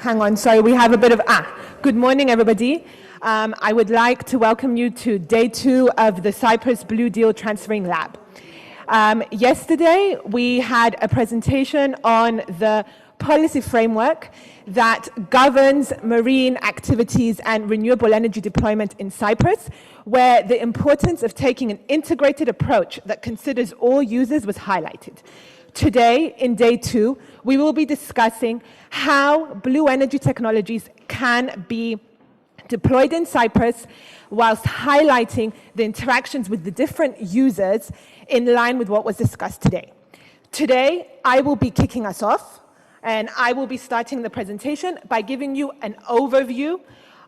Hang on, sorry, we have a bit of, good morning, everybody. I would like to welcome you to day 2 of the Cyprus Blue Deal Transferring Lab. Yesterday, we had a presentation on the policy framework that governs marine activities and renewable energy deployment in Cyprus, where the importance of taking an integrated approach that considers all users was highlighted. Today, in day 2, we will be discussing how blue energy technologies can be deployed in Cyprus whilst highlighting the interactions with the different users in line with what was discussed today. Today, I will be kicking us off, and I will be starting the presentation by giving you an overview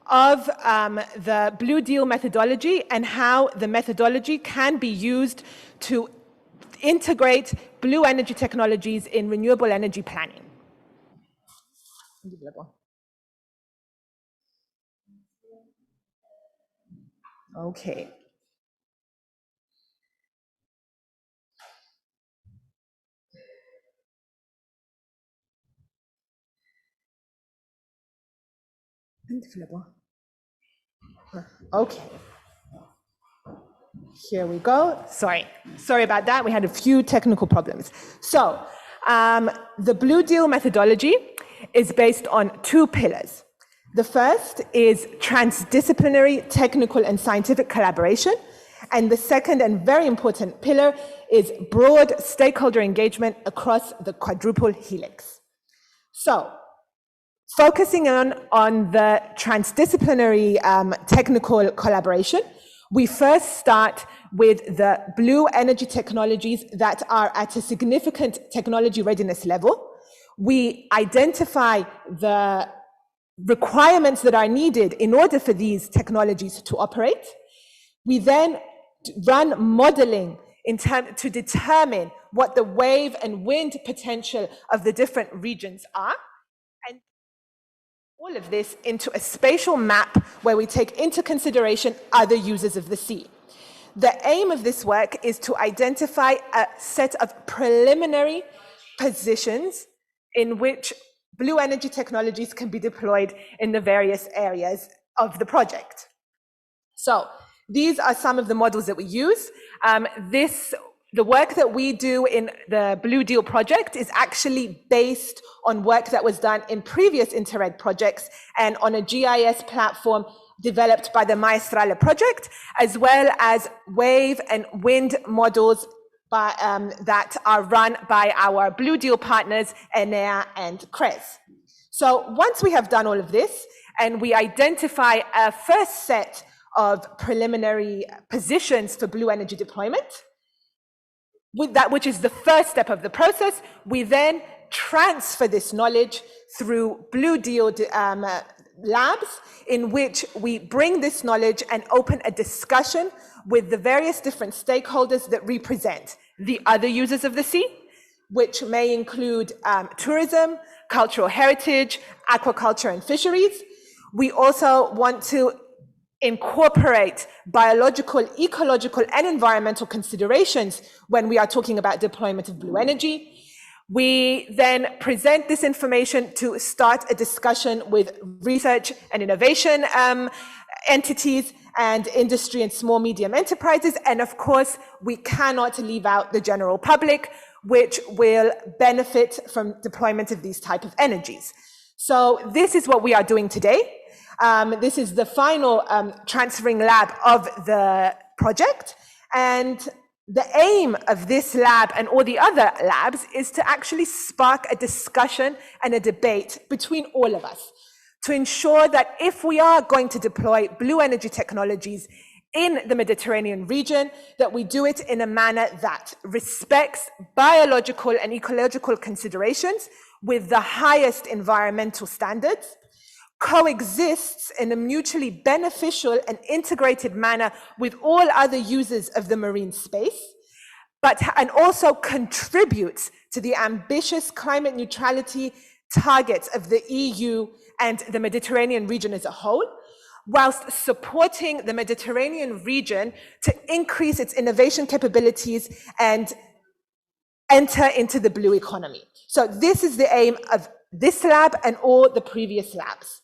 of the Blue Deal methodology and how the methodology can be used to integrate blue energy technologies in renewable energy planning. Okay. Okay. Here we go. Sorry about that. We had a few technical problems. So, the Blue Deal methodology is based on 2 pillars. The first is transdisciplinary technical and scientific collaboration. And the second and very important pillar is broad stakeholder engagement across the quadruple helix. So, focusing on the transdisciplinary technical collaboration, we first start with the blue energy technologies that are at a significant technology readiness level. We identify the requirements that are needed in order for these technologies to operate. We then run modeling to determine what the wave and wind potential of the different regions are. And all of this into a spatial map where we take into consideration other users of the sea. The aim of this work is to identify a set of preliminary positions in which blue energy technologies can be deployed in the various areas of the project. So these are some of the models that we use. The work that we do in the Blue Deal project is actually based on work that was done in previous Interreg projects and on a GIS platform developed by the Maestrale project, as well as wave and wind models that are run by our Blue Deal partners, Enea and CRES. So once we have done all of this and we identify a first set of preliminary positions for blue energy deployment, with that, which is the first step of the process, we then transfer this knowledge through Blue Deal labs, in which we bring this knowledge and open a discussion with the various different stakeholders that represent the other users of the sea, which may include tourism, cultural heritage, aquaculture, and fisheries. We also want to incorporate biological, ecological, and environmental considerations when we are talking about deployment of blue energy. We then present this information to start a discussion with research and innovation entities and industry and small medium enterprises. And of course, we cannot leave out the general public, which will benefit from deployment of these type of energies. So this is what we are doing today. This is the final transferring lab of the project. And the aim of this lab and all the other labs is to actually spark a discussion and a debate between all of us to ensure that if we are going to deploy blue energy technologies in the Mediterranean region, that we do it in a manner that respects biological and ecological considerations with the highest environmental standards, coexists in a mutually beneficial and integrated manner with all other users of the marine space, and also contributes to the ambitious climate neutrality targets of the EU and the Mediterranean region as a whole, whilst supporting the Mediterranean region to increase its innovation capabilities and enter into the blue economy. So this is the aim of this lab and all the previous labs.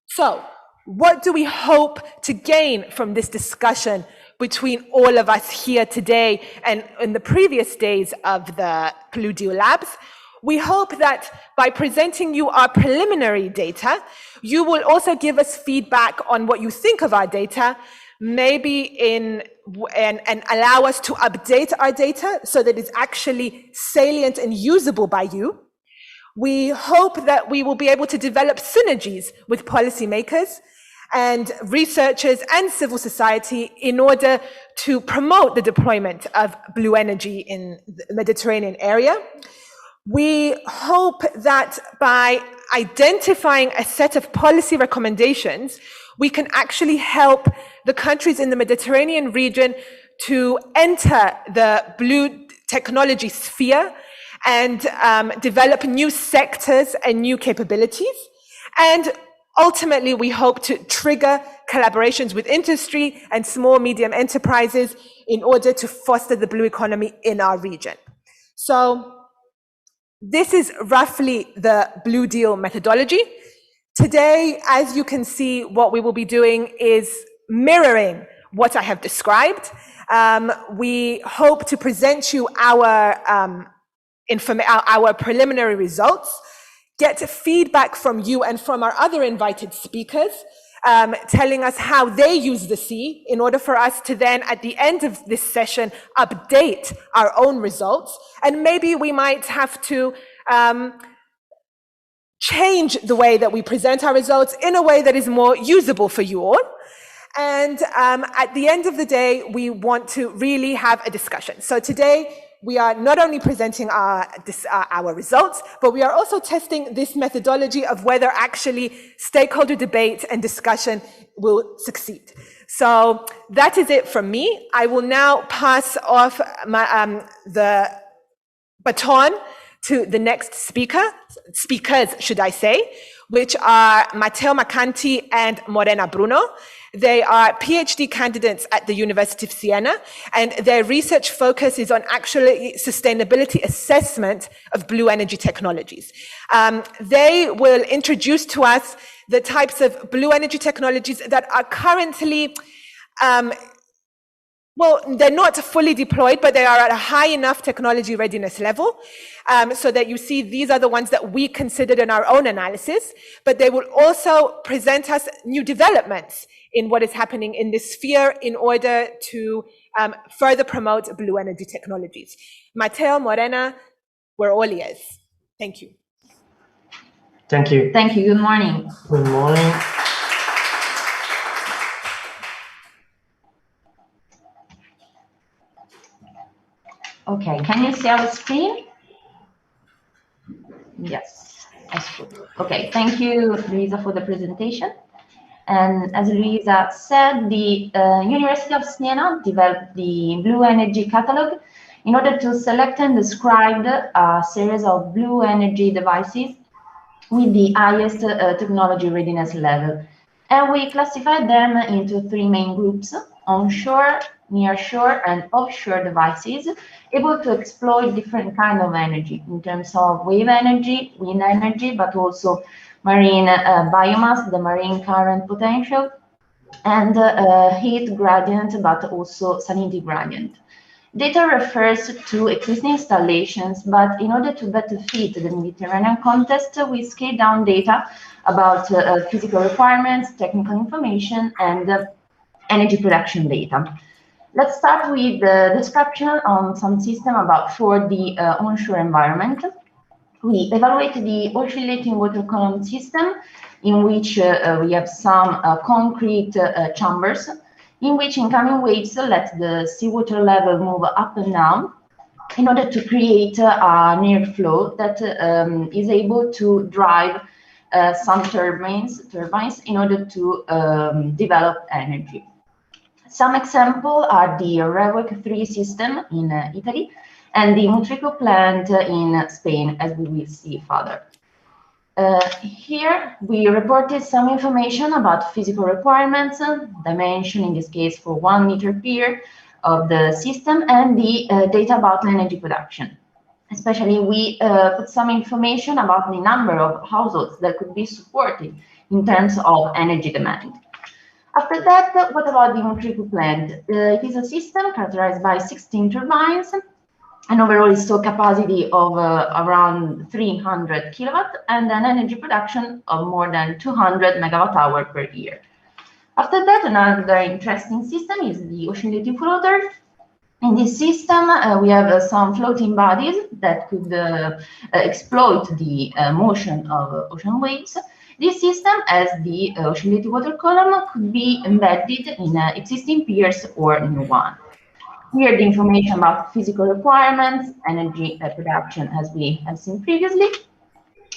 So, what do we hope to gain from this discussion between all of us here today and in the previous days of the Blue Deal Labs? We hope that by presenting you our preliminary data, you will also give us feedback on what you think of our data, maybe and allow us to update our data so that it's actually salient and usable by you. We hope that we will be able to develop synergies with policymakers and researchers and civil society in order to promote the deployment of blue energy in the Mediterranean area. We hope that by identifying a set of policy recommendations, we can actually help the countries in the Mediterranean region to enter the blue technology sphere and develop new sectors and new capabilities. And ultimately, we hope to trigger collaborations with industry and small, medium enterprises in order to foster the blue economy in our region. So this is roughly the Blue Deal methodology. Today, as you can see, what we will be doing is mirroring what I have described. We hope to present you our preliminary results, get feedback from you and from our other invited speakers, telling us how they use the sea in order for us to then, at the end of this session, update our own results. And maybe we might have to change the way that we present our results in a way that is more usable for you all. And at the end of the day, we want to really have a discussion. So today, we are not only presenting our results, but we are also testing this methodology of whether actually stakeholder debate and discussion will succeed. So that is it from me. I will now pass off the baton to the next speakers, should I say, which are Matteo Mccanty and Morena Bruno. They are PhD candidates at the University of Siena, and their research focus is on actually sustainability assessment of blue energy technologies. They will introduce to us the types of blue energy technologies that are currently, well, they're not fully deployed, but they are at a high enough technology readiness level, so that you see these are the ones that we considered in our own analysis, but they will also present us new developments in what is happening in this sphere in order to further promote blue energy technologies. Matteo, Morena, we're all ears. Thank you. Thank you. Thank you. Good morning. Good morning. Okay, can you see our screen? Yes, that's good. Okay, thank you, Luisa, for the presentation. And as Luisa said, the University of Siena developed the Blue Energy Catalog in order to select and describe a series of blue energy devices with the highest technology readiness level. And we classified them into three main groups: onshore, nearshore, and offshore devices, able to exploit different kinds of energy in terms of wave energy, wind energy, but also marine biomass, the marine current potential, and heat gradient, but also salinity gradient. Data refers to existing installations, but in order to better fit the Mediterranean context, we scale down data about physical requirements, technical information, and energy production data. Let's start with the description on some system for the onshore environment. We evaluated the oscillating water column system, in which we have some concrete chambers, in which incoming waves let the seawater level move up and down in order to create a near flow that is able to drive some turbines in order to develop energy. Some examples are the REWEC 3 system in Italy and the Mutrico plant in Spain, as we will see further. Here we reported some information about physical requirements, dimension in this case for 1 meter pier of the system, and the data about energy production. Especially, we put some information about the number of households that could be supported in terms of energy demand. After that, what about the Mccanty plant? It is a system characterized by 16 turbines, an overall installed capacity of around 300 kilowatt, and an energy production of more than 200 megawatt hour per year. After that, another interesting system is the oscillating floater. In this system, we have some floating bodies that could exploit the motion of ocean waves. This system, as the oscillating water column, could be embedded in existing piers or new one. Here, the information about physical requirements, energy production, as we have seen previously.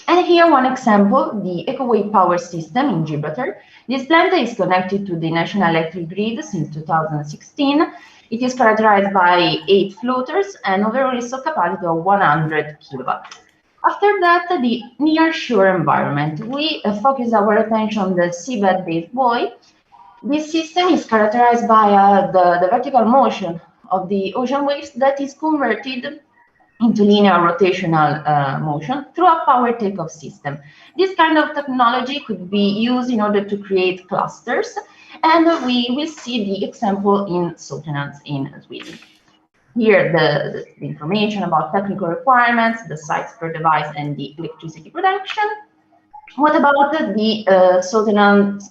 And here, one example, the EcoWave power system in Gibraltar. This plant is connected to the national electric grid since 2016. It is characterized by 8 floaters and overall installed capacity of 100 kilowatts. After that, the near-shore environment. We focus our attention on the Seabed Base Boy. This system is characterized by the vertical motion of the ocean waves that is converted into linear rotational motion through a power takeoff system. This kind of technology could be used in order to create clusters, and we will see the example in Sotenans in Sweden. Here, the information about technical requirements, the size per device, and the electricity production. What about the Sotenans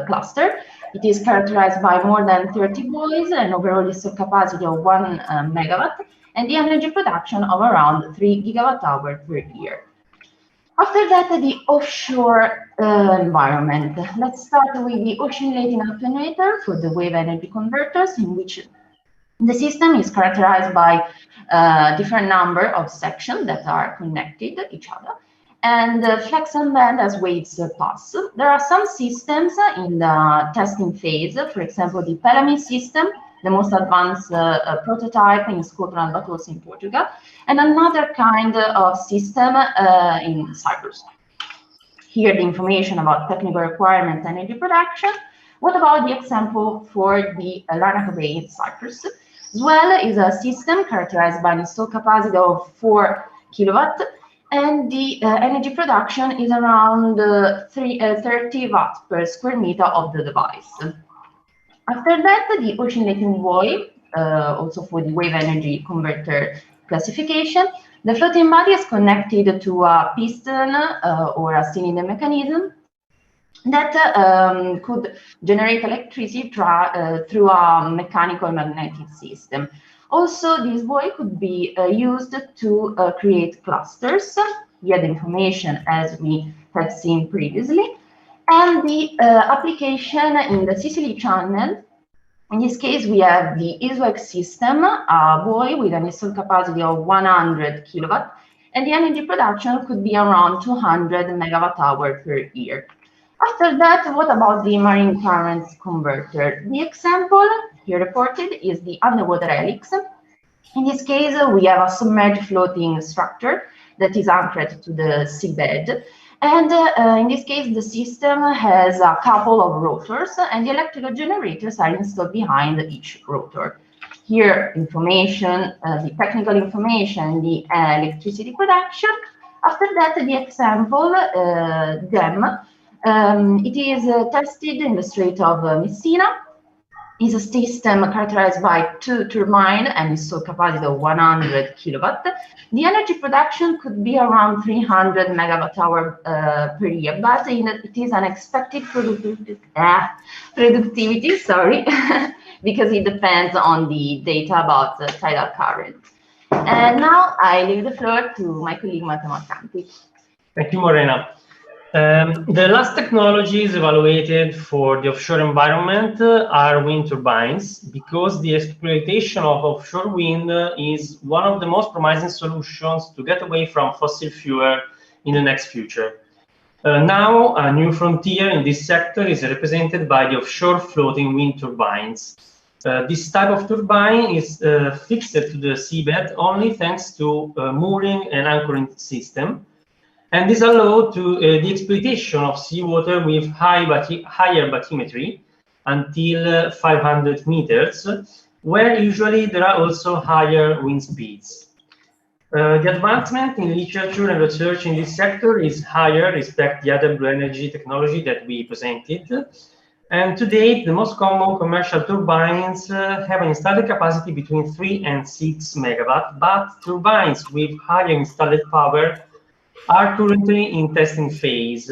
cluster? It is characterized by more than 30 buoys and overall installed capacity of 1 megawatt, and the energy production of around 3 gigawatt hour per year. After that, the offshore environment. Let's start with the oscillating alternator for the wave energy converters, in which the system is characterized by a different number of sections that are connected to each other, and flex and bend as waves pass. There are some systems in the testing phase, for example, the Pelami system, the most advanced prototype in Scotland, but also in Portugal, and another kind of system in Cyprus. Here, the information about technical requirements and energy production. What about the example for the Larnaca Bay in Cyprus? As well, is a system characterized by an installed capacity of 4 kilowatt, and the energy production is around 30 watts per square meter of the device. After that, the oscillating buoy, also for the wave energy converter classification, the floating body is connected to a piston or a cylinder mechanism that could generate electricity through a mechanical magnetic system. Also, this buoy could be used to create clusters. Here, the information as we have seen previously. And the application in the Sicily Channel. In this case, we have the ISWAC system, a buoy with an installed capacity of 100 kilowatt, and the energy production could be around 200 megawatt hour per year. After that, what about the marine currents converter? The example here reported is the underwater helix. In this case, we have a submerged floating structure that is anchored to the seabed. And in this case, the system has a couple of rotors, and the electrical generators are installed behind each rotor. Here, information, the technical information, the electricity production. After that, the example, DEM, it is tested in the Strait of Messina. Is a system characterized by 2 turbines and installed capacity of 100 kilowatt. The energy production could be around 300 megawatt hour per year, but it is an expected productivity, sorry, because it depends on the data about the tidal current. And now I leave the floor to my colleague Matteo Mccanty. Thank you, Morena. The last technologies evaluated for the offshore environment are wind turbines, because the exploitation of offshore wind is one of the most promising solutions to get away from fossil fuel in the next future. Now, a new frontier in this sector is represented by the offshore floating wind turbines. This type of turbine is fixed to the seabed only thanks to mooring and anchoring system. And this allows to the exploitation of seawater with higher bathymetry until 500 meters, where usually there are also higher wind speeds. The advancement in literature and research in this sector is higher respect the other blue energy technology that we presented. And to date, the most common commercial turbines have an installed capacity between 3 and 6 megawatt, but turbines with higher installed power are currently in testing phase,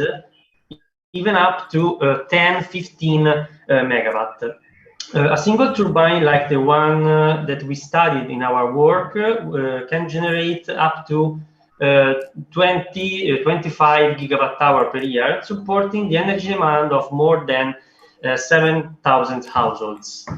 even up to 10, 15 megawatt. A single turbine like the one that we studied in our work can generate up to 25 gigawatt hour per year, supporting the energy demand of more than 7,000 households.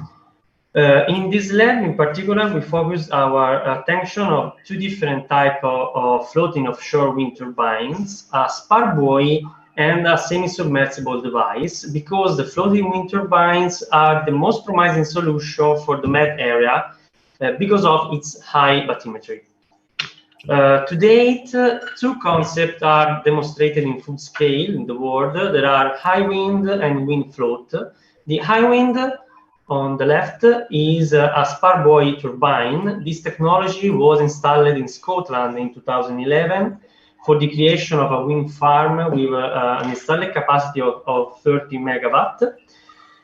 In this lab, in particular, we focused our attention on two different types of floating offshore wind turbines, a Spark Buoy and a semi-submersible device, because the floating wind turbines are the most promising solution for the Med area because of its high bathymetry. To date, two concepts are demonstrated in full scale in the world. There are high wind and wind float. The high wind on the left is a Spark Buoy turbine. This technology was installed in Scotland in 2011 for the creation of a wind farm with an installed capacity of 30 megawatt,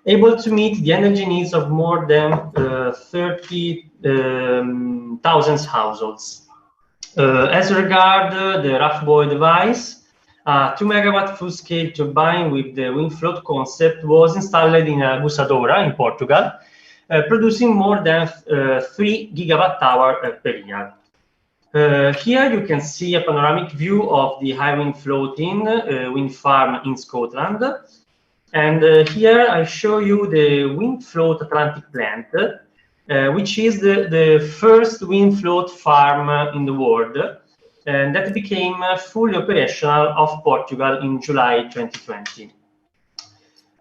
able to meet the energy needs of more than 30,000 households. As regards the rough buoy device, a 2 megawatt full-scale turbine with the wind float concept was installed in Busadora in Portugal, producing more than 3 gigawatt hour per year. Here you can see a panoramic view of the high wind floating wind farm in Scotland. And here I show you the wind float Atlantic plant, which is the first wind float farm in the world, and that became fully operational of Portugal in July 2020.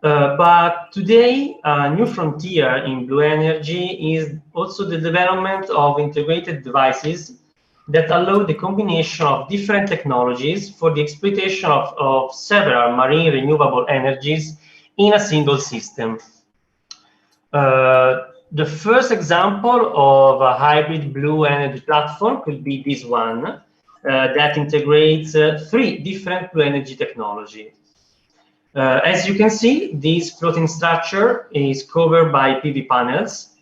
But today, a new frontier in blue energy is also the development of integrated devices that allow the combination of different technologies for the exploitation of several marine renewable energies in a single system. The first example of a hybrid blue energy platform could be this one that integrates three different blue energy technologies. As you can see, this floating structure is covered by PV panels.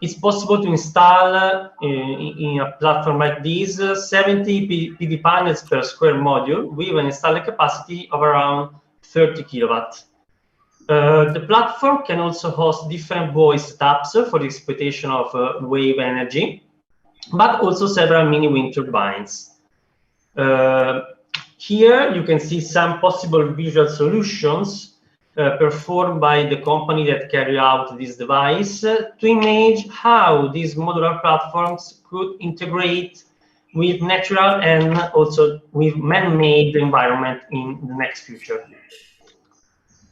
It's possible to install in a platform like this 70 PV panels per square module with an installed capacity of around 30 kilowatt. The platform can also host different buoy setups for the exploitation of wave energy, but also several mini wind turbines. Here you can see some possible visual solutions performed by the company that carry out this device to image how these modular platforms could integrate with natural and also with man-made environment in the next future.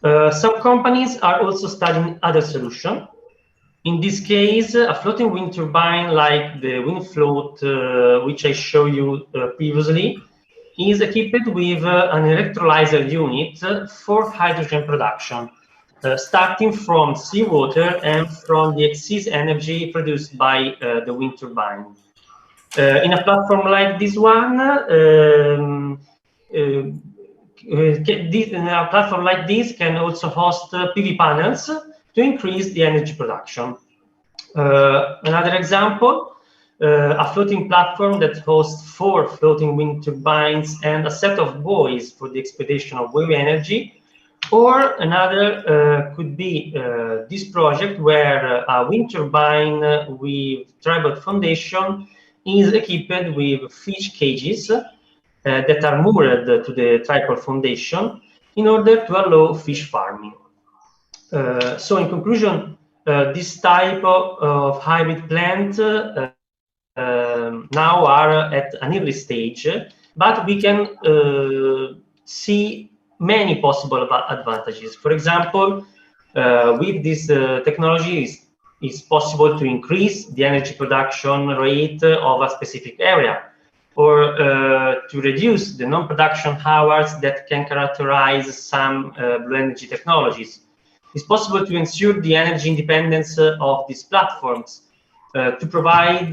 Some companies are also studying other solutions. In this case, a floating wind turbine like the wind float, which I showed you previously, is equipped with an electrolyzer unit for hydrogen production, starting from seawater and from the excess energy produced by the wind turbine. In a platform like this one, a platform like this can also host PV panels to increase the energy production. Another example, a floating platform that hosts 4 floating wind turbines and a set of buoys for the exploitation of wave energy. Or another could be this project where a wind turbine with tripod foundation is equipped with fish cages that are moored to the tripod foundation in order to allow fish farming. So in conclusion, this type of hybrid plant now are at an early stage, but we can see many possible advantages. For example, with this technology, it's possible to increase the energy production rate of a specific area, or to reduce the non-production hours that can characterize some blue energy technologies. It's possible to ensure the energy independence of these platforms. to provide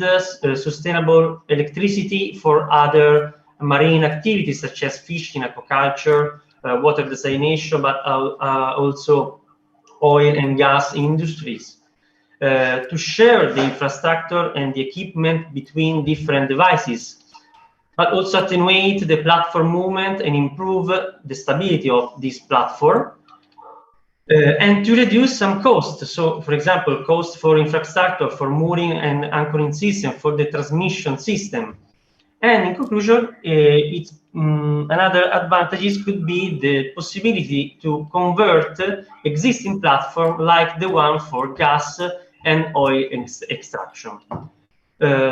sustainable electricity for other marine activities such as fishing, aquaculture, water desalination, but also oil and gas industries. To share the infrastructure and the equipment between different devices, but also attenuate the platform movement and improve the stability of this platform, and to reduce some costs. So, for example, cost for infrastructure, for mooring and anchoring system, for the transmission system. And in conclusion, another advantages could be the possibility to convert existing platform like the one for gas and oil extraction.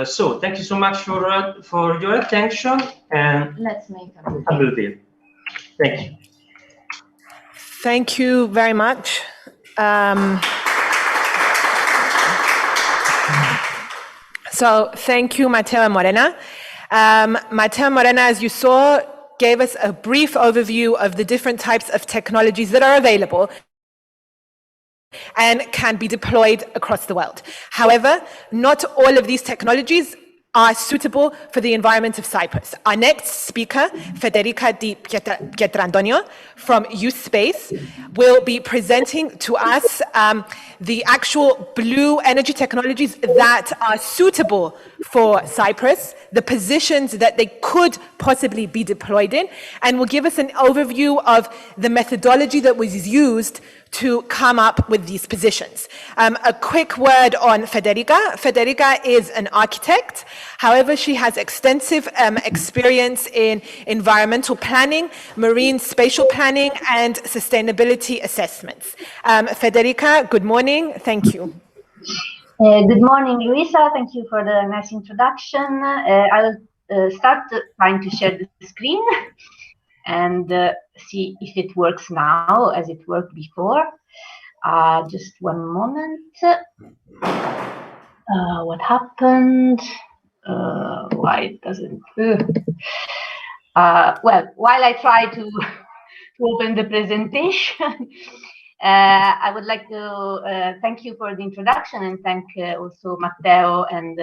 So thank you so much for your attention, and let's make a blue deal. Thank you. Thank you very much. So thank you, Matteo and Morena. Matteo and Morena, as you saw, gave us a brief overview of the different types of technologies that are available and can be deployed across the world. However, not all of these technologies are suitable for the environment of Cyprus. Our next speaker, Federica Di Pietrandonio from Youth Space, will be presenting to us the actual blue energy technologies that are suitable for Cyprus, the positions that they could possibly be deployed in, and will give us an overview of the methodology that was used to come up with these positions. A quick word on Federica. Federica is an architect. However, she has extensive experience in environmental planning, marine spatial planning, and sustainability assessments. Federica, good morning. Thank you. Good morning, Luisa. Thank you for the nice introduction. I'll start trying to share the screen and see if it works now as it worked before. Just one moment. What happened? Why it doesn't? Well, while I try to open the presentation, I would like to thank you for the introduction and thank also Matteo and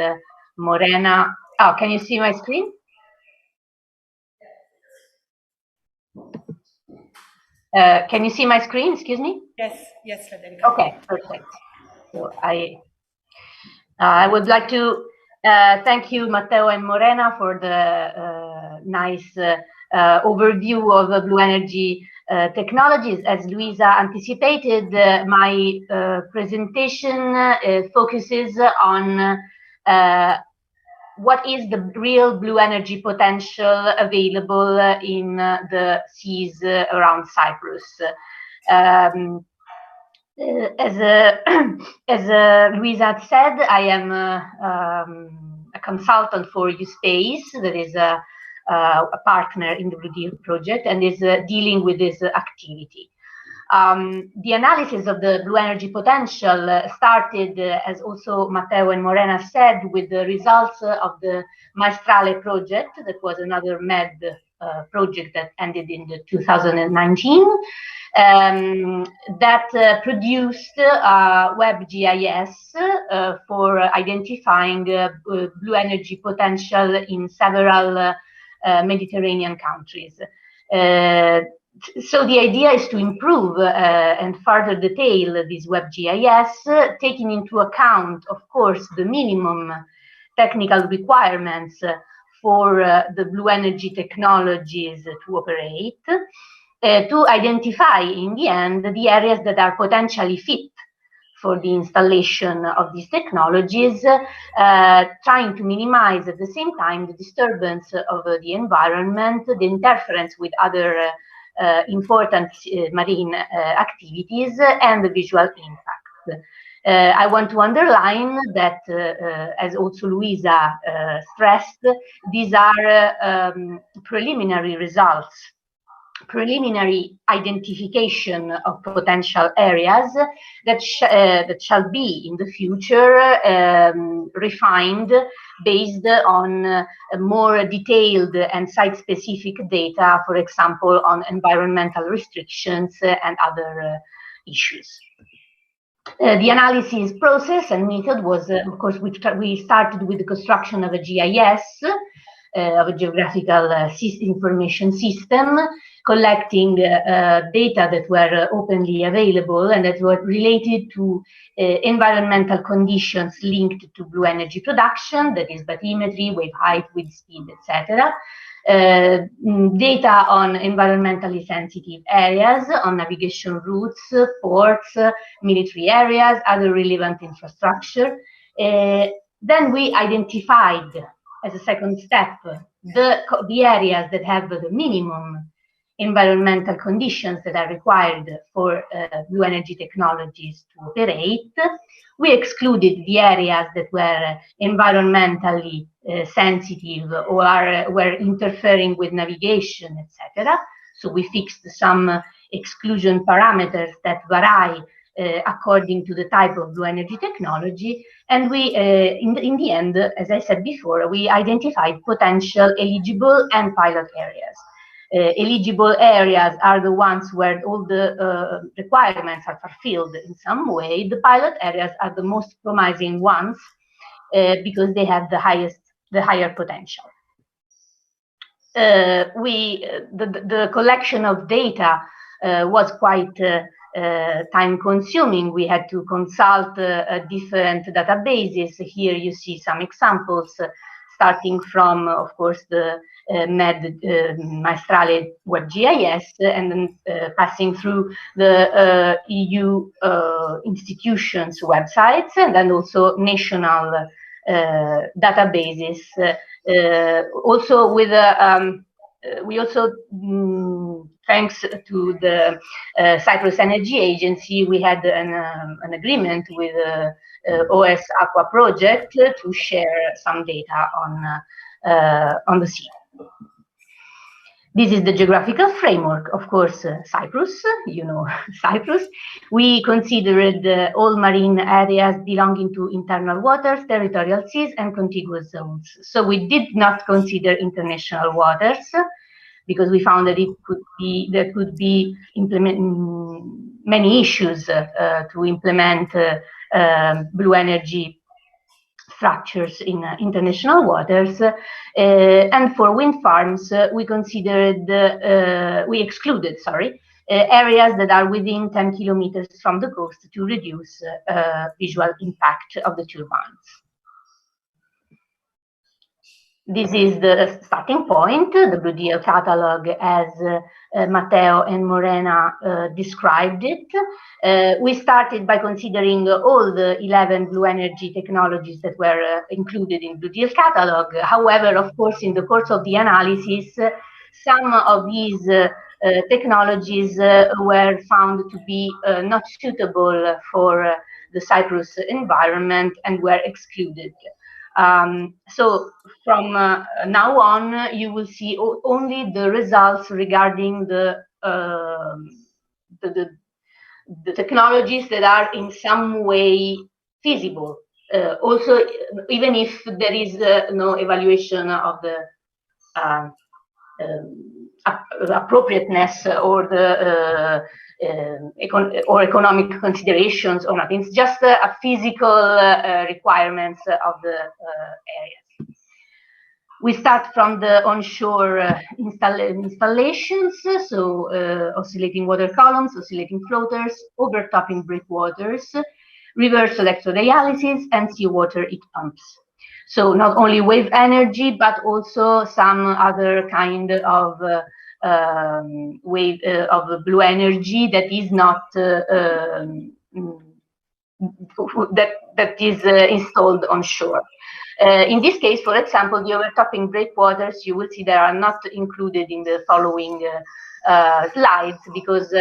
Morena. Oh, can you see my screen? Can you see my screen? Excuse me. Yes, yes, Federica. Okay, perfect. So I would like to thank you, Matteo and Morena, for the nice overview of the blue energy technologies. As Luisa anticipated, my presentation focuses on what is the real blue energy potential available in the seas around Cyprus. As Luisa said, I am a consultant for Youth Space, that is a partner in the Blue Deal project, and is dealing with this activity. The analysis of the blue energy potential started, as also Matteo and Morena said, with the results of the Maestrale project. That was another MED project that ended in 2019. That produced WebGIS for identifying blue energy potential in several Mediterranean countries. So the idea is to improve and further detail this WebGIS, taking into account, of course, the minimum technical requirements for the blue energy technologies to operate, to identify in the end the areas that are potentially fit for the installation of these technologies, trying to minimize at the same time the disturbance of the environment, the interference with other important marine activities, and the visual impact. I want to underline that, as also Luisa stressed, these are preliminary results, preliminary identification of potential areas that shall be in the future refined based on more detailed and site-specific data, for example, on environmental restrictions and other issues. The analysis process and method was, of course, we started with the construction of a GIS, of a geographical information system, collecting data that were openly available and that were related to environmental conditions linked to blue energy production, that is bathymetry, wave height, wind speed, etc. Data on environmentally sensitive areas, on navigation routes, ports, military areas, other relevant infrastructure. Then we identified, as a second step, the areas that have the minimum environmental conditions that are required for blue energy technologies to operate. We excluded the areas that were environmentally sensitive or were interfering with navigation, etc. So we fixed some exclusion parameters that vary according to the type of blue energy technology. And we, in the end, as I said before, we identified potential eligible and pilot areas. Eligible areas are the ones where all the requirements are fulfilled in some way. The pilot areas are the most promising ones because they have the higher potential. The collection of data was quite time-consuming. We had to consult different databases. Here you see some examples, starting from, of course, the Maestrale WebGIS, and then passing through the EU institutions' websites, and then also national databases. Also with we also, thanks to the Cyprus Energy Agency, we had an agreement with OS Aqua Project to share some data on the sea. This is the geographical framework, of course, Cyprus, you know, Cyprus. We considered all marine areas belonging to internal waters, territorial seas, and contiguous zones. So we did not consider international waters because we found that there could be many issues to implement blue energy structures in international waters, and for wind farms, we excluded, areas that are within 10 kilometers from the coast to reduce visual impact of the turbines. This is the starting point, the Blue Deal catalog as Matteo and Morena described it. We started by considering all the 11 blue energy technologies that were included in Blue Deal catalog. However, of course, in the course of the analysis, some of these technologies were found to be not suitable for the Cyprus environment and were excluded. So from now on, you will see only the results regarding the technologies that are in some way feasible. Also, even if there is no evaluation of the appropriateness or the or economic considerations or nothing. It's just a physical requirements of the areas. We start from the onshore installations, so oscillating water columns, oscillating floaters, overtopping breakwaters, reverse electrodialysis, and seawater heat pumps. So not only wave energy, but also some other kind of wave of blue energy that is not that is installed onshore. In this case, for example, the overtopping breakwaters, you will see they are not included in the following slides because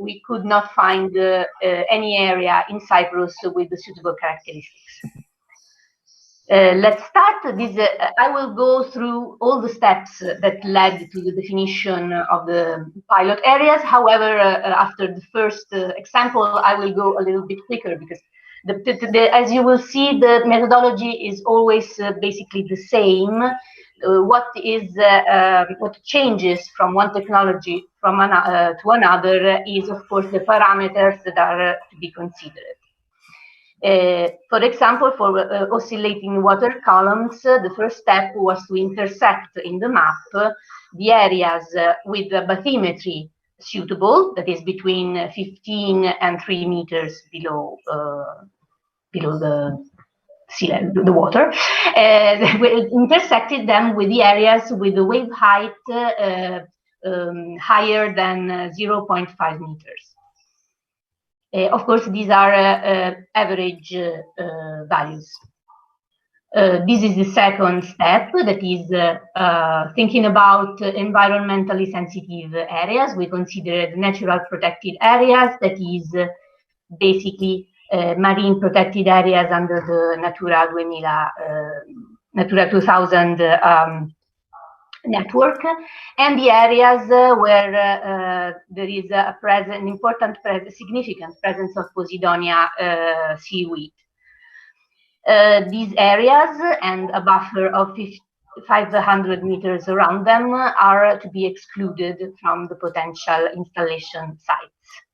we could not find any area in Cyprus with the suitable characteristics. Let's start this. I will go through all the steps that led to the definition of the pilot areas. However, after the first example, I will go a little bit quicker because as you will see, the methodology is always basically the same. what changes from one technology to another is, of course, the parameters that are to be considered. For example, for oscillating water columns, the first step was to intersect in the map the areas with the bathymetry suitable, that is between 15 and 3 meters below the sea level, the water. We intersected them with the areas with the wave height higher than 0.5 meters. Of course, these are average values. This is the second step, that is thinking about environmentally sensitive areas. We considered natural protected areas, that is basically marine protected areas under the Natura 2000 network, and the areas where there is an significant presence of Posidonia seaweed. These areas and a buffer of 500 meters around them are to be excluded from the potential installation sites.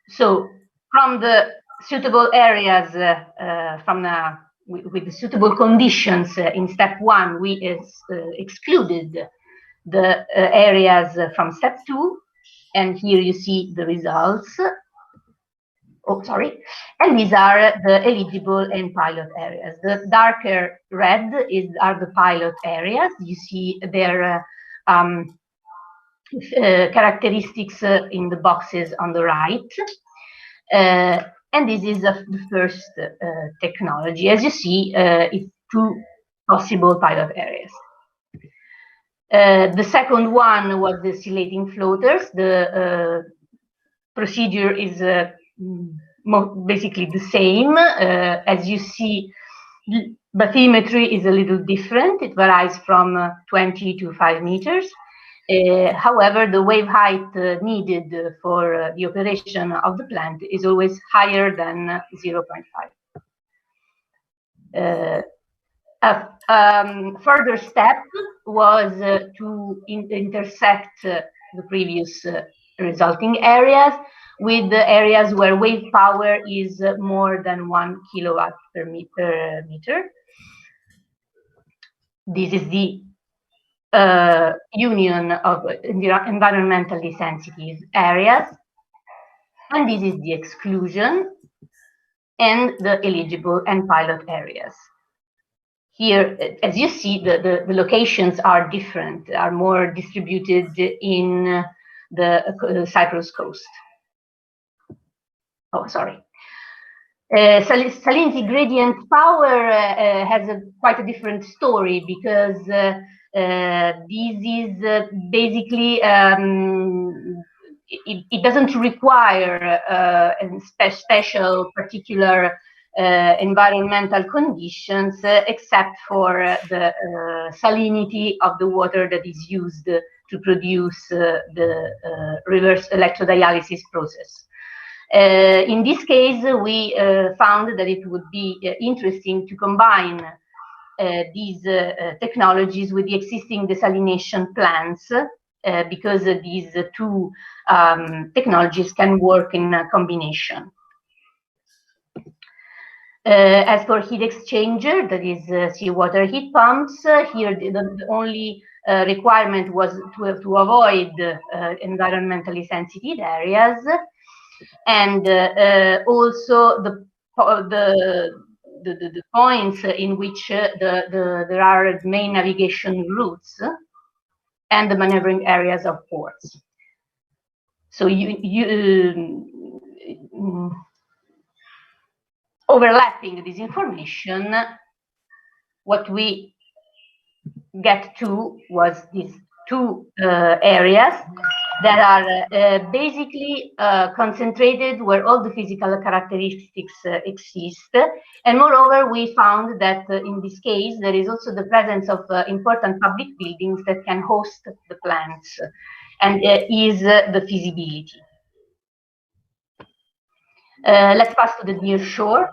So from the suitable areas, with the suitable conditions in step 1, we excluded the areas from step 2, and here you see the results. Oh, sorry. And these are the eligible and pilot areas. The darker red are the pilot areas. You see their characteristics in the boxes on the right. And this is the first technology. As you see, it's 2 possible pilot areas. The second one was the oscillating floaters. The procedure is basically the same. As you see, bathymetry is a little different. It varies from 20 to 5 meters. However, the wave height needed for the operation of the plant is always higher than 0.5. A further step was to intersect the previous resulting areas with the areas where wave power is more than 1 kilowatt per meter. This is the union of environmentally sensitive areas, and this is the exclusion and the eligible and pilot areas. Here, as you see, the locations are different, are more distributed in the Cyprus coast. Oh, sorry. Salinity gradient power has quite a different story, because this is basically, it doesn't require special particular environmental conditions, except for the salinity of the water that is used to produce the reverse electrodialysis process. In this case, we found that it would be interesting to combine these technologies with the existing desalination plants, because these 2 technologies can work in a combination. As for heat exchanger, that is seawater heat pumps, here the only requirement was to avoid environmentally sensitive areas, and also the points in which there are main navigation routes and the maneuvering areas of ports. So overlapping this information, what we get to was these 2 areas that are basically concentrated where all the physical characteristics exist. And moreover, we found that in this case, there is also the presence of important public buildings that can host the plants, and is the feasibility. Let's pass to the near shore.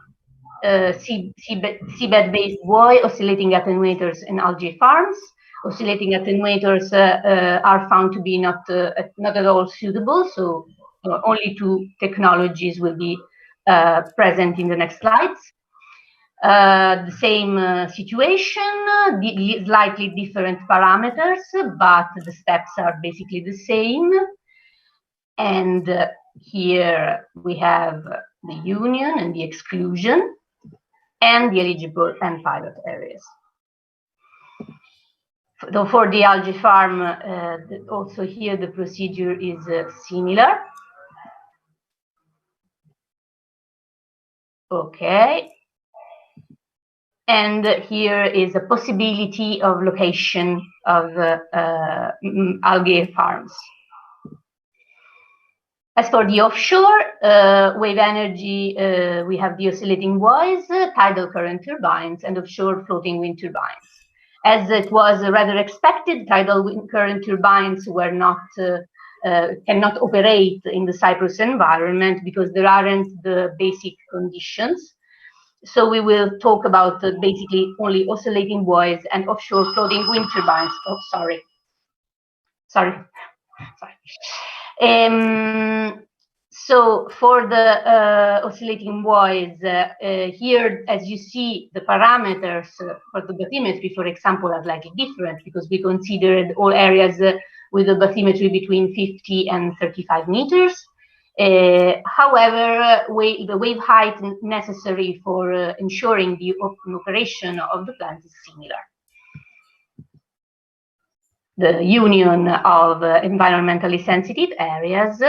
Seabed Base Boy, oscillating attenuators, and algae farms. Oscillating attenuators are found to be not at all suitable, so only two technologies will be present in the next slides. The same situation, slightly different parameters, but the steps are basically the same. And here we have the union and the exclusion and the eligible and pilot areas. For the algae farm, also here the procedure is similar. Okay. And here is a possibility of location of algae farms. As for the offshore wave energy, we have the oscillating buoys, tidal current turbines, and offshore floating wind turbines. As it was rather expected, tidal current turbines were not cannot operate in the Cyprus environment because there aren't the basic conditions. So we will talk about basically only oscillating buoys and offshore floating wind turbines. Oh, sorry. So for the oscillating buoys, here, as you see, the parameters for the bathymetry, for example, are slightly different because we considered all areas with a bathymetry between 50 and 35 meters. However, the wave height necessary for ensuring the operation of the plant is similar. The union of environmentally sensitive areas.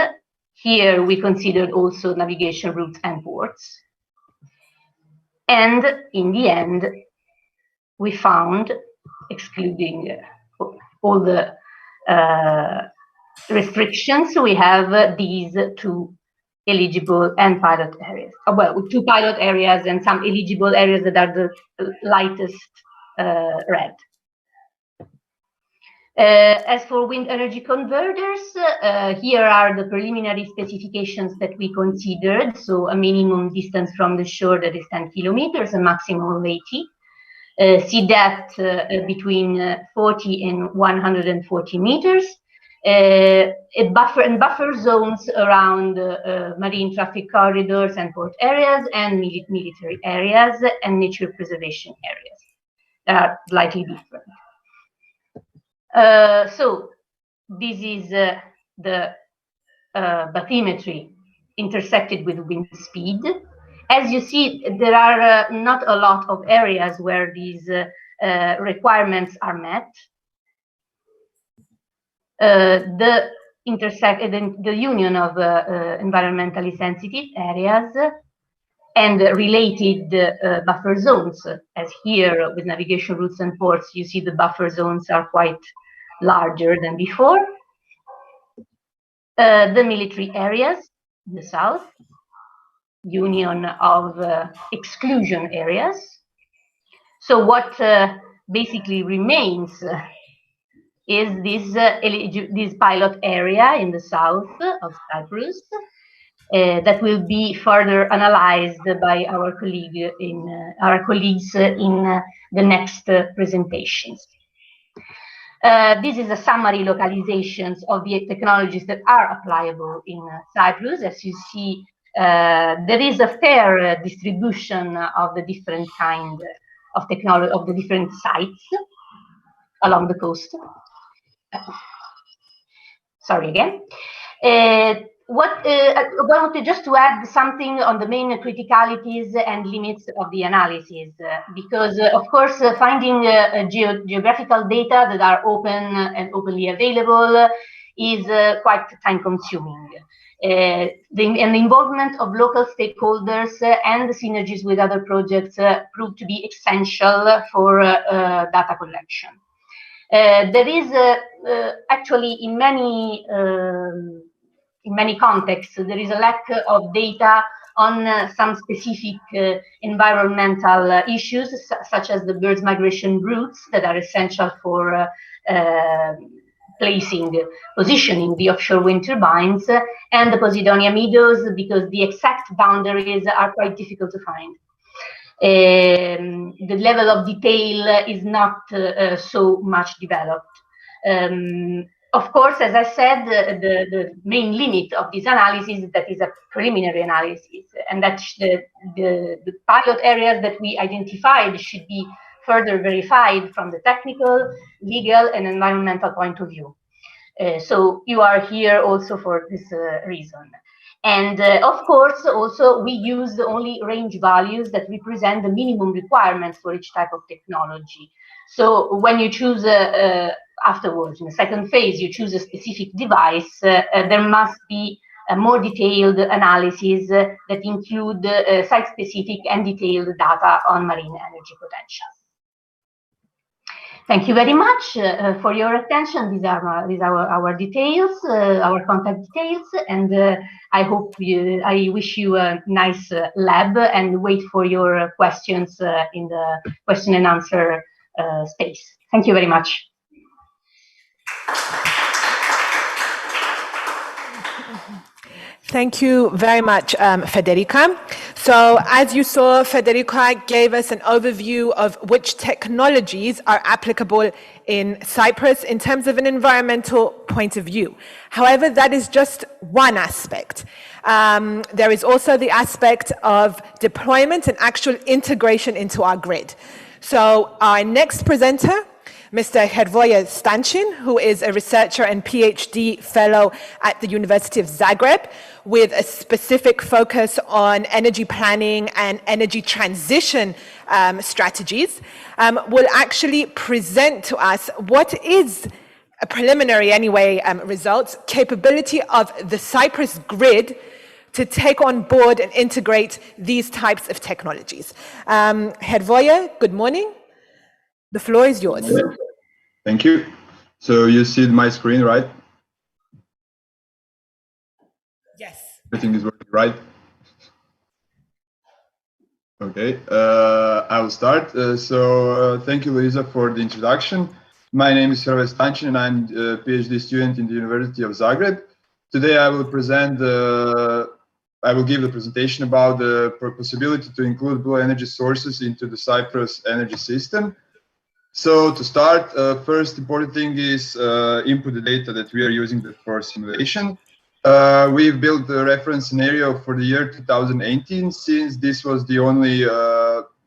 Here we considered also navigation routes and ports. And in the end, we found, excluding all the restrictions, we have these two eligible and pilot areas. Well, two pilot areas and some eligible areas that are the lightest red. As for wind energy converters, here are the preliminary specifications that we considered. So a minimum distance from the shore that is 10 kilometers, a maximum of 80. Sea depth between 40 and 140 meters. Buffer zones around marine traffic corridors and port areas and military areas and nature preservation areas. They are slightly different. So this is the bathymetry intersected with wind speed. As you see, there are not a lot of areas where these requirements are met. The union of environmentally sensitive areas and related buffer zones, as here with navigation routes and ports, you see the buffer zones are quite larger than before. The military areas in the south, union of exclusion areas. So what basically remains is this pilot area in the south of Cyprus that will be further analyzed by our colleagues in the next presentations. This is a summary localizations of the technologies that are applicable in Cyprus. As you see, there is a fair distribution of the different kind of technology of the different sites along the coast. Sorry again. I wanted just to add something on the main criticalities and limits of the analysis, because of course finding geographical data that are open and openly available is quite time-consuming. The involvement of local stakeholders and the synergies with other projects proved to be essential for data collection. There is actually in many contexts, there is a lack of data on some specific environmental issues, such as the birds migration routes that are essential for positioning the offshore wind turbines, and the Posidonia meadows, because the exact boundaries are quite difficult to find. the level of detail is not so much developed. Of course, as I said, the main limit of this analysis is that is a preliminary analysis, and that the pilot areas that we identified should be further verified from the technical, legal, and environmental point of view. So you are here also for this reason. And of course, also we use only range values that represent the minimum requirements for each type of technology. So when you choose afterwards, in the second phase, you choose a specific device, there must be a more detailed analysis that include site-specific and detailed data on marine energy potential. Thank you very much for your attention. These are our details, our contact details, and I wish you a nice lab and wait for your questions in the question and answer space. Thank you very much. Thank you very much, Federica. So as you saw, Federica gave us an overview of which technologies are applicable in Cyprus in terms of an environmental point of view. However, that is just one aspect. There is also the aspect of deployment and actual integration into our grid. So our next presenter, Mr. Hervoje Stancin, who is a researcher and PhD fellow at the University of Zagreb with a specific focus on energy planning and energy transition strategies, will actually present to us what is a preliminary results, capability of the Cyprus grid to take on board and integrate these types of technologies. Hervoje, good morning. The floor is yours. Thank you. So you see my screen, right? Yes. Everything is working right? Okay, I will start. Thank you, Luisa, for the introduction. My name is Hervoje Stancin, and I'm a PhD student in the University of Zagreb. Today I will give the presentation about the possibility to include blue energy sources into the Cyprus energy system. So to start, first important thing is input the data that we are using for simulation. We've built a reference scenario for the year 2018, since this was the only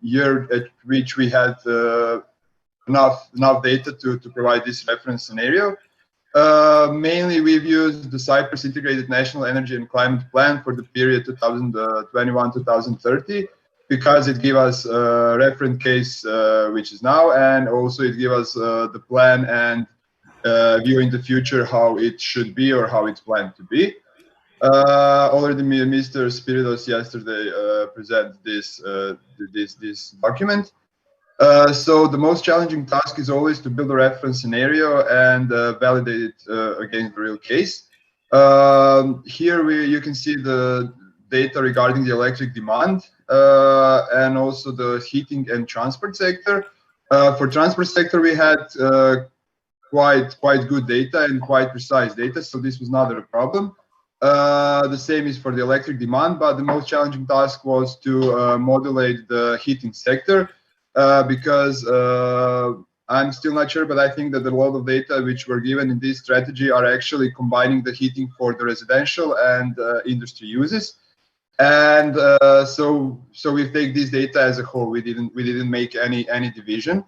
year at which we had enough data to provide this reference scenario. Mainly, we've used the Cyprus Integrated National Energy and Climate Plan for the period 2021-2030, because it gives us a reference case, which is now, and also it gives us the plan and view in the future how it should be or how it's planned to be. Already Mr. Spiridos yesterday presented this document. So the most challenging task is always to build a reference scenario and validate it against the real case. Here you can see the data regarding the electric demand and also the heating and transport sector. For transport sector, we had quite good data and quite precise data, so this was not a problem. The same is for the electric demand, but the most challenging task was to modulate the heating sector, because I'm still not sure, but I think that a lot of data which were given in this strategy are actually combining the heating for the residential and industry uses. And so we take this data as a whole. We didn't make any division.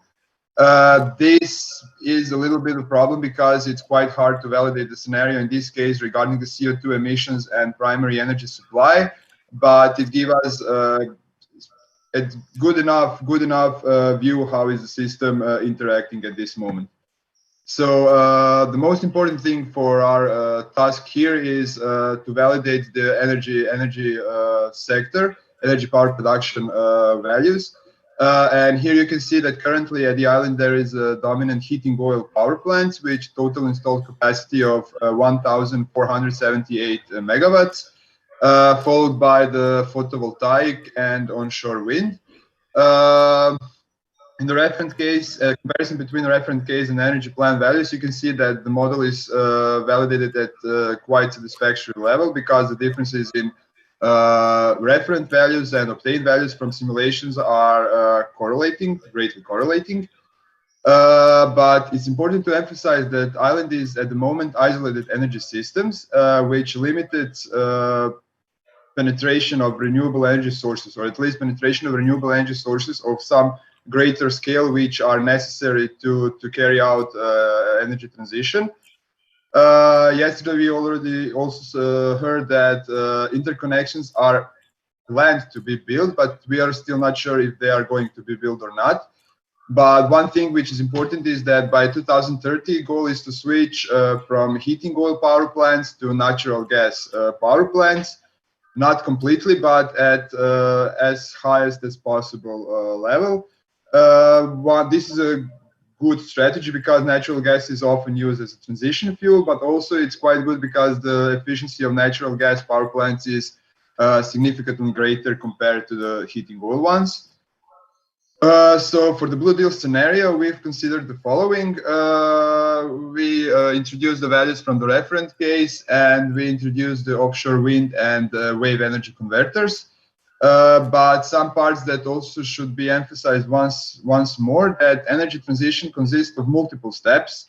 This is a little bit of a problem because it's quite hard to validate the scenario in this case regarding the CO2 emissions and primary energy supply, but it gives us a good enough view how is the system interacting at this moment. So the most important thing for our task here is to validate the energy sector, energy power production values. And here you can see that currently at the island there is a dominant heating oil power plants, which total installed capacity of 1,478 megawatts, followed by the photovoltaic and onshore wind. In the reference case, comparison between the reference case and energy plan values, you can see that the model is validated at quite satisfactory level, because the differences in referent values and obtained values from simulations are greatly correlating. But it's important to emphasize that island is at the moment isolated energy systems, which limited penetration of renewable energy sources, or at least penetration of renewable energy sources of some greater scale, which are necessary to carry out energy transition. Yesterday, we already also heard that interconnections are planned to be built, but we are still not sure if they are going to be built or not. But one thing which is important is that by 2030, goal is to switch from heating oil power plants to natural gas power plants. Not completely, but at as highest as possible level. This is a good strategy because natural gas is often used as a transition fuel, but also it's quite good because the efficiency of natural gas power plants is significantly greater compared to the heating oil ones. So for the Blue Deal scenario, we've considered the following. We introduced the values from the reference case, and we introduced the offshore wind and wave energy converters. But some parts that also should be emphasized once more, that energy transition consists of multiple steps,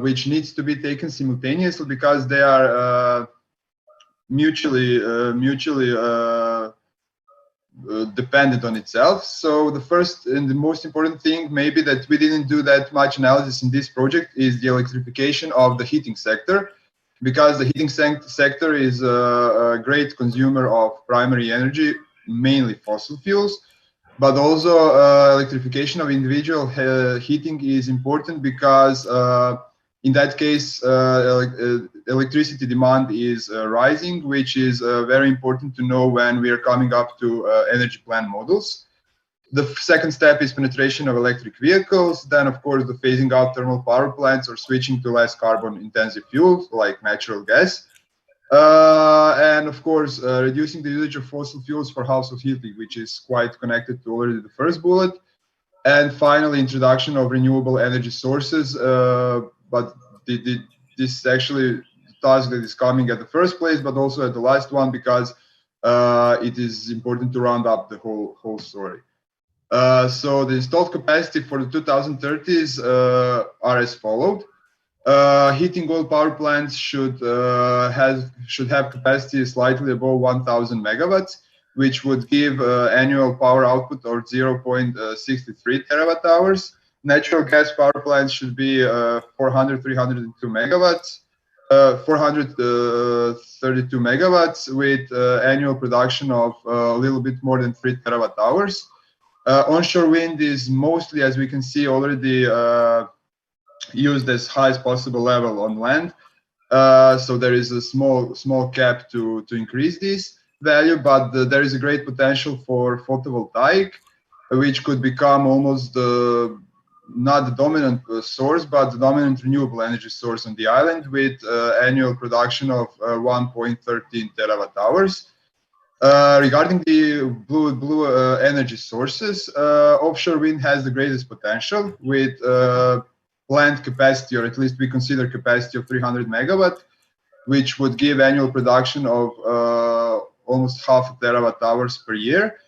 which needs to be taken simultaneously because they are mutually dependent on itself. So the first and the most important thing, maybe that we didn't do that much analysis in this project, is the electrification of the heating sector, because the heating sector is a great consumer of primary energy, mainly fossil fuels, but also electrification of individual heating is important because in that case, electricity demand is rising, which is very important to know when we are coming up to energy plan models. The second step is penetration of electric vehicles. Then, of course, the phasing out thermal power plants or switching to less carbon-intensive fuels like natural gas. And, of course, reducing the usage of fossil fuels for household heating, which is quite connected to already the first bullet. And finally, introduction of renewable energy sources. But this is actually the task that is coming at the first place, but also at the last one, because it is important to round up the whole story. So the installed capacity for the 2030s are as followed. Heating oil power plants should have capacity slightly above 1,000 megawatts, which would give annual power output of 0.63 terawatt hours. Natural gas power plants should be 302 megawatts, 432 megawatts with annual production of a little bit more than 3 terawatt hours. Onshore wind is mostly, as we can see, already used as high as possible level on land. So there is a small cap to increase this value, but there is a great potential for photovoltaic, which could become almost not the dominant source, but the dominant renewable energy source on the island, with annual production of 1.13 terawatt hours. Regarding the blue energy sources, offshore wind has the greatest potential with planned capacity, or at least we consider capacity of 300 megawatt, which would give annual production of almost half a terawatt hours per year.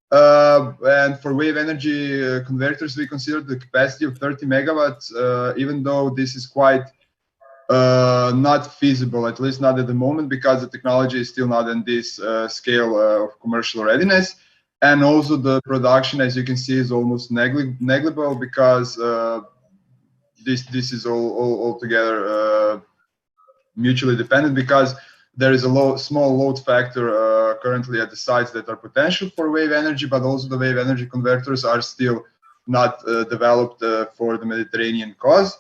And for wave energy converters, we consider the capacity of 30 megawatts, even though this is quite not feasible, at least not at the moment, because the technology is still not in this scale of commercial readiness. And also the production, as you can see, is almost negligible because this is all together mutually dependent, because there is a small load factor currently at the sites that are potential for wave energy, but also the wave energy converters are still not developed for the Mediterranean cause.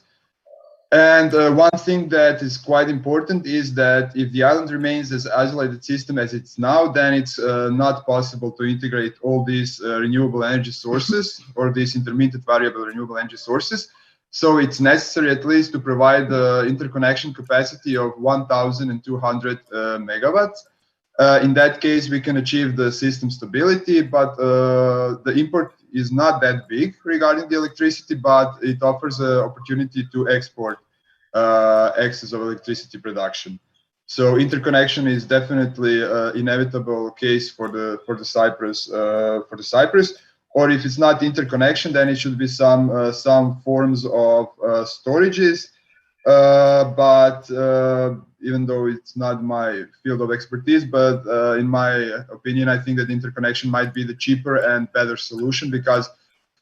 And one thing that is quite important is that if the island remains as isolated system as it's now, then it's not possible to integrate all these renewable energy sources or these intermittent variable renewable energy sources. So it's necessary at least to provide the interconnection capacity of 1,200 megawatts. In that case, we can achieve the system stability, but the import is not that big regarding the electricity, but it offers an opportunity to export excess of electricity production. So interconnection is definitely inevitable case for the Cyprus Or if it's not interconnection, then it should be some forms of storages. But even though it's not my field of expertise, but in my opinion, I think that interconnection might be the cheaper and better solution, because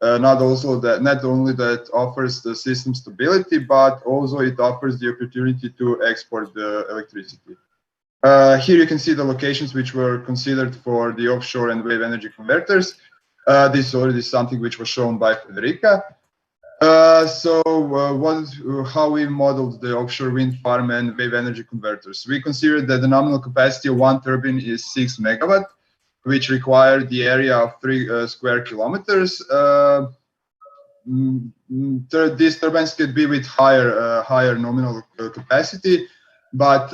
not only that offers the system stability, but also it offers the opportunity to export the electricity. Here you can see the locations which were considered for the offshore and wave energy converters. This is already something which was shown by Federica. How we modeled the offshore wind farm and wave energy converters. We considered that the nominal capacity of one turbine is 6 megawatt, which required the area of 3 square kilometers. These turbines could be with higher nominal capacity, but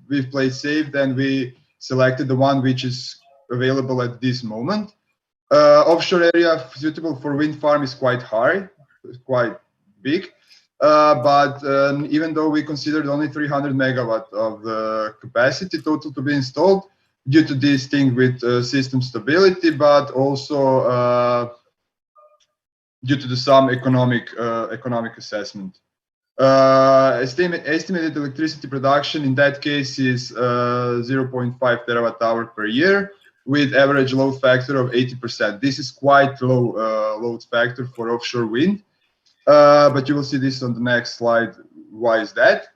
we've played safe, and we selected the one which is available at this moment. Offshore area suitable for wind farm is quite high, quite big, but even though we considered only 300 megawatt of the capacity total to be installed, due to this thing with system stability, but also due to some economic assessment. Estimated electricity production in that case is 0.5 terawatt hour per year, with average load factor of 80%. This is quite low load factor for offshore wind, but you will see this on the next slide. Why is that?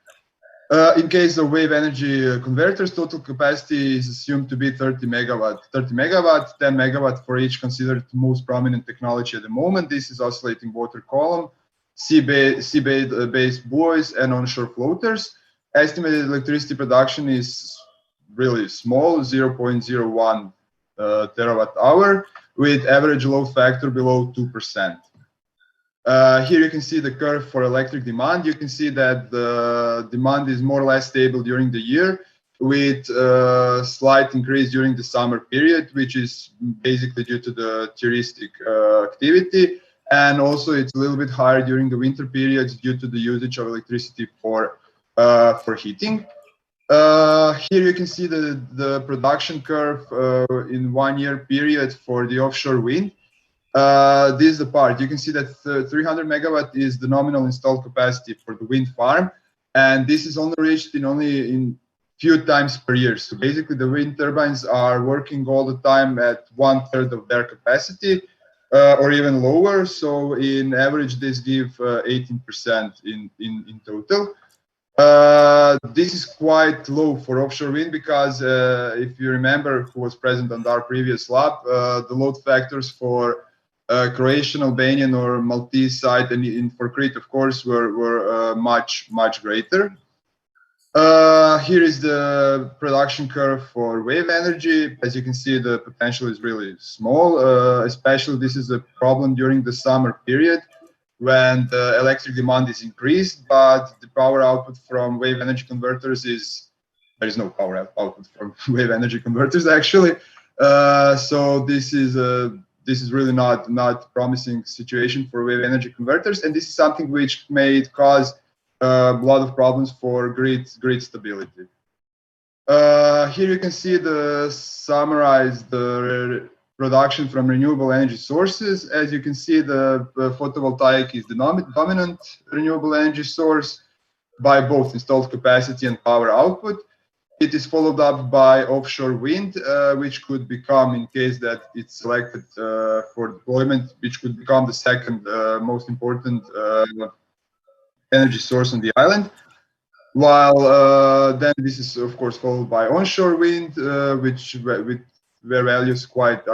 In case of wave energy converters, total capacity is assumed to be 30 megawatt, 10 megawatt for each considered most prominent technology at the moment. This is oscillating water column, Seabed Base Boys, and onshore floaters. Estimated electricity production is really small, 0.01 terawatt hour, with average load factor below 2%. Here you can see the curve for electric demand. You can see that the demand is more or less stable during the year, with a slight increase during the summer period, which is basically due to the touristic activity. And also it's a little bit higher during the winter periods due to the usage of electricity for heating. Here you can see the production curve in 1 year period for the offshore wind. This is the part. You can see that 300 megawatt is the nominal installed capacity for the wind farm, and this is only reached in few times per year. So basically the wind turbines are working all the time at 1/3 of their capacity, or even lower. So in average this gives 18% in total. This is quite low for offshore wind, because if you remember who was present on our previous lab, the load factors for Croatian, Albanian, or Maltese side, and for Crete, of course, were much greater. Here is the production curve for wave energy. As you can see, the potential is really small. Especially this is a problem during the summer period, when the electric demand is increased, but the power output from wave energy converters there is no power output from wave energy converters actually. So this is really not promising situation for wave energy converters, and this is something which may cause a lot of problems for grid stability. Here you can see the summarized production from renewable energy sources. As you can see, the photovoltaic is the dominant renewable energy source by both installed capacity and power output. It is followed up by offshore wind, which could become, in case that it's selected for deployment, which could become the second most important energy source on the island. While then this is of course followed by onshore wind, where values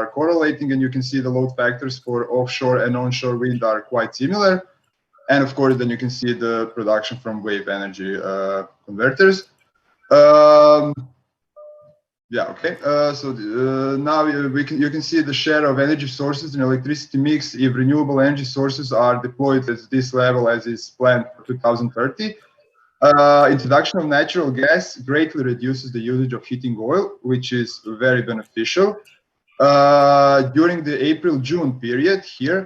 are correlating, and you can see the load factors for offshore and onshore wind are quite similar. And of course, then you can see the production from wave energy converters. Yeah, okay. Now you can see the share of energy sources in electricity mix if renewable energy sources are deployed at this level as is planned for 2030. Introduction of natural gas greatly reduces the usage of heating oil, which is very beneficial. During the April-June period here,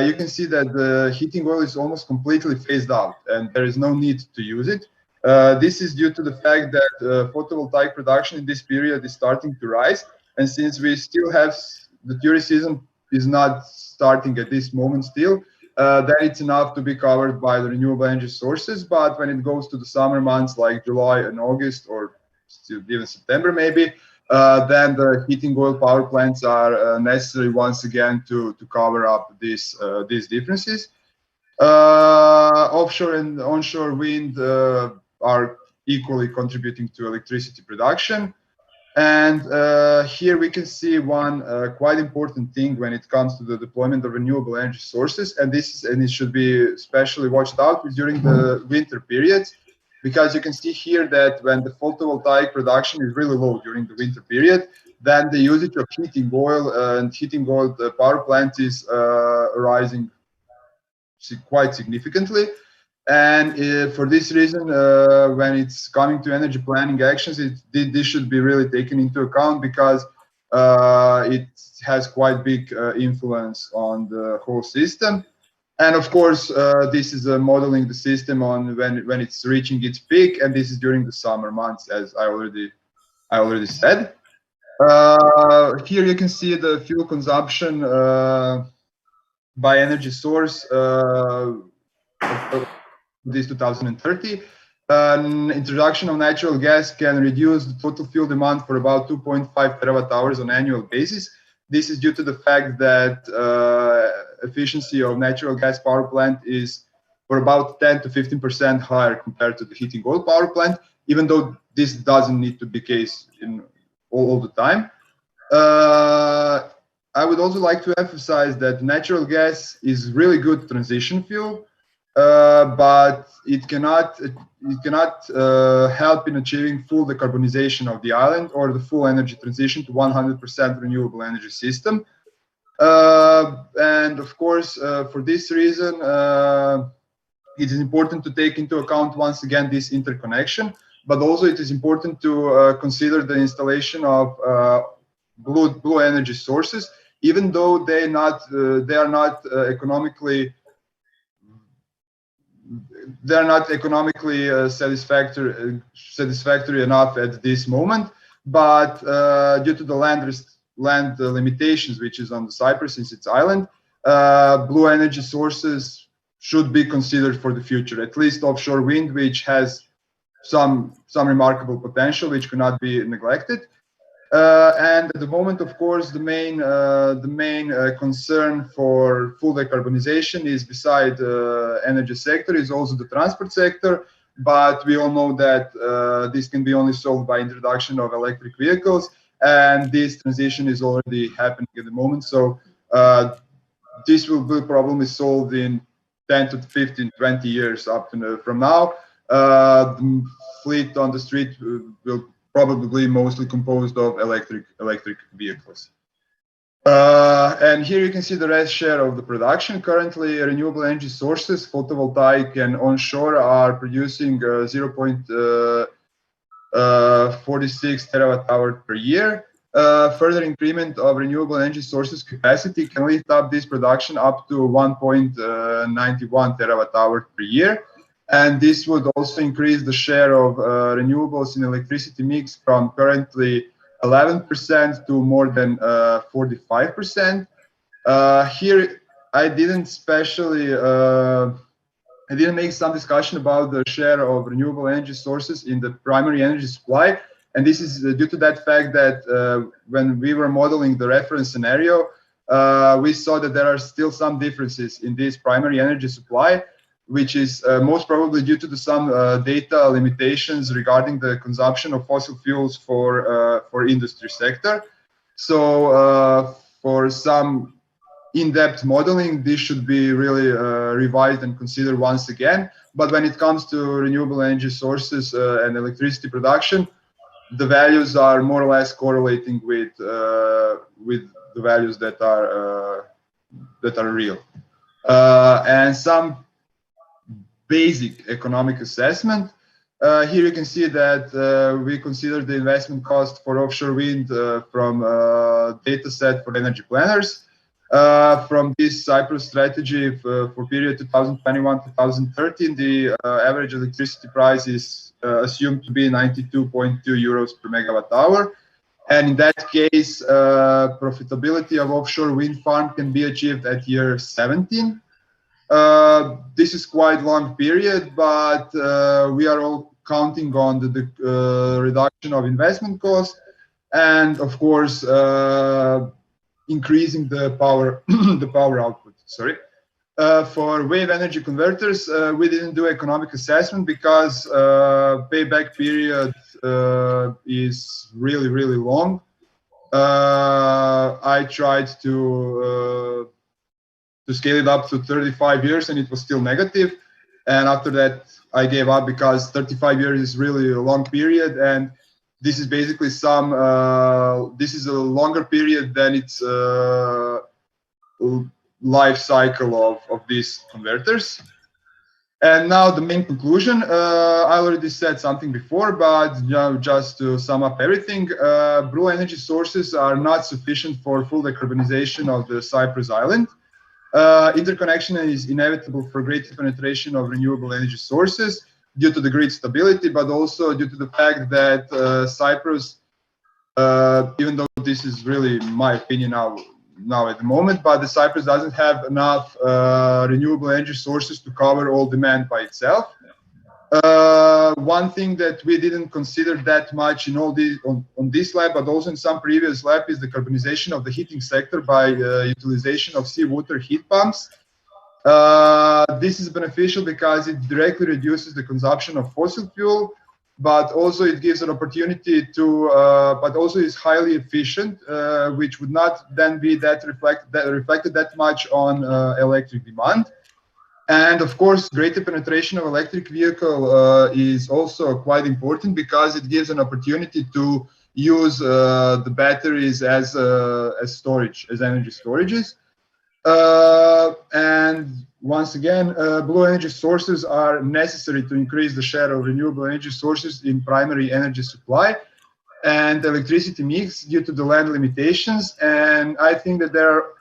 you can see that the heating oil is almost completely phased out, and there is no need to use it. This is due to the fact that photovoltaic production in this period is starting to rise, and since we still have the tourist season is not starting at this moment still, then it's enough to be covered by the renewable energy sources. But when it goes to the summer months like July and August, or still even September maybe, then the heating oil power plants are necessary once again to cover up these differences. Offshore and onshore wind are equally contributing to electricity production. And here we can see one quite important thing when it comes to the deployment of renewable energy sources, and it should be especially watched out during the winter periods, because you can see here that when the photovoltaic production is really low during the winter period, then the usage of heating oil and heating oil power plant is rising quite significantly. And for this reason, when it's coming to energy planning actions, this should be really taken into account, because it has quite big influence on the whole system. And of course, this is modeling the system on when it's reaching its peak, and this is during the summer months, as I already said. Here you can see the fuel consumption by energy source this 2030. An introduction of natural gas can reduce the total fuel demand for about 2.5 terawatt hours on an annual basis. This is due to the fact that efficiency of natural gas power plant is for about 10 to 15% higher compared to the heating oil power plant, even though this doesn't need to be the case in all the time. I would also like to emphasize that natural gas is really good transition fuel, but it cannot help in achieving full decarbonization of the island or the full energy transition to 100% renewable energy system. And of course, for this reason, it is important to take into account once again this interconnection, but also it is important to consider the installation of blue energy sources, even though they are not economically satisfactory enough at this moment. But due to the land limitations, which is on the Cyprus since it's island, blue energy sources should be considered for the future. At least offshore wind, which has some remarkable potential, which cannot be neglected. And at the moment, of course, the main concern for full decarbonization is, beside energy sector, is also the transport sector. But we all know that this can be only solved by introduction of electric vehicles, and this transition is already happening at the moment. So this problem is solved in 10 to 15, 20 years from now. The fleet on the street will probably mostly composed of electric vehicles. And here you can see the rest share of the production. Currently, renewable energy sources, photovoltaic and onshore, are producing 0.46 terawatt hour per year. Further increment of renewable energy sources capacity can lift up this production up to 1.91 terawatt hour per year. And this would also increase the share of renewables in electricity mix from currently 11% to more than 45%. Here, I didn't make some discussion about the share of renewable energy sources in the primary energy supply. And this is due to that fact that when we were modeling the reference scenario, we saw that there are still some differences in this primary energy supply, which is most probably due to some data limitations regarding the consumption of fossil fuels for industry sector. So for some in-depth modeling, this should be really revised and considered once again. But when it comes to renewable energy sources and electricity production, the values are more or less correlating with the values that are real. And some basic economic assessment. Here you can see that we consider the investment cost for offshore wind from data set for energy planners. From this Cyprus strategy for period 2021-2030, the average electricity price is assumed to be 92.2 euros per megawatt hour. And in that case, profitability of offshore wind farm can be achieved at year 17. This is quite long period, but we are all counting on the reduction of investment cost, and of course increasing the power the power output. Sorry. For wave energy converters, we didn't do economic assessment because payback period is really long. I tried to scale it up to 35 years and it was still negative. And after that, I gave up because 35 years is really a long period. And this is basically this is a longer period than its life cycle of these converters. And now the main conclusion, I already said something before, but just to sum up everything, blue energy sources are not sufficient for full decarbonization of the Cyprus island. Interconnection is inevitable for greater penetration of renewable energy sources due to the grid stability, but also due to the fact that Cyprus, even though this is really my opinion now at the moment, but the Cyprus doesn't have enough renewable energy sources to cover all demand by itself. One thing that we didn't consider that much in all these on this lab, but also in some previous lab, is the carbonization of the heating sector by utilization of seawater heat pumps. This is beneficial because it directly reduces the consumption of fossil fuel, but also it gives an opportunity to, but also is highly efficient, which would not then be reflected that much on electric demand. And of course, greater penetration of electric vehicle is also quite important because it gives an opportunity to use the batteries as storage, as energy storages. And once again, blue energy sources are necessary to increase the share of renewable energy sources in primary energy supply and electricity mix due to the land limitations. And I think that there are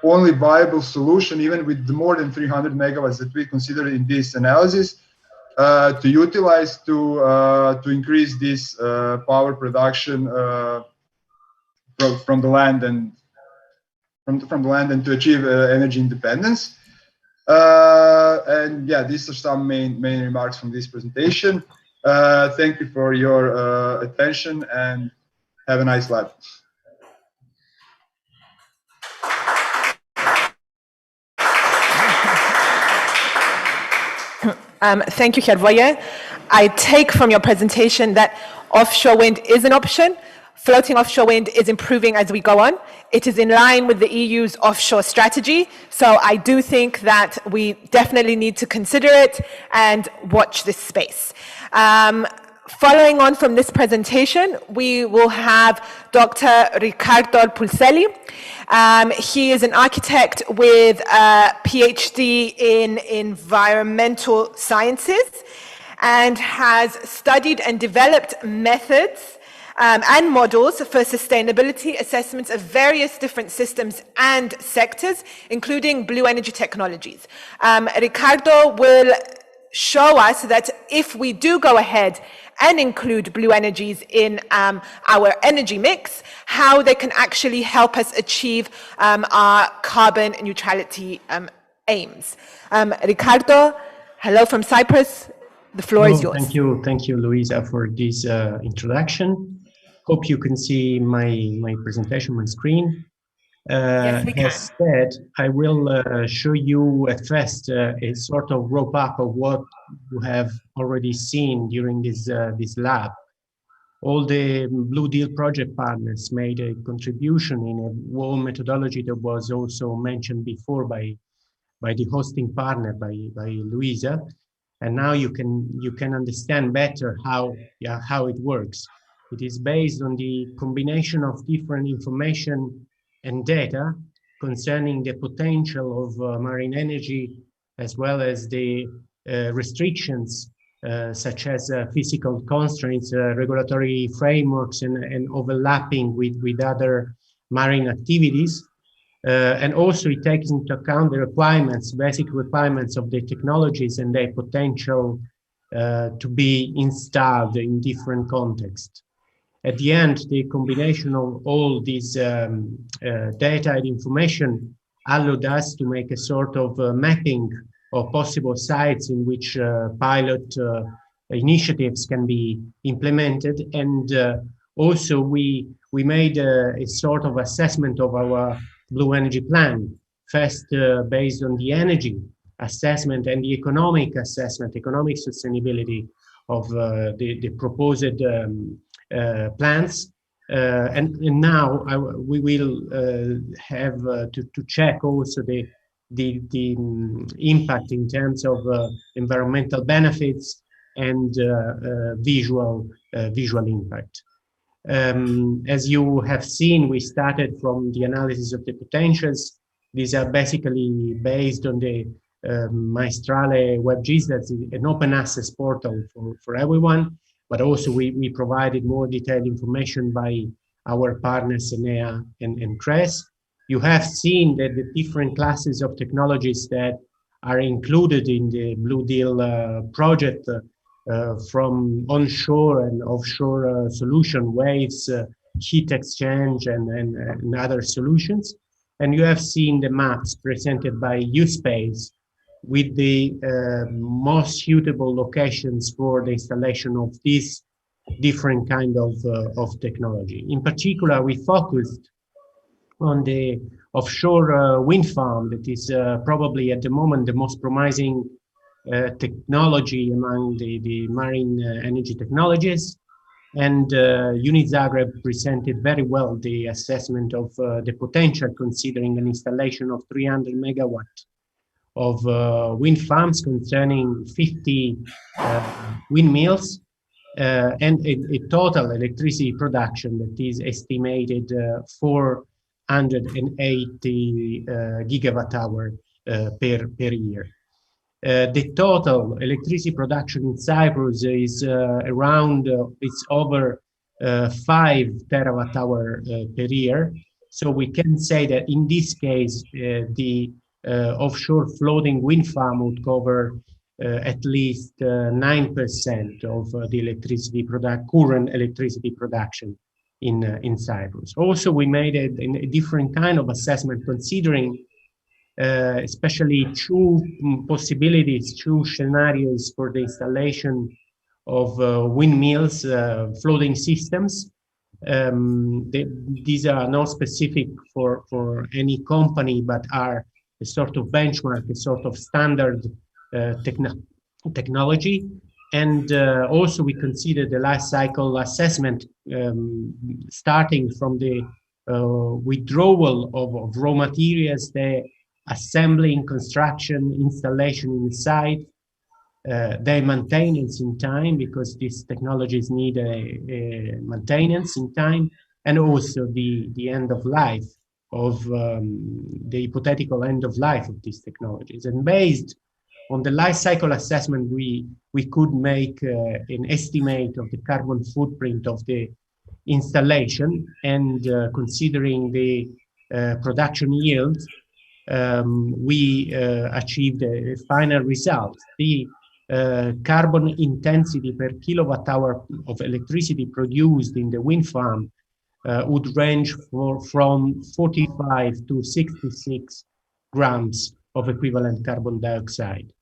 only viable solution, even with the more than 300 megawatts that we consider in this analysis, to utilize to increase this power production from the land and from the land and to achieve energy independence. And yeah, these are some main remarks from this presentation. Thank you for your attention and have a nice lab. Thank you, Hervoje. I take from your presentation that offshore wind is an option. Floating offshore wind is improving as we go on. It is in line with the EU's offshore strategy. So I do think that we definitely need to consider it and watch this space. Following on from this presentation, we will have Dr. Ricardo Pulcelli. He is an architect with a PhD in environmental sciences and has studied and developed methods and models for sustainability assessments of various different systems and sectors, including blue energy technologies. Ricardo will show us that if we do go ahead and include blue energies in our energy mix, how they can actually help us achieve our carbon neutrality aims. Ricardo, hello from Cyprus. The floor is yours. Thank you, Luisa, for this introduction. Hope you can see my presentation, my screen. Yes, we can. As said, I will show you at first a sort of wrap up of what you have already seen during this lab. All the Blue Deal project partners made a contribution in a WOW methodology that was also mentioned before by the hosting partner, by Luisa, and now you can understand better how it works. It is based on the combination of different information and data concerning the potential of marine energy, as well as the restrictions such as physical constraints, regulatory frameworks, and overlapping with other marine activities. And also it takes into account the requirements, basic requirements of the technologies and their potential to be installed in different contexts. At the end, the combination of all these data and information allowed us to make a sort of mapping of possible sites in which pilot initiatives can be implemented. And also we made a sort of assessment of our Blue Energy Plan, first based on the energy assessment and the economic assessment, economic sustainability of the proposed plans. And now we will have to check also the impact in terms of environmental benefits and visual impact. As you have seen, we started from the analysis of the potentials. These are basically based on the Maestrale WebGIS, that's an open access portal for everyone, but also we provided more detailed information by our partners Enea and CRES. You have seen that the different classes of technologies that are included in the Blue Deal project, from onshore and offshore solution, waves, heat exchange, and other solutions. And you have seen the maps presented by USpace with the most suitable locations for the installation of this different kind of technology. In particular, we focused on the offshore wind farm that is probably at the moment the most promising technology among the marine energy technologies. And UniZagreb presented very well the assessment of the potential, considering an installation of 300 megawatts of wind farms concerning 50 windmills and a total electricity production that is estimated 480 gigawatt hour per year. The total electricity production in Cyprus is around, it's over 5 terawatt hour per year. So we can say that in this case, the offshore floating wind farm would cover at least 9% of the electricity current electricity production in Cyprus. Also, we made a different kind of assessment, considering especially two possibilities, two scenarios for the installation of windmills, floating systems. These are not specific for any company, but are a sort of benchmark, a sort of standard technology. And also we consider the life cycle assessment, starting from the withdrawal of raw materials, the assembling, construction, installation in the site, their maintenance in time, because these technologies need a maintenance in time, and also the end of life of the hypothetical end of life of these technologies. And based on the life cycle assessment, we could make an estimate of the carbon footprint of the installation, and considering the production yield, we achieved a final result. The carbon intensity per kilowatt hour of electricity produced in the wind farm would range from 45 to 66 grams of equivalent carbon dioxide.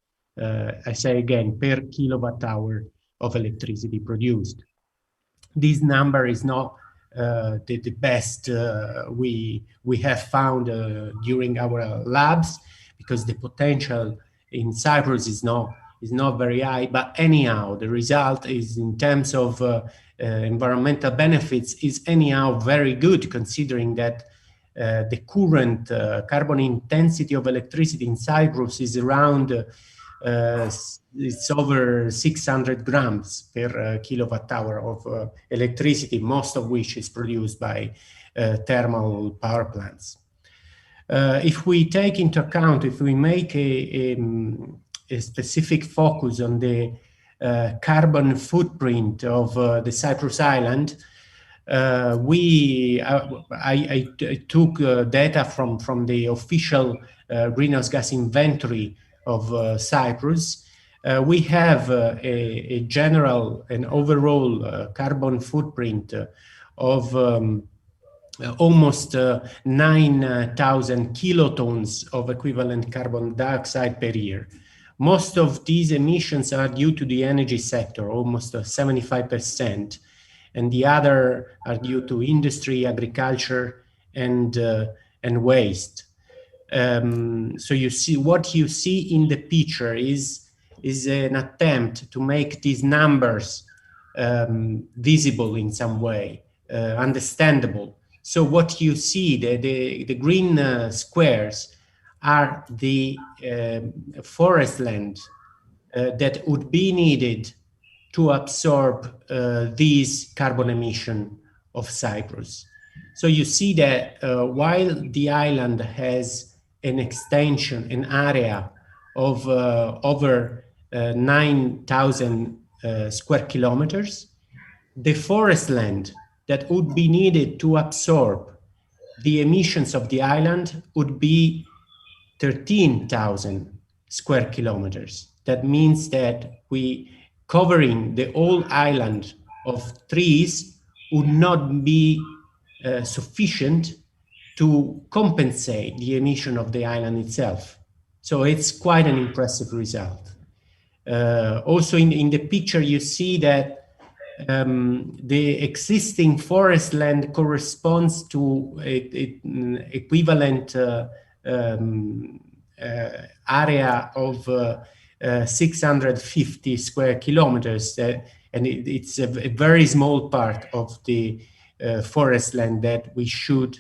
I say again, per kilowatt hour of electricity produced. This number is not the best we have found during our labs, because the potential in Cyprus is not very high. But anyhow, the result is, in terms of environmental benefits, is anyhow very good, considering that the current carbon intensity of electricity in Cyprus is around it's over 600 grams per kilowatt hour of electricity, most of which is produced by thermal power plants. If we take into account, if we make a specific focus on the carbon footprint of the Cyprus island, I took data from the official greenhouse gas inventory of Cyprus. We have a general and overall carbon footprint of almost 9,000 kilotons of equivalent carbon dioxide per year. Most of these emissions are due to the energy sector, almost 75%, and the other are due to industry, agriculture, and waste. So you see, what you see in the picture is an attempt to make these numbers visible in some way, understandable. So what you see, the green squares are the forest land that would be needed to absorb these carbon emission of Cyprus. So you see that while the island has an extension, an area of over 9,000 square kilometers, the forest land that would be needed to absorb the emissions of the island would be 13,000 square kilometers. That means that covering the whole island of trees would not be sufficient to compensate the emission of the island itself. So it's quite an impressive result. Also in the picture, you see that the existing forest land corresponds to an equivalent area of 650 square kilometers, and it's a very small part of the forest land that we should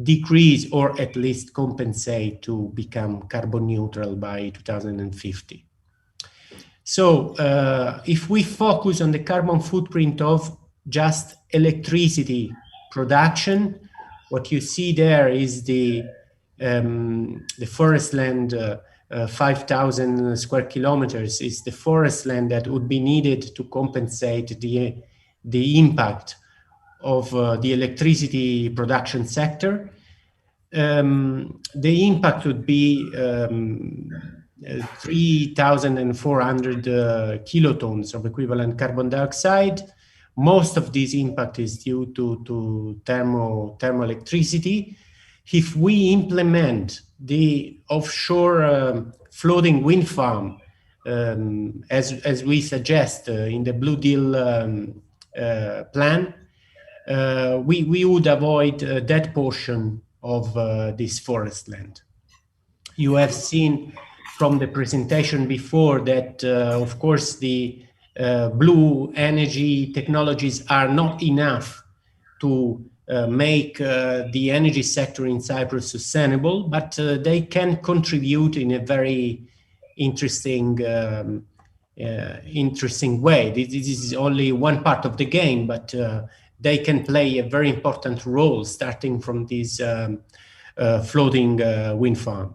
decrease or at least compensate to become carbon neutral by 2050. So if we focus on the carbon footprint of just electricity production, what you see there is the forest land, 5,000 square kilometers is the forest land that would be needed to compensate the impact of the electricity production sector. The impact would be 3,400 kilotons of equivalent carbon dioxide. Most of this impact is due to thermoelectricity. If we implement the offshore floating wind farm, as we suggest in the Blue Deal plan, we would avoid that portion of this forest land. You have seen from the presentation before that, of course, the blue energy technologies are not enough to make the energy sector in Cyprus sustainable, but they can contribute in a very interesting way. This is only one part of the game, but they can play a very important role starting from this floating wind farm.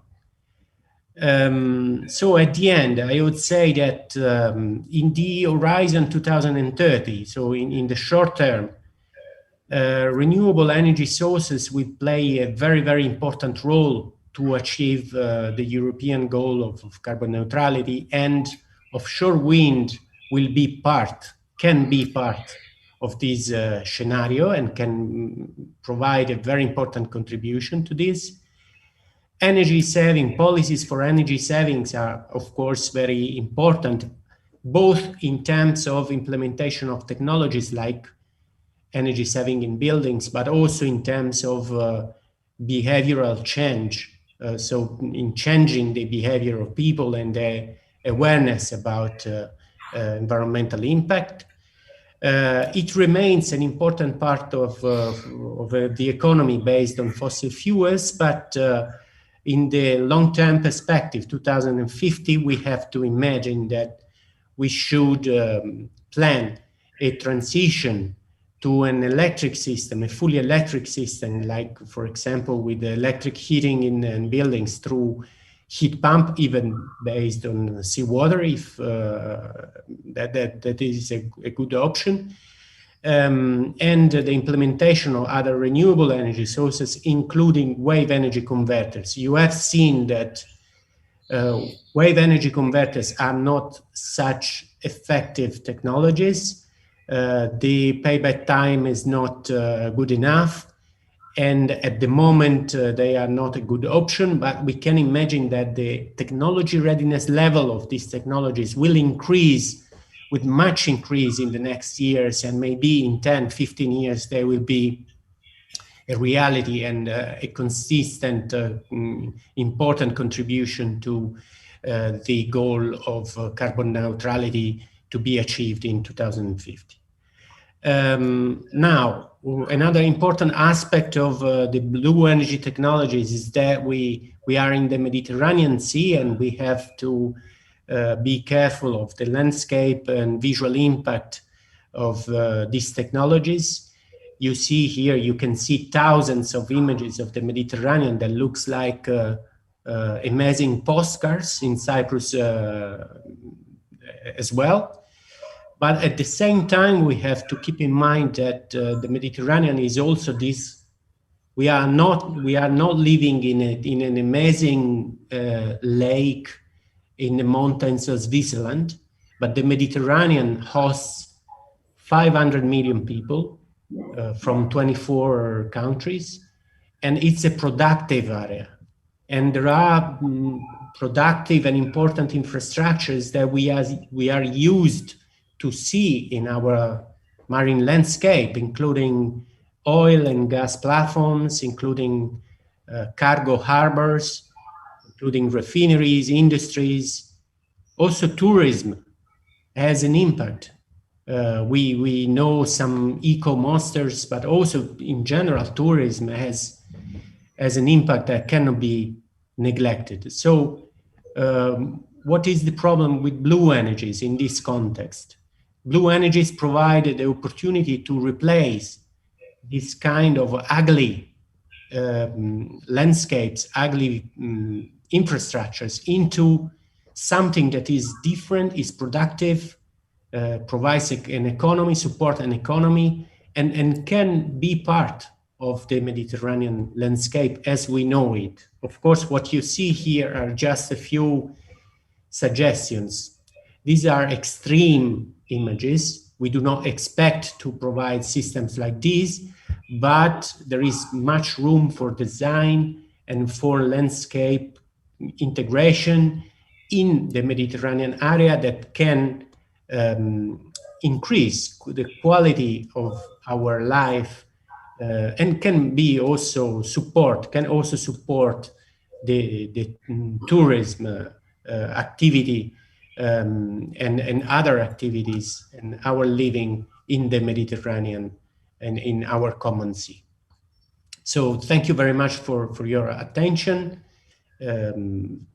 So at the end, I would say that in the horizon 2030, so in the short term, renewable energy sources will play a very, very important role to achieve the European goal of carbon neutrality, and offshore wind will be can be part of this scenario and can provide a very important contribution to this. Energy saving policies for energy savings are, of course, very important, both in terms of implementation of technologies like energy saving in buildings, but also in terms of behavioral change. So in changing the behavior of people and their awareness about environmental impact. It remains an important part of the economy based on fossil fuels, but in the long-term perspective, 2050, we have to imagine that we should plan a transition to an electric system, a fully electric system, like, for example, with the electric heating in buildings through heat pump, even based on seawater, if that is a good option. and the implementation of other renewable energy sources, including wave energy converters. You have seen that wave energy converters are not such effective technologies. The payback time is not good enough. And at the moment, they are not a good option, but we can imagine that the technology readiness level of these technologies will increase with much increase in the next years, and maybe in 10, 15 years, they will be a reality and a consistent, important contribution to the goal of carbon neutrality to be achieved in 2050. Now, another important aspect of the blue energy technologies is that we are in the Mediterranean Sea, and we have to be careful of the landscape and visual impact of these technologies. You see here, you can see thousands of images of the Mediterranean that looks like amazing postcards in Cyprus as well. But at the same time, we have to keep in mind that the Mediterranean is also this. We are not living in an amazing lake in the mountains of Switzerland, but the Mediterranean hosts 500 million people from 24 countries, and it's a productive area. And there are productive and important infrastructures that we are used to see in our marine landscape, including oil and gas platforms, including cargo harbors, including refineries, industries. Also tourism has an impact. We know some eco-monsters, but also in general, tourism has an impact that cannot be neglected. So what is the problem with blue energies in this context? Blue energies provide the opportunity to replace this kind of ugly landscapes, ugly infrastructures into something that is different, is productive, provides an economy, support an economy, and can be part of the Mediterranean landscape as we know it. Of course, what you see here are just a few suggestions. These are extreme images. We do not expect to provide systems like these, but there is much room for design and for landscape integration in the Mediterranean area that can increase the quality of our life and can also support the tourism activity and other activities and our living in the Mediterranean and in our common sea. So thank you very much for your attention. And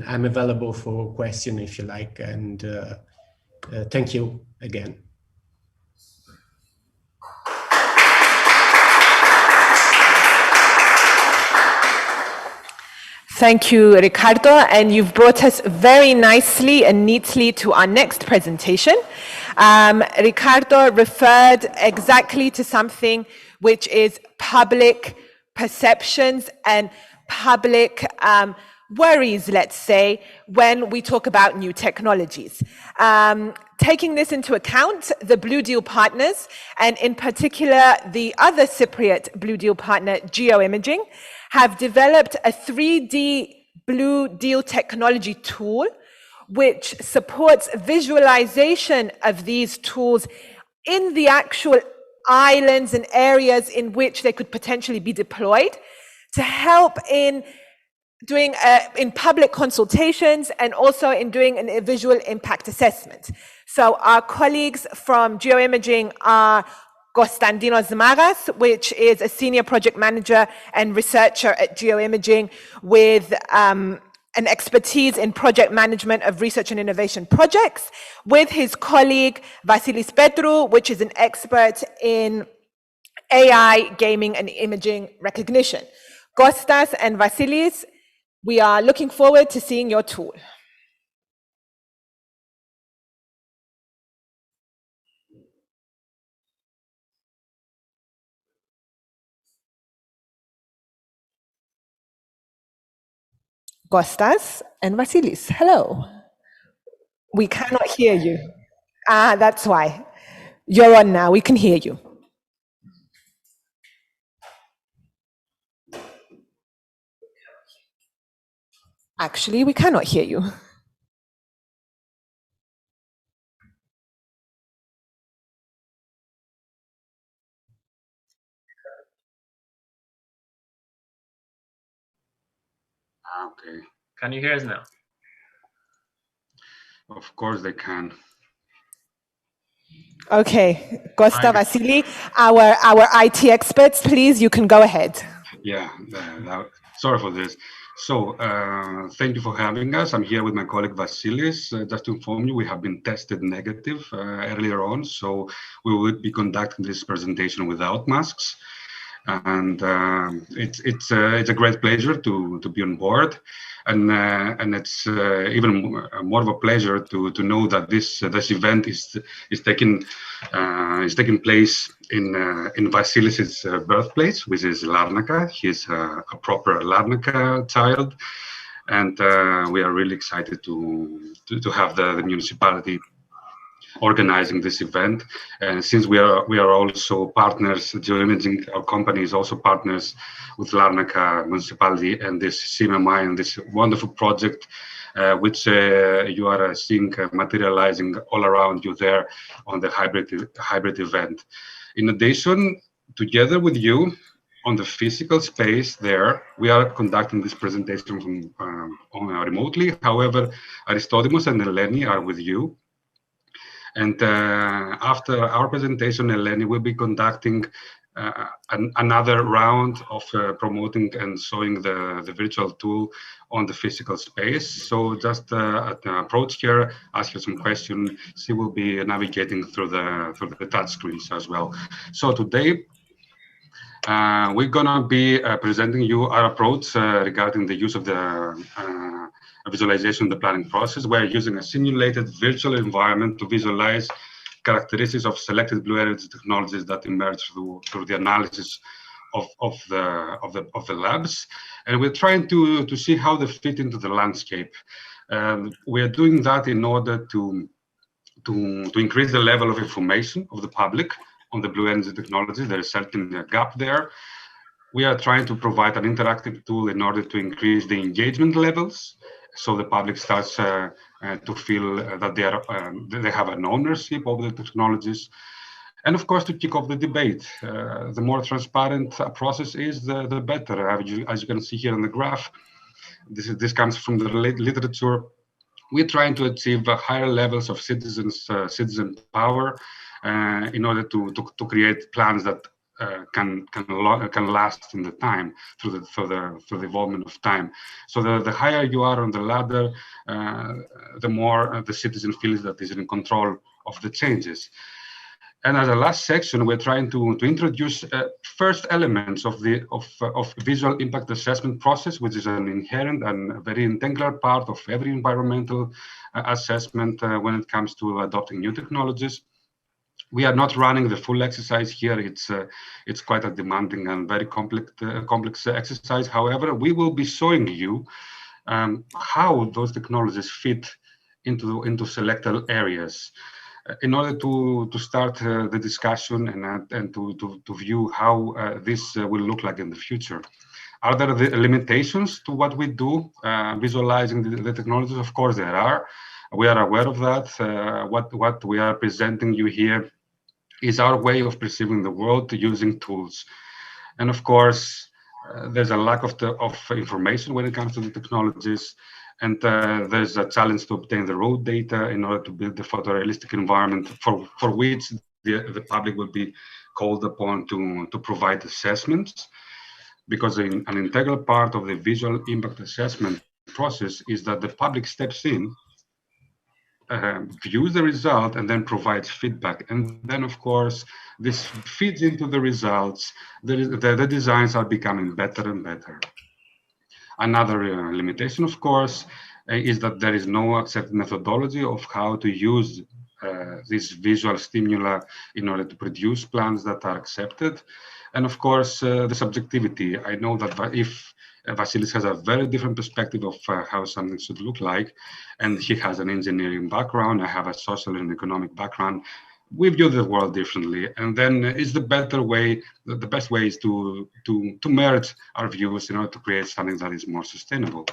I'm available for question if you like. And thank you again. Thank you, Ricardo, and you've brought us very nicely and neatly to our next presentation. Ricardo referred exactly to something which is public perceptions and public worries, let's say, when we talk about new technologies. Taking this into account, the Blue Deal partners, and in particular the other Cypriot Blue Deal partner, Geoimaging, have developed a 3D Blue Deal technology tool which supports visualization of these tools in the actual islands and areas in which they could potentially be deployed to help in doing in public consultations and also in doing a visual impact assessment. So our colleagues from Geoimaging are Constantino Zmaras, which is a senior project manager and researcher at Geoimaging with an expertise in project management of research and innovation projects, with his colleague Vasilis Petru, which is an expert in AI, gaming, and imaging recognition. Kostas and Vasilis, we are looking forward to seeing your tool. Kostas and Vasilis. Hello. We cannot hear you. Ah, that's why. You're on now. We can hear you. Actually, we cannot hear you. Okay. Can you hear us now? Of course they can. Okay, Costa, Vasily, our IT experts, please, you can go ahead. Yeah, sorry for this. So thank you for having us. I'm here with my colleague Vasilis. Just to inform you, we have been tested negative earlier on, so we will be conducting this presentation without masks. And it's a great pleasure to be on board, and it's even more of a pleasure to know that this event is taking place in Vasilis's birthplace, which is Larnaca. He's a proper Larnaca child, and we are really excited to have the municipality organizing this event. And since we are also partners, Geoimaging, our company is also partners with Larnaca municipality and this CMMI and this wonderful project, which you are seeing materializing all around you there on the hybrid event. In addition, together with you on the physical space there, we are conducting this presentation from remotely. However, Aristodimos and Eleni are with you. And after our presentation, Eleni will be conducting another round of promoting and showing the virtual tool on the physical space. So just approach her, ask her some questions. She will be navigating through the touch screens as well. So today, we're gonna be presenting you our approach regarding the use of the visualization of the planning process. We're using a simulated virtual environment to visualize characteristics of selected blue energy technologies that emerge through the analysis of the labs, and we're trying to see how they fit into the landscape. We are doing that in order to increase the level of information of the public on the blue energy technologies. There is certainly a gap there. We are trying to provide an interactive tool in order to increase the engagement levels, so the public starts to feel that they have an ownership of the technologies. And of course, to kick off the debate. The more transparent a process is, the better. As you can see here in the graph, this comes from the literature. We're trying to achieve higher levels of citizen power in order to create plans that can last in the time through the evolvement of time. So the higher you are on the ladder, the more the citizen feels that is in control of the changes. And as a last section, we're trying to introduce first elements of visual impact assessment process, which is an inherent and very integral part of every environmental assessment when it comes to adopting new technologies. We are not running the full exercise here. It's quite a demanding and very complex exercise. However, we will be showing you how those technologies fit into selected areas in order to start the discussion and to view how this will look like in the future. Are there the limitations to what we do visualizing the technologies? Of course there are. We are aware of that. What we are presenting you here is our way of perceiving the world using tools. And of course, there's a lack of information when it comes to the technologies. And there's a challenge to obtain the raw data in order to build the photorealistic environment for which the public will be called upon to provide assessments. Because an integral part of the visual impact assessment process is that the public steps in, views the result, and then provides feedback. And then, of course, this feeds into the results. The designs are becoming better and better. Another limitation, of course, is that there is no accepted methodology of how to use these visual stimuli in order to produce plans that are accepted. And of course, the subjectivity. I know that Vasilis has a very different perspective of how something should look like, and he has an engineering background. I have a social and economic background. We view the world differently, and then it's the better way. The best way is to merge our views in order to create something that is more sustainable.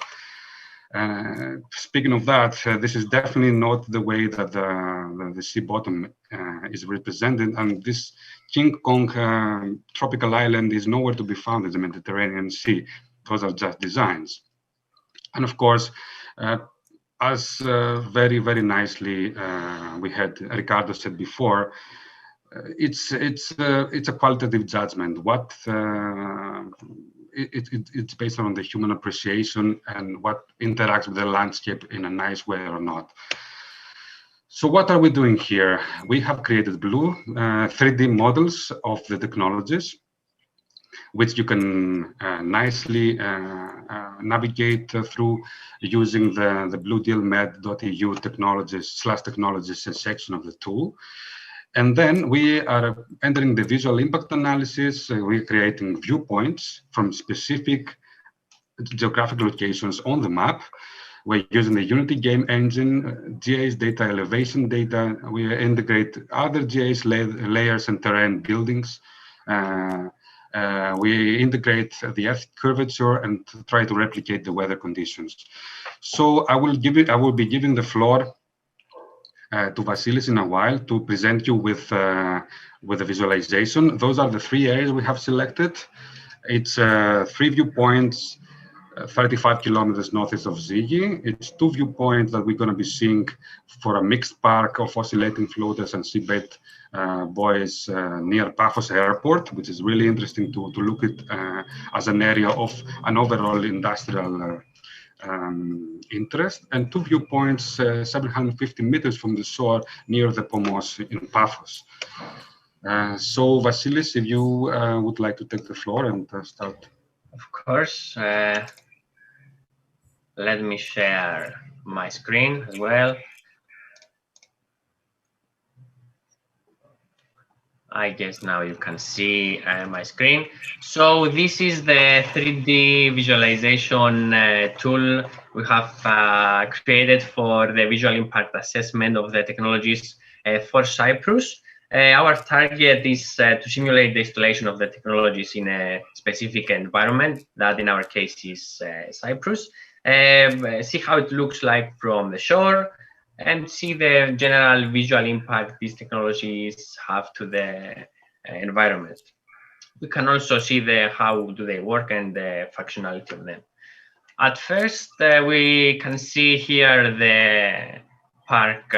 Speaking of that, this is definitely not the way that the sea bottom is represented, and this King Kong tropical island is nowhere to be found in the Mediterranean Sea. Those are just designs. And of course, as very, very nicely we had Ricardo said before, it's a qualitative judgment. It's based on the human appreciation and what interacts with the landscape in a nice way or not. So what are we doing here? We have created blue 3D models of the technologies, which you can nicely navigate through using the bluedealmed.eu technologies/technologies section of the tool. And then we are entering the visual impact analysis. We're creating viewpoints from specific geographic locations on the map. We're using the Unity game engine, GIS data, elevation data. We integrate other GIS layers and terrain buildings. We integrate the Earth curvature and try to replicate the weather conditions. So I will be giving the floor to Vasilis in a while to present you with a visualization. Those are the 3 areas we have selected. It's 3 viewpoints, 35 kilometers northeast of Zigi. It's 2 viewpoints that we're going to be seeing for a mixed park of oscillating floaters and seabed buoys near Paphos Airport, which is really interesting to look at as an area of an overall industrial interest, and 2 viewpoints 750 meters from the shore near the Pomos in Paphos. So Vasilis, if you would like to take the floor and start. Of course. Let me share my screen as well. I guess now you can see my screen. So this is the 3D visualization tool we have created for the visual impact assessment of the technologies for Cyprus. Our target is to simulate the installation of the technologies in a specific environment, that in our case is Cyprus. See how it looks like from the shore, and see the general visual impact these technologies have to the environment. We can also see how do they work and the functionality of them. At first, we can see here the park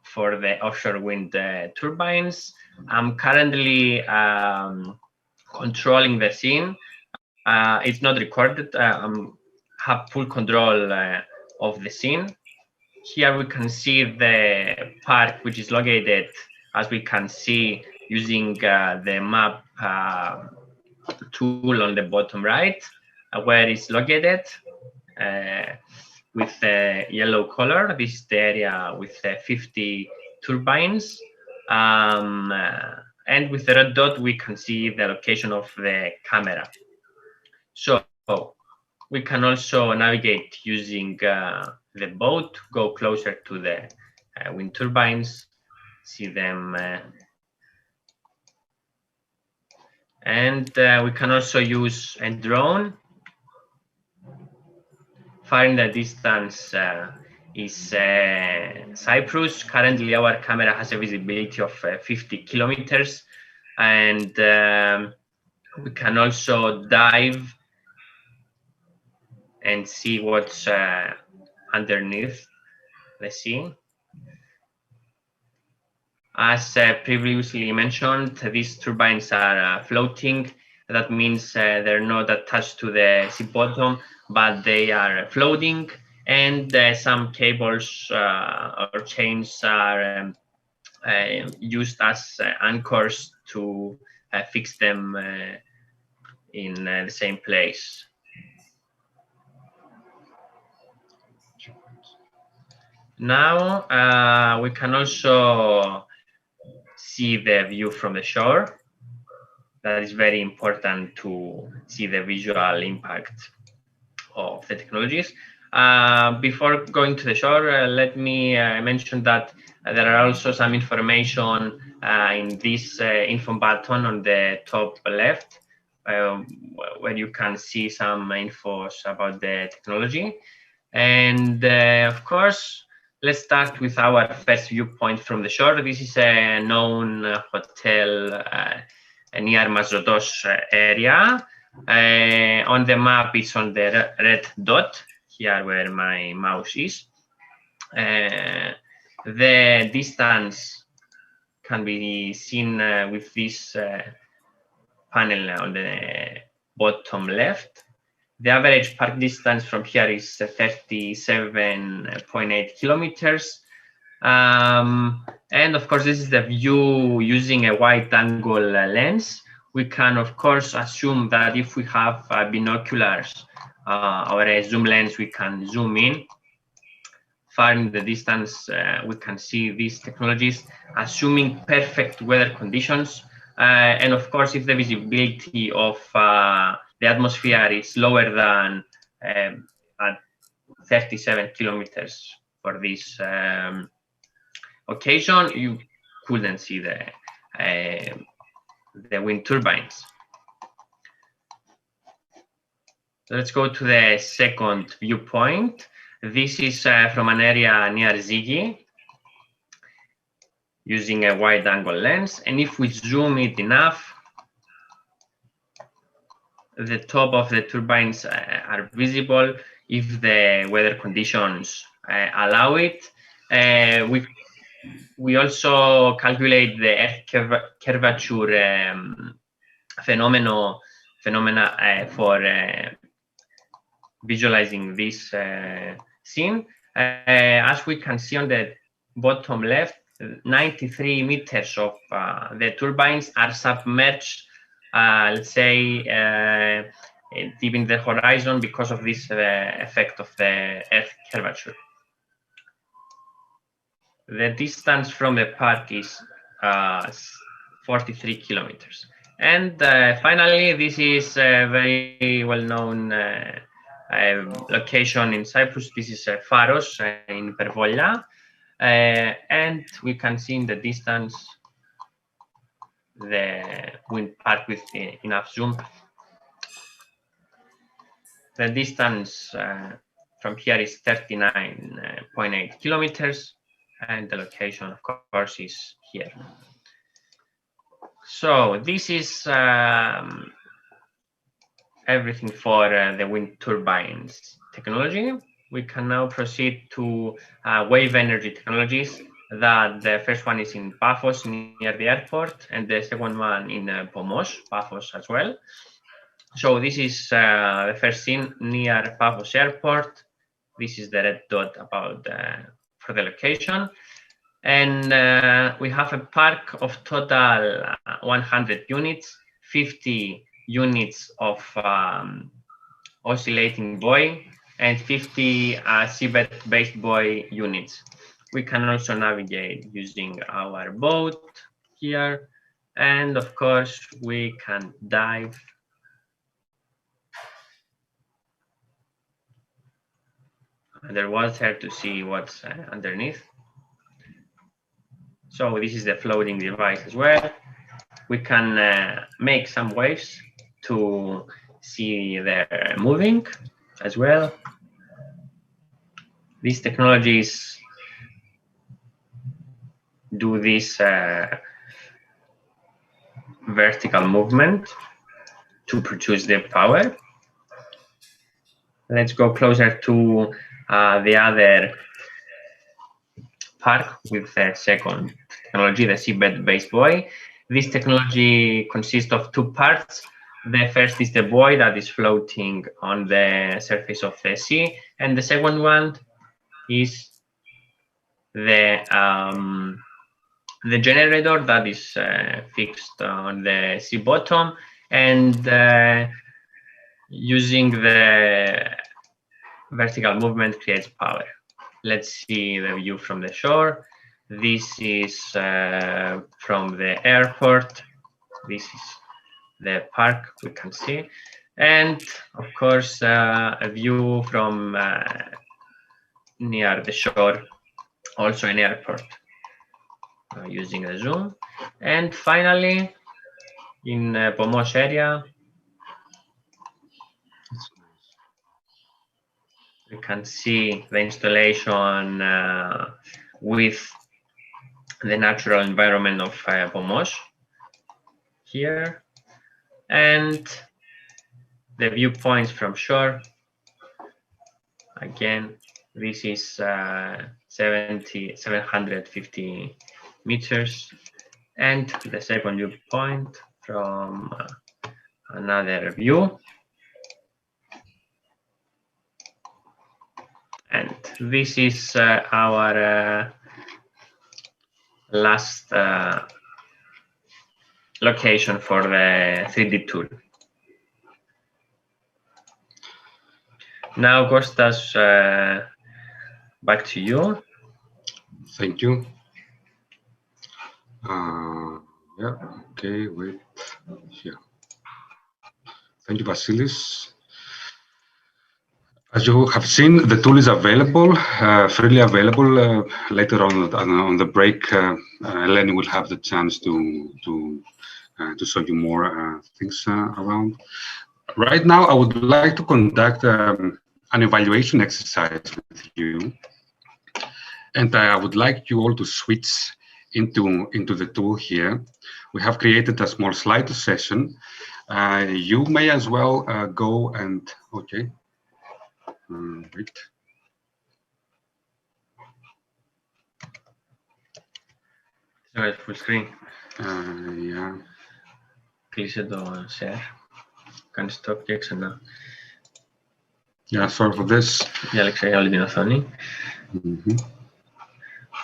for the offshore wind turbines. I'm currently controlling the scene. It's not recorded. I have full control of the scene. Here we can see the park, which is located, as we can see, using the map tool on the bottom right, where it's located with the yellow color. This is the area with 50 turbines. And with the red dot, we can see the location of the camera. So we can also navigate using the boat, go closer to the wind turbines, see them. And we can also use a drone. Far in the distance is Cyprus. Currently, our camera has a visibility of 50 kilometers. And we can also dive and see what's underneath the sea. As previously mentioned, these turbines are floating. That means they're not attached to the sea bottom, but they are floating, and some cables or chains are used as anchors to fix them in the same place. Now we can also see the view from the shore. That is very important to see the visual impact. the technologies. Before going to the shore, let me mention that there are also some information in this info button on the top left, where you can see some info about the technology. And of course, let's start with our first viewpoint from the shore. This is a known hotel near Mazotos area. On the map, it's on the red dot, here where my mouse is. The distance can be seen with this panel on the bottom left. The average park distance from here is 37.8 kilometers. And of course, this is the view using a wide angle lens. We can, of course, assume that if we have binoculars or a zoom lens, we can zoom in. Far in the distance, we can see these technologies, assuming perfect weather conditions. And of course, if the visibility of the atmosphere is lower than 37 kilometers for this occasion, you couldn't see the wind turbines. Let's go to the second viewpoint. This is from an area near Zigi, using a wide angle lens. And if we zoom it enough, the top of the turbines are visible if the weather conditions allow it. We also calculate the earth curvature phenomena for visualizing this scene. As we can see on the bottom left, 93 meters of the turbines are submerged, let's say, deep in the horizon because of this effect of the earth curvature. The distance from the park is 43 kilometers. And finally, this is a very well-known location in Cyprus. This is Pharos in Pervolia. And we can see in the distance the wind park with enough zoom. The distance from here is 39.8 kilometers, and the location, of course, is here. So this is everything for the wind turbines technology. We can now proceed to wave energy technologies. That the first one is in Paphos near the airport, and the second one in Pomos, Paphos as well. So this is the first scene near Paphos airport. This is the red dot about for the location. And we have a park of total 100 units, 50 units of oscillating buoy, and 50 Seabed Base Boy units. We can also navigate using our boat here. And of course, we can dive underwater to see what's underneath. So this is the floating device as well. We can make some waves to see they're moving as well. These technologies do this vertical movement to produce the power. Let's go closer to the other park with the second technology, the Seabed Base Boy. This technology consists of two parts. The first is the buoy that is floating on the surface of the sea, and the second one is the generator that is fixed on the sea bottom, and using the vertical movement creates power. Let's see the view from the shore. This is from the airport. This is the park we can see. and of course a view from near the shore, also an airport, using a zoom. And finally, in Pomosh area, you can see the installation with the natural environment of Pomosh here, and the viewpoints from shore. Again, this is 750 meters, and the second viewpoint from another view. And this is our last location for the 3D tool. Now, Kostas, back to you. Thank you. Yeah, okay, wait, here. Thank you, Vasilis. As you have seen, the tool is available, freely available. Later on the break, Eleni will have the chance to show you more things around. Right now, I would like to conduct an evaluation exercise with you, and I would like you all to switch into the tool here. We have created a small slideshow session. You may as well go and, okay. Wait. Sorry, full screen. Yeah. Κλείσε το share. Κάνει stop και ξανά. Yeah, sorry for this. Διάλεξε όλη την οθόνη.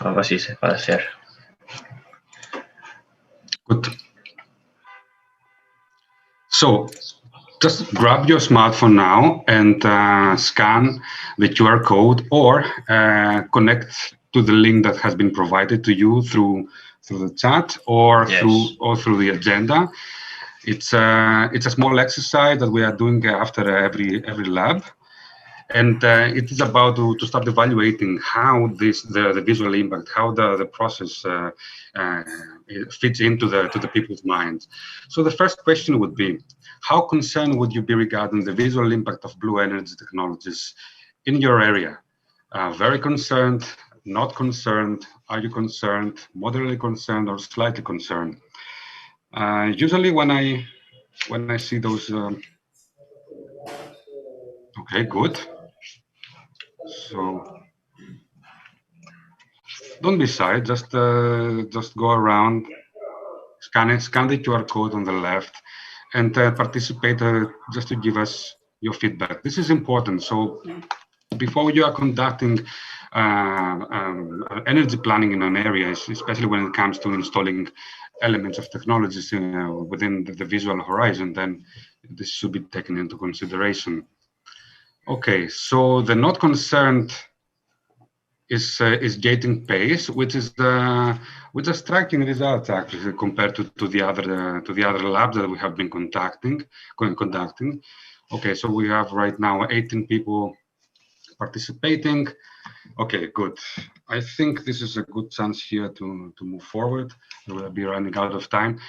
Βασίσαι, πάντα share. Good. So, just grab your smartphone now and scan the QR code, or connect to the link that has been provided to you through the chat or through the agenda. It's a small exercise that we are doing after every lab, and it is about to start evaluating how the visual impact, how the process fits into the people's minds. So the first question would be, how concerned would you be regarding the visual impact of blue energy technologies in your area? Very concerned, not concerned, are you concerned, moderately concerned, or slightly concerned? Usually when I see those, okay, good. So don't be shy, just go around, scan the QR code on the left, and participate just to give us your feedback. This is important. So before you are conducting energy planning in an area, especially when it comes to installing elements of technologies within the visual horizon, then this should be taken into consideration. Okay, so the not concerned is gating pace, which is with a striking result actually compared to the other labs that we have been conducting. Okay, so we have right now 18 people participating. Okay, good. I think this is a good chance here to move forward. We will be running out of time.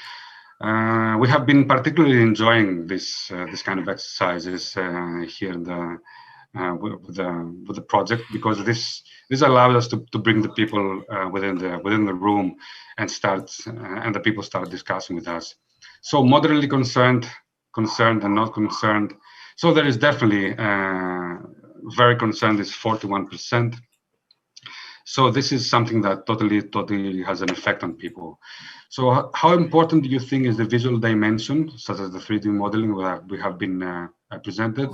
We have been particularly enjoying this kind of exercises here in with the project, because this allows us to bring the people within the room and the people start discussing with us. So moderately concerned, and not concerned. So there is definitely very concerned is 41%. So this is something that totally has an effect on people. So how important do you think is the visual dimension, such as the 3D modeling we have been presented,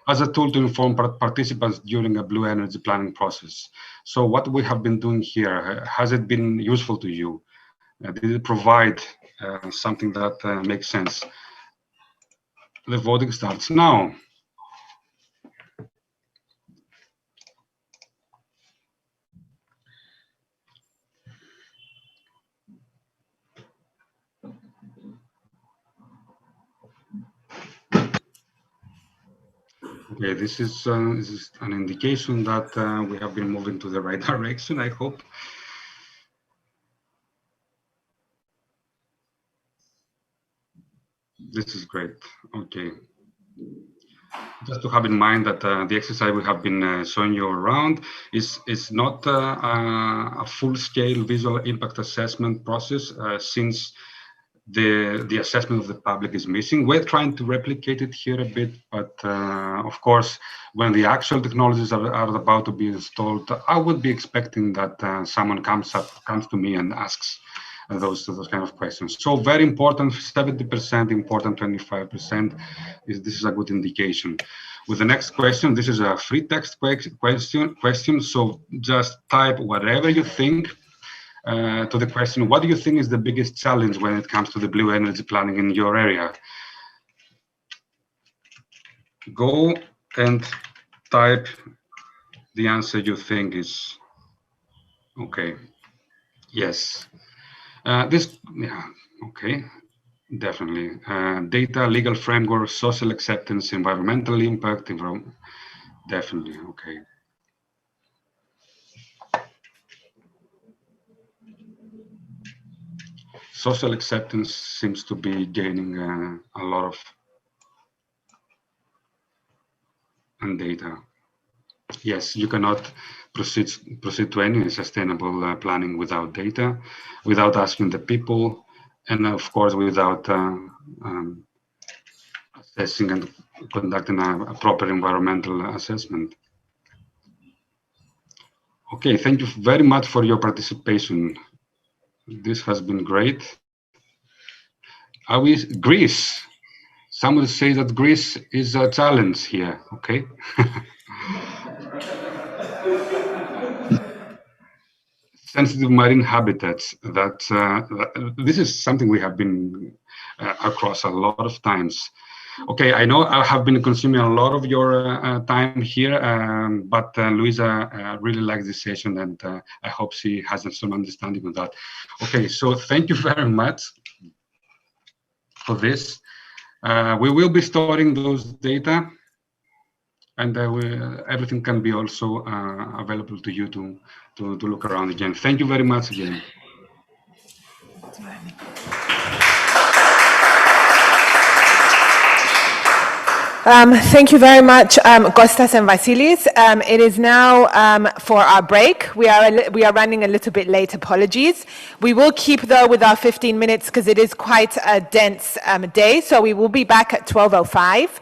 as a tool to inform participants during a blue energy planning process? So what we have been doing here, has it been useful to you? Did it provide something that makes sense? The voting starts now. Okay, this is an indication that we have been moving to the right direction, I hope. This is great. Okay. Just to have in mind that the exercise we have been showing you around is not a full-scale visual impact assessment process, since the assessment of the public is missing. We're trying to replicate it here a bit, but of course, when the actual technologies are about to be installed, I would be expecting that someone comes to me and asks those kind of questions. So very important, 70% important, 25% this is a good indication. With the next question, this is a free text question. So just type whatever you think to the question, what do you think is the biggest challenge when it comes to the blue energy planning in your area? Go and type the answer you think is okay. Yes. Yeah, okay, definitely. Data, legal framework, social acceptance, environmental impact, definitely, okay. Social acceptance seems to be gaining a lot of data. Yes, you cannot proceed to any sustainable planning without data, without asking the people, and of course without assessing and conducting a proper environmental assessment. Okay, thank you very much for your participation. This has been great. Are we Greece? Someone say that Greece is a challenge here, okay? Sensitive marine habitats, this is something we have been across a lot of times. Okay, I know I have been consuming a lot of your time here, but Luisa really likes this session, and I hope she has some understanding of that. Okay, so thank you very much for this. We will be storing those data, and everything can be also available to you to look around again. Thank you very much again. Thank you very much, Kostas and Vasilis. It is now for our break. We are running a little bit late. Apologies. We will keep though with our 15 minutes because it is quite a dense day. So we will be back at 12:05.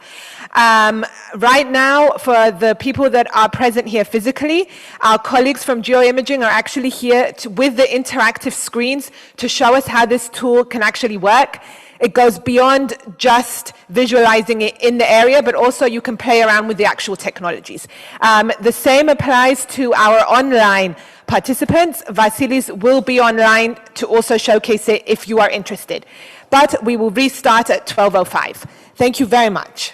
Right now, for the people that are present here physically, our colleagues from geoimaging are actually here with the interactive screens to show us how this tool can actually work. It goes beyond just visualizing it in the area, but also you can play around with the actual technologies. The same applies to our online participants. Vasilis will be online to also showcase it if you are interested. But we will restart at 12:05. Thank you very much.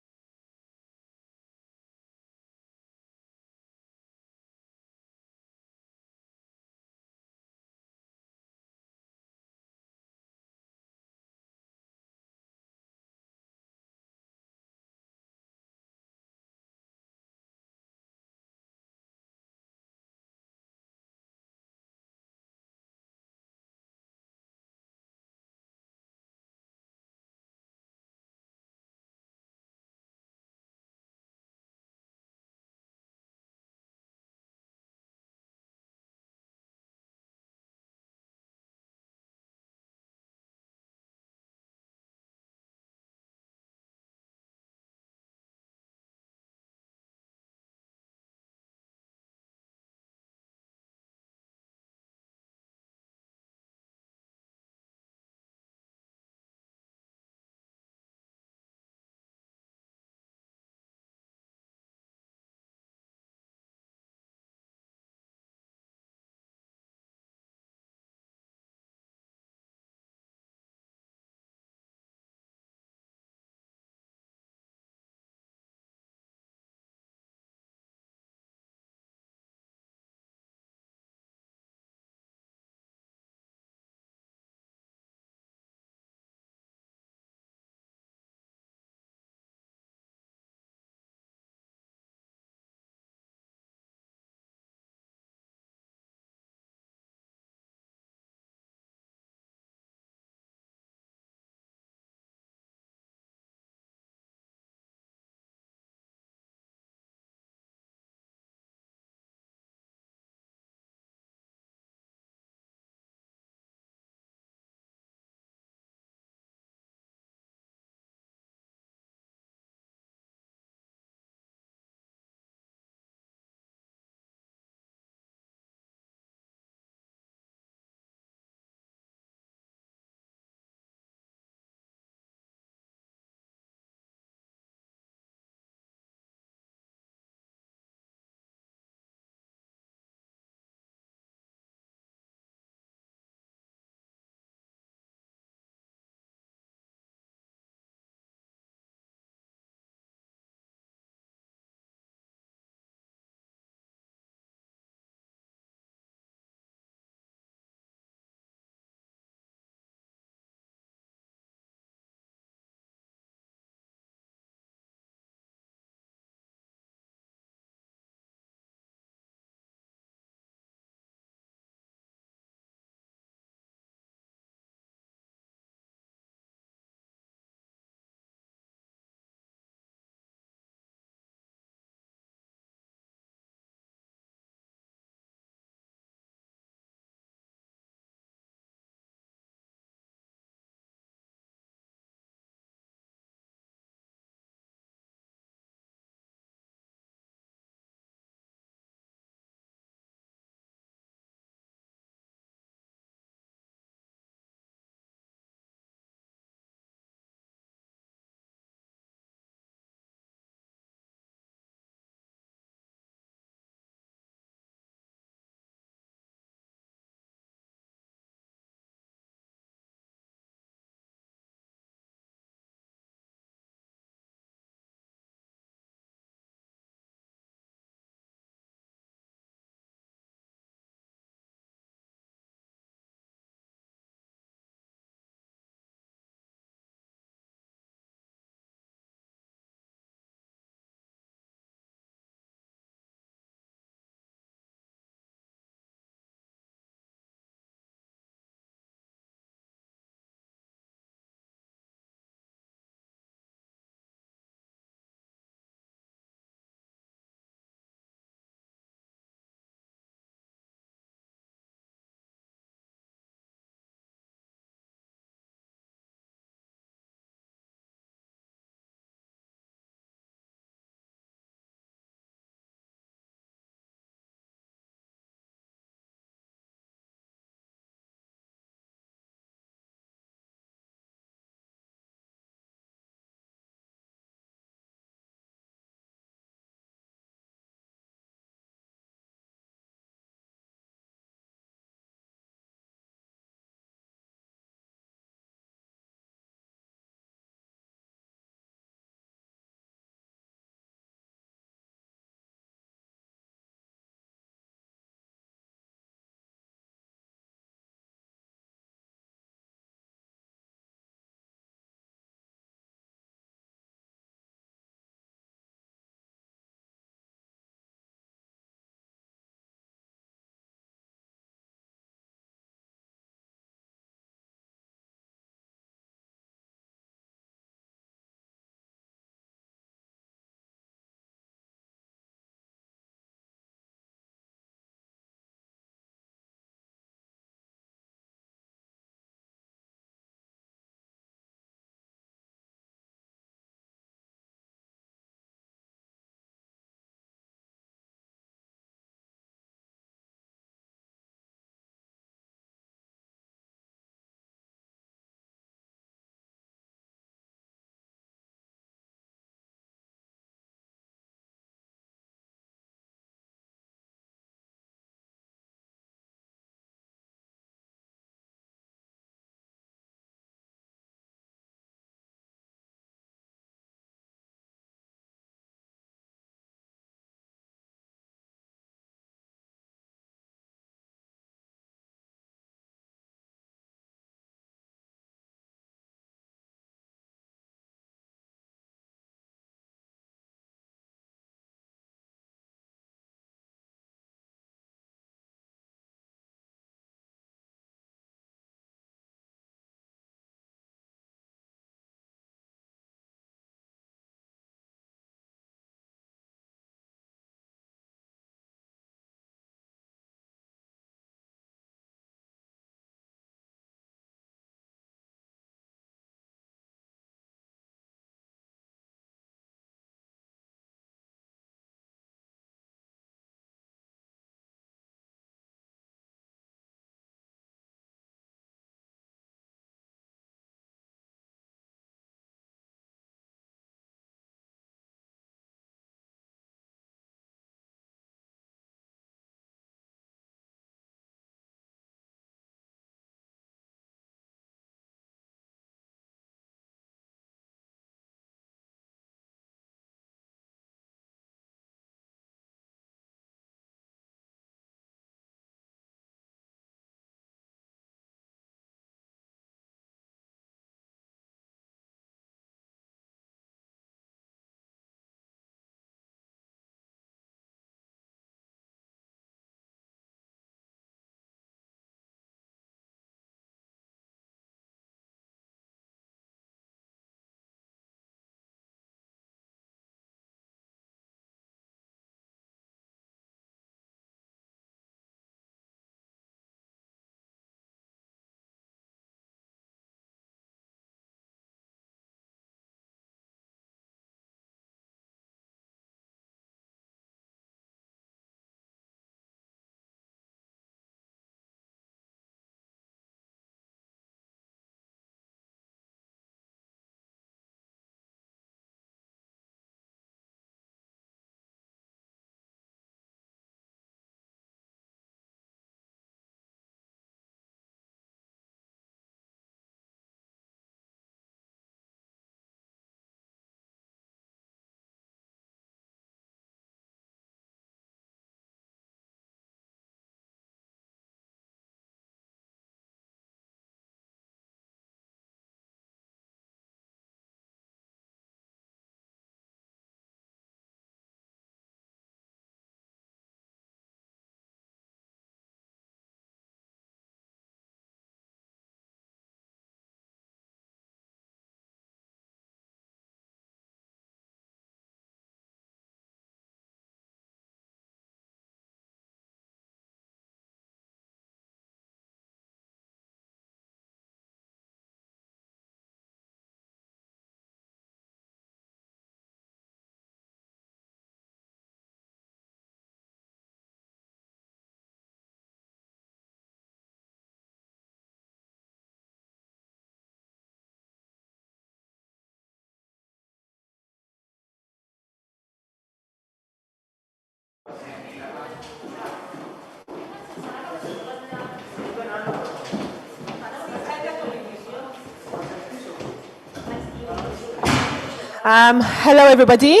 Hello, everybody.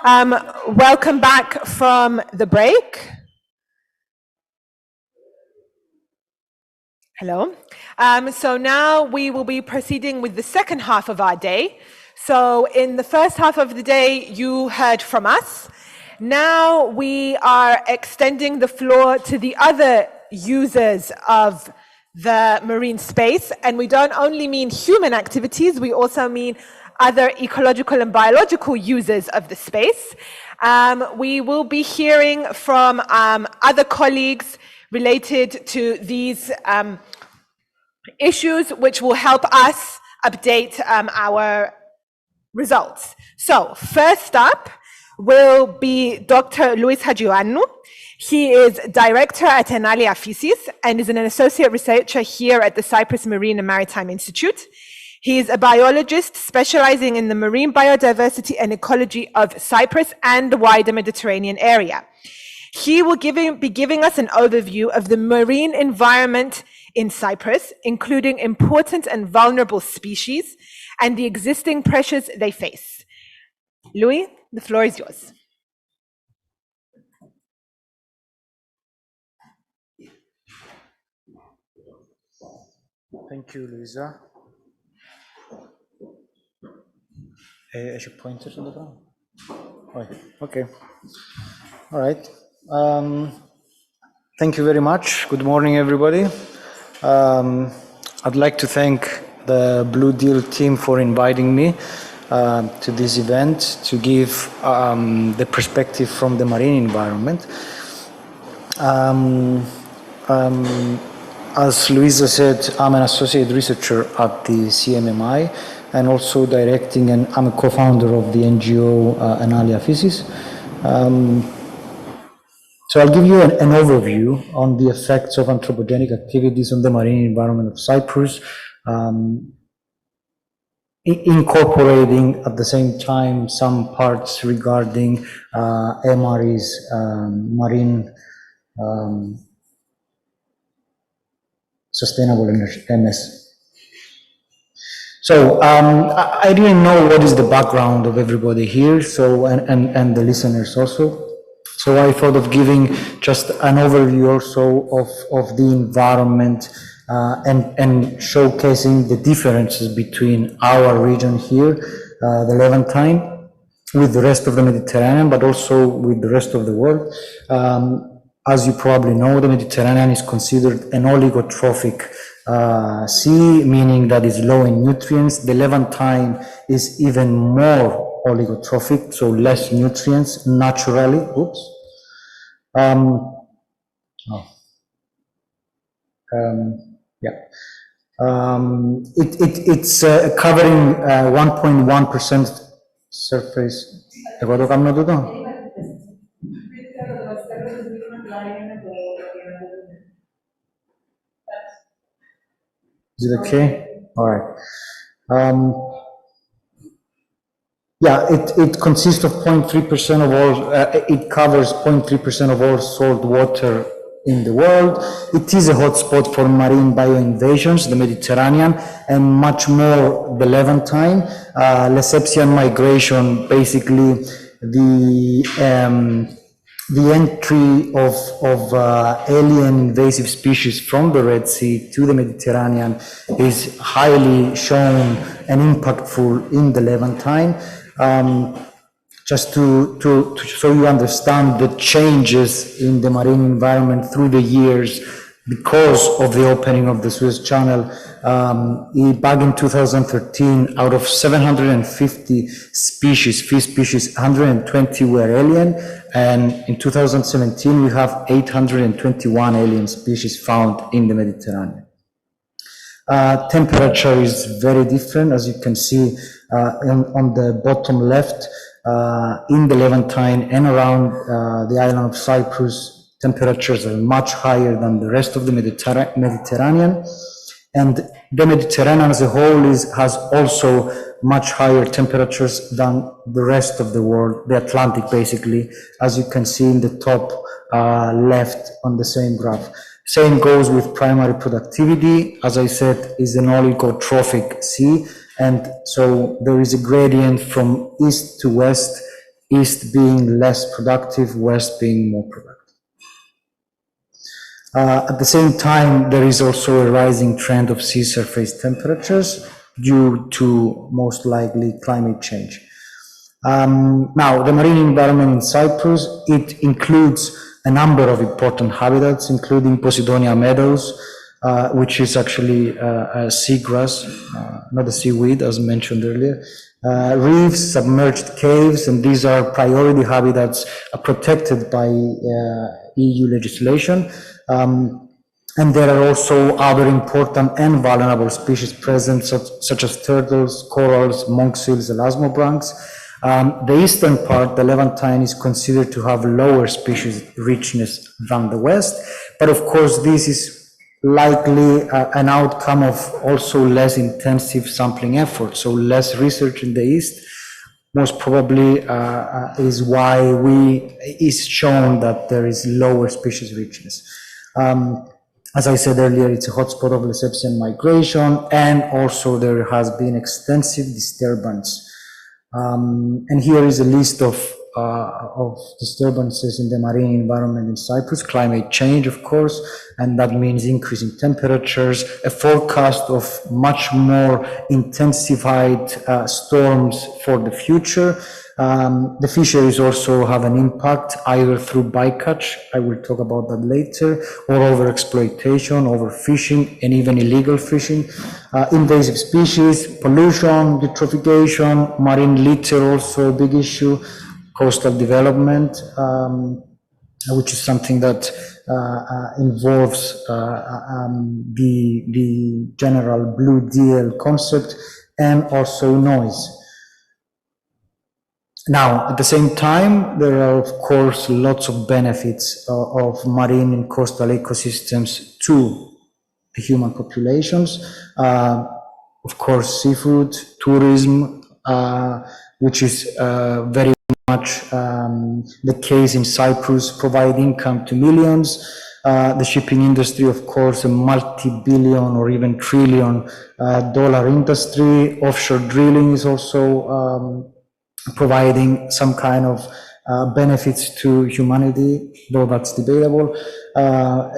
Welcome back from the break. Hello. So now we will be proceeding with the second half of our day. So in the first half of the day, you heard from us. Now we are extending the floor to the other users of the marine space. And we don't only mean human activities, we also mean other ecological and biological users of the space. We will be hearing from other colleagues related to these issues, which will help us update our results. So first up will be Dr. Luis Hagioannou. He is director at Enalia Physis and is an associate researcher here at the Cyprus Marine and Maritime Institute. He is a biologist specializing in the marine biodiversity and ecology of Cyprus and the wider Mediterranean area. He will be giving us an overview of the marine environment in Cyprus, including important and vulnerable species and the existing pressures they face. Louis, the floor is yours. Thank you, Luisa. As a pointer on the ground. Okay. All right. Thank you very much. Good morning, everybody. I'd like to thank the Blue Deal team for inviting me to this event to give the perspective from the marine environment. As Luisa said, I'm an associate researcher at the CMMI and also directing, and I'm a co-founder of the NGO Enalia Physis. So I'll give you an overview on the effects of anthropogenic activities on the marine environment of Cyprus, incorporating at the same time some parts regarding MRE's marine sustainable energy, MS. So I didn't know what is the background of everybody here, so and the listeners also. So I thought of giving just an overview also of the environment and showcasing the differences between our region here, the Levantine, with the rest of the Mediterranean, but also with the rest of the world. As you probably know, the Mediterranean is considered an oligotrophic sea, meaning that it's low in nutrients. The Levantine is even more oligotrophic, so less nutrients naturally. Oops. It's covering 1.1% surface. Is it okay? All right. Yeah, it consists of 0.3% of all, it covers 0.3% of all salt water in the world. It is a hotspot for marine bioinvasions, the Mediterranean, and much more the Levantine. Lesseps migration, basically the entry of alien invasive species from the Red Sea to the Mediterranean is highly shown and impactful in the Levantine. Just to so you understand the changes in the marine environment through the years because of the opening of the Suez Channel. Back in 2013, out of 750 species, fish species, 120 were alien, and in 2017 we have 821 alien species found in the Mediterranean. Temperature is very different, as you can see on the bottom left. In the Levantine and around the island of Cyprus, temperatures are much higher than the rest of the Mediterranean. And the Mediterranean as a whole has also much higher temperatures than the rest of the world, the Atlantic basically, as you can see in the top left on the same graph. Same goes with primary productivity. As I said, is an oligotrophic sea, and so there is a gradient from east to west, east being less productive, west being more productive. At the same time, there is also a rising trend of sea surface temperatures due to most likely climate change. Now, the marine environment in Cyprus, it includes a number of important habitats, including Posidonia meadows, which is actually seagrass, not a seaweed, as mentioned earlier, reefs, submerged caves, and these are priority habitats protected by EU legislation. And there are also other important and vulnerable species present, such as turtles, corals, monk seals, elasmobranchs. The eastern part, the Levantine, is considered to have lower species richness than the west, but of course this is likely an outcome of also less intensive sampling effort, so less research in the east. Most probably is why is shown that there is lower species richness. As I said earlier, it's a hotspot of Lessepian migration, and also there has been extensive disturbance. And here is a list of disturbances in the marine environment in Cyprus. Climate change, of course, and that means increasing temperatures, a forecast of much more intensified storms for the future. The fisheries also have an impact, either through bycatch, I will talk about that later, or overexploitation, overfishing, and even illegal fishing. Invasive species, pollution, eutrophication, marine litter, also a big issue, coastal development, which is something that involves the general Blue Deal concept, and also noise. Now, at the same time, there are, of course, lots of benefits of marine and coastal ecosystems to the human populations. Of course, seafood, tourism, which is very much the case in Cyprus, provide income to millions. The shipping industry, of course, a multi-billion or even trillion dollar industry. Offshore drilling is also providing some kind of benefits to humanity, though that's debatable.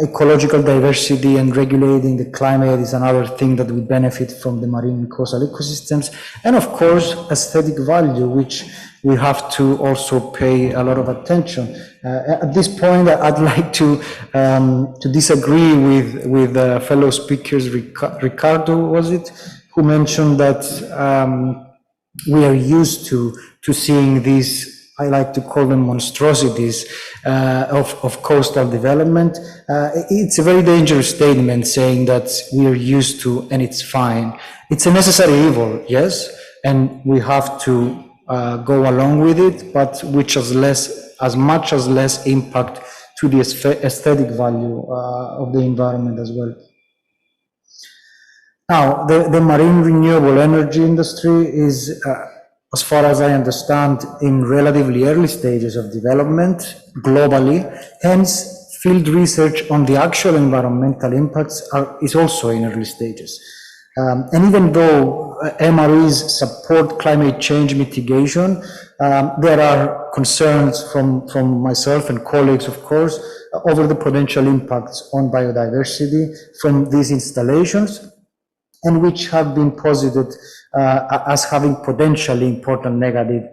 Ecological diversity and regulating the climate is another thing that we benefit from the marine and coastal ecosystems. And of course, aesthetic value, which we have to also pay a lot of attention. At this point, I'd like to disagree with fellow speakers, Ricardo, was it, who mentioned that we are used to seeing these, I like to call them monstrosities of coastal development. It's a very dangerous statement saying that we are used to and it's fine. It's a necessary evil, yes, and we have to go along with it, but which has as much as less impact to the aesthetic value of the environment as well. Now, the marine renewable energy industry is, as far as I understand, in relatively early stages of development globally. Hence, field research on the actual environmental impacts is also in early stages. And even though MREs support climate change mitigation, there are concerns from myself and colleagues, of course, over the potential impacts on biodiversity from these installations, and which have been posited as having potentially important negative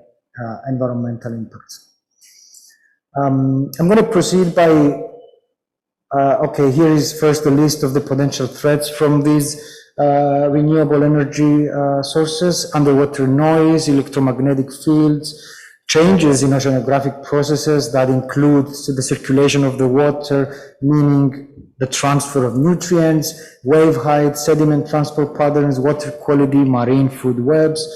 environmental impacts. I'm going to proceed by, okay, here is first a list of the potential threats from these renewable energy sources: underwater noise, electromagnetic fields, changes in oceanographic processes that include the circulation of the water, meaning the transfer of nutrients, wave height, sediment transport patterns, water quality, marine food webs.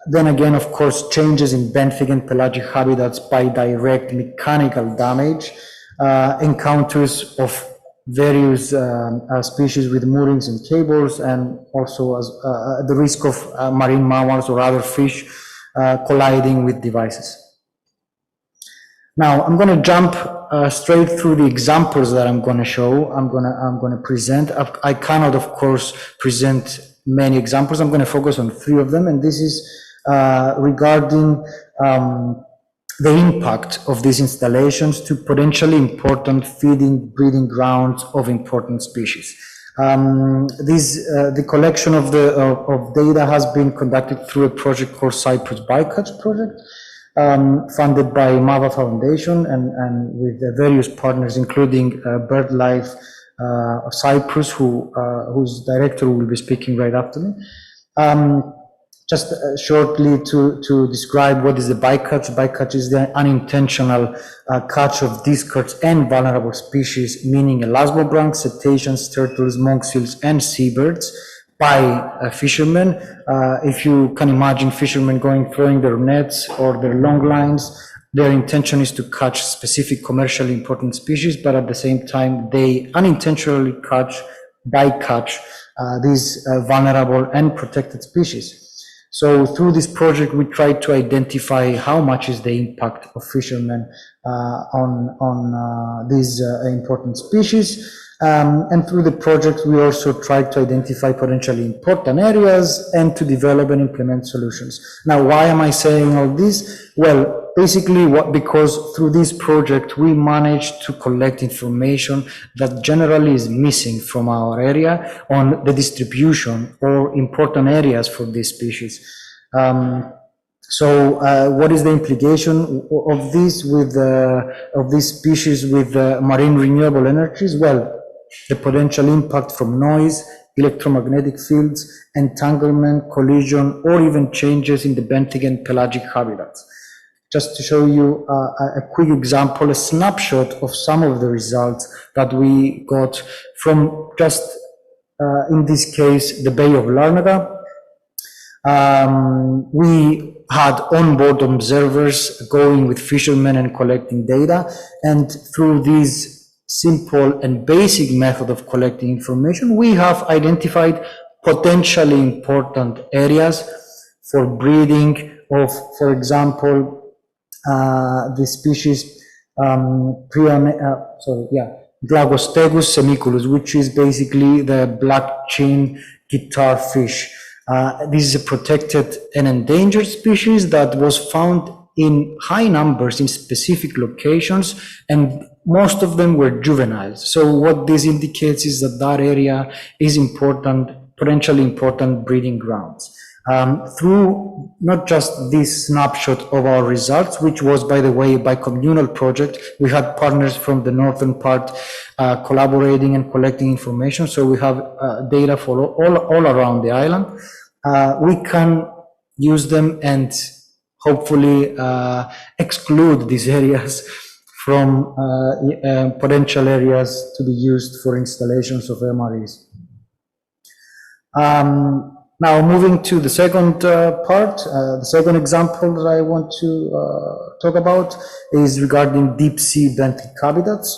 Then again, of course, changes in benthic and pelagic habitats by direct mechanical damage, encounters of various species with moorings and cables, and also as the risk of marine mammals or other fish colliding with devices. Now I'm going to jump straight through the examples that I'm going to show. I'm going to present. I cannot, of course, present many examples. I'm going to focus on 3 of them, and this is regarding the impact of these installations to potentially important feeding, breeding grounds of important species. The collection of data has been conducted through a project called Cyprus Bycatch project, funded by MAVA Foundation and with various partners, including BirdLife of Cyprus, whose director will be speaking right after me. Just shortly to describe what is the bycatch. Bycatch is the unintentional catch of discards and vulnerable species, meaning elasmobranchs, cetaceans, turtles, monk seals, and seabirds by fishermen. If you can imagine fishermen throwing their nets or their long lines, their intention is to catch specific commercially important species, but at the same time, they unintentionally bycatch these vulnerable and protected species. So through this project, we tried to identify how much is the impact of fishermen on these important species. And through the project, we also tried to identify potentially important areas and to develop and implement solutions. Now, why am I saying all this? Well, basically because through this project, we managed to collect information that generally is missing from our area on the distribution or important areas for these species. So what is the implication of this of these species with marine renewable energies? Well, the potential impact from noise, electromagnetic fields, entanglement, collision, or even changes in the benthic and pelagic habitats. Just to show you a quick example, a snapshot of some of the results that we got from just, in this case, the Bay of Larnaca. We had onboard observers going with fishermen and collecting data, and through these simple and basic method of collecting information, we have identified potentially important areas for breeding of, for example, the species Glagostegus semiculus, which is basically the black-chin guitar fish. This is a protected and endangered species that was found in high numbers in specific locations, and most of them were juveniles. So what this indicates is that that area is important, potentially important breeding grounds. Through not just this snapshot of our results, which was, by the way, a bicommunal project, we had partners from the northern part collaborating and collecting information. So we have data for all around the island. We can use them and hopefully exclude these areas from potential areas to be used for installations of MREs. Now moving to the second part, the second example that I want to talk about is regarding deep sea benthic habitats.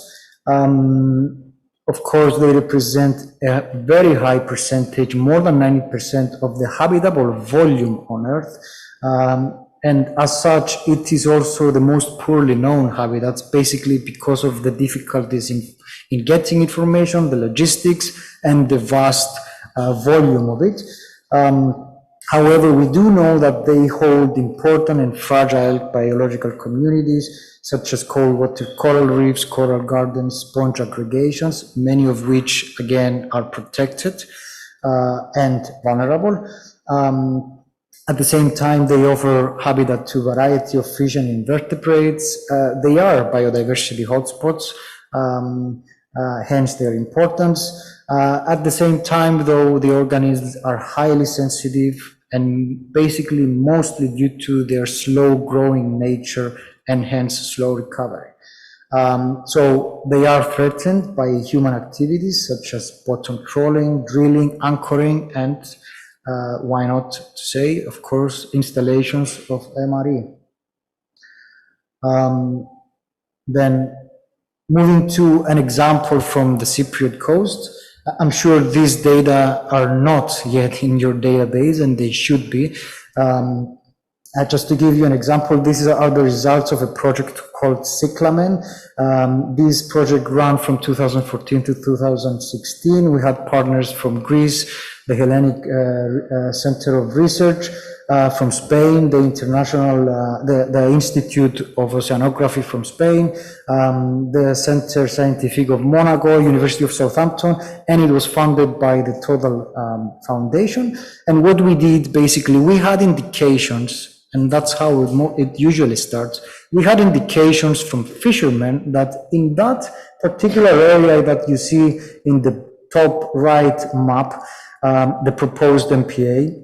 Of course, they represent a very high percentage, more than 90% of the habitable volume on Earth. And as such, it is also the most poorly known habitats, basically because of the difficulties in getting information, the logistics, and the vast volume of it. However, we do know that they hold important and fragile biological communities, such as cold-water coral reefs, coral gardens, sponge aggregations, many of which, again, are protected and vulnerable. At the same time, they offer habitat to a variety of fish and invertebrates. They are biodiversity hotspots, hence their importance. At the same time, though, the organisms are highly sensitive and basically mostly due to their slow growing nature and hence slow recovery. So they are threatened by human activities such as bottom trawling, drilling, anchoring, and why not to say, of course, installations of MRE. Then Moving to an example from the Cypriot coast, I'm sure these data are not yet in your database, and they should be. Just to give you an example, these are the results of a project called Cyclamen. This project ran from 2014 to 2016. We had partners from Greece, the Hellenic Center of Research, from Spain, the the Institute of Oceanography from Spain, the Centre Scientifique of Monaco, University of Southampton, and it was funded by the Total Foundation. And what we did, basically, we had indications, and that's how it usually starts. We had indications from fishermen that in that particular area that you see in the top right map, the proposed MPA,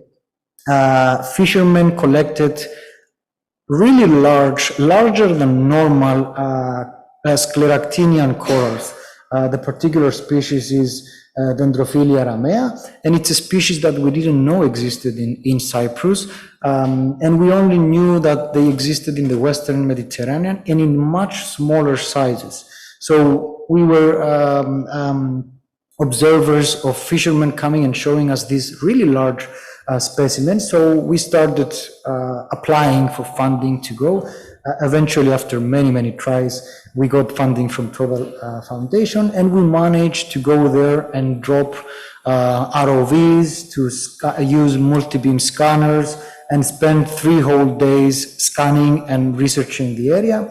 fishermen collected really larger than normal scleractinian corals. The particular species is Dendrophilia ramea, and it's a species that we didn't know existed in Cyprus, and we only knew that they existed in the Western Mediterranean and in much smaller sizes. So we were observers of fishermen coming and showing us these really large specimens. So we started applying for funding to go. Eventually, after many tries, we got funding from Total Foundation, and we managed to go there and drop ROVs, to use multi-beam scanners, and spend 3 whole days scanning and researching the area.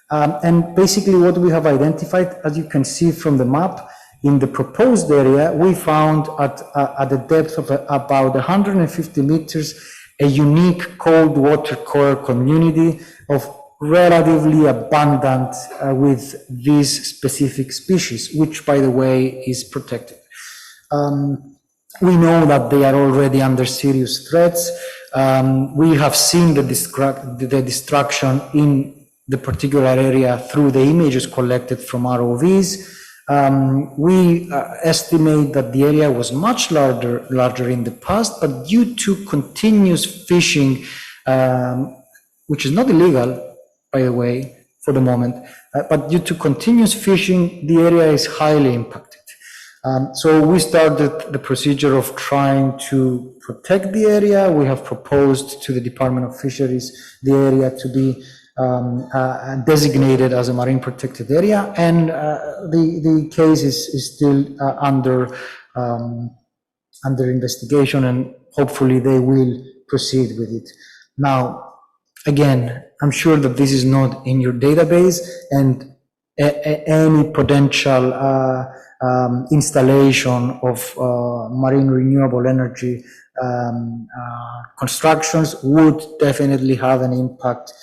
And basically what we have identified, as you can see from the map, in the proposed area, we found at a depth of about 150 meters, a unique cold water coral community of relatively abundant with these specific species, which, by the way, is protected. We know that they are already under serious threats. We have seen the destruction in the particular area through the images collected from ROVs. We estimate that the area was much larger in the past, but due to continuous fishing, which is not illegal, by the way, for the moment, but due to continuous fishing, the area is highly impacted. So we started the procedure of trying to protect the area. We have proposed to the Department of Fisheries the area to be designated as a marine protected area, and the case is still under investigation, and hopefully they will proceed with it. Now, again, I'm sure that this is not in your database, and any potential installation of marine renewable energy constructions would definitely have an impact,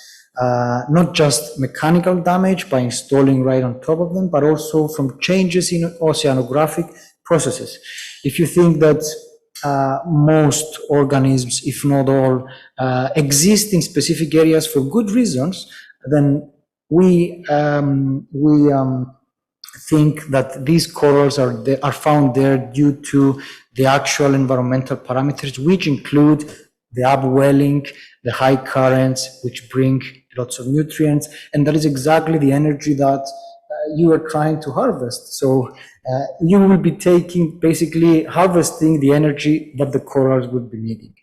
not just mechanical damage by installing right on top of them, but also from changes in oceanographic processes. If you think that most organisms, if not all, exist in specific areas for good reasons, then we think that these corals are found there due to the actual environmental parameters, which include the upwelling, the high currents, which bring lots of nutrients, and that is exactly the energy that you are trying to harvest. So you will be basically harvesting the energy that the corals would be needing.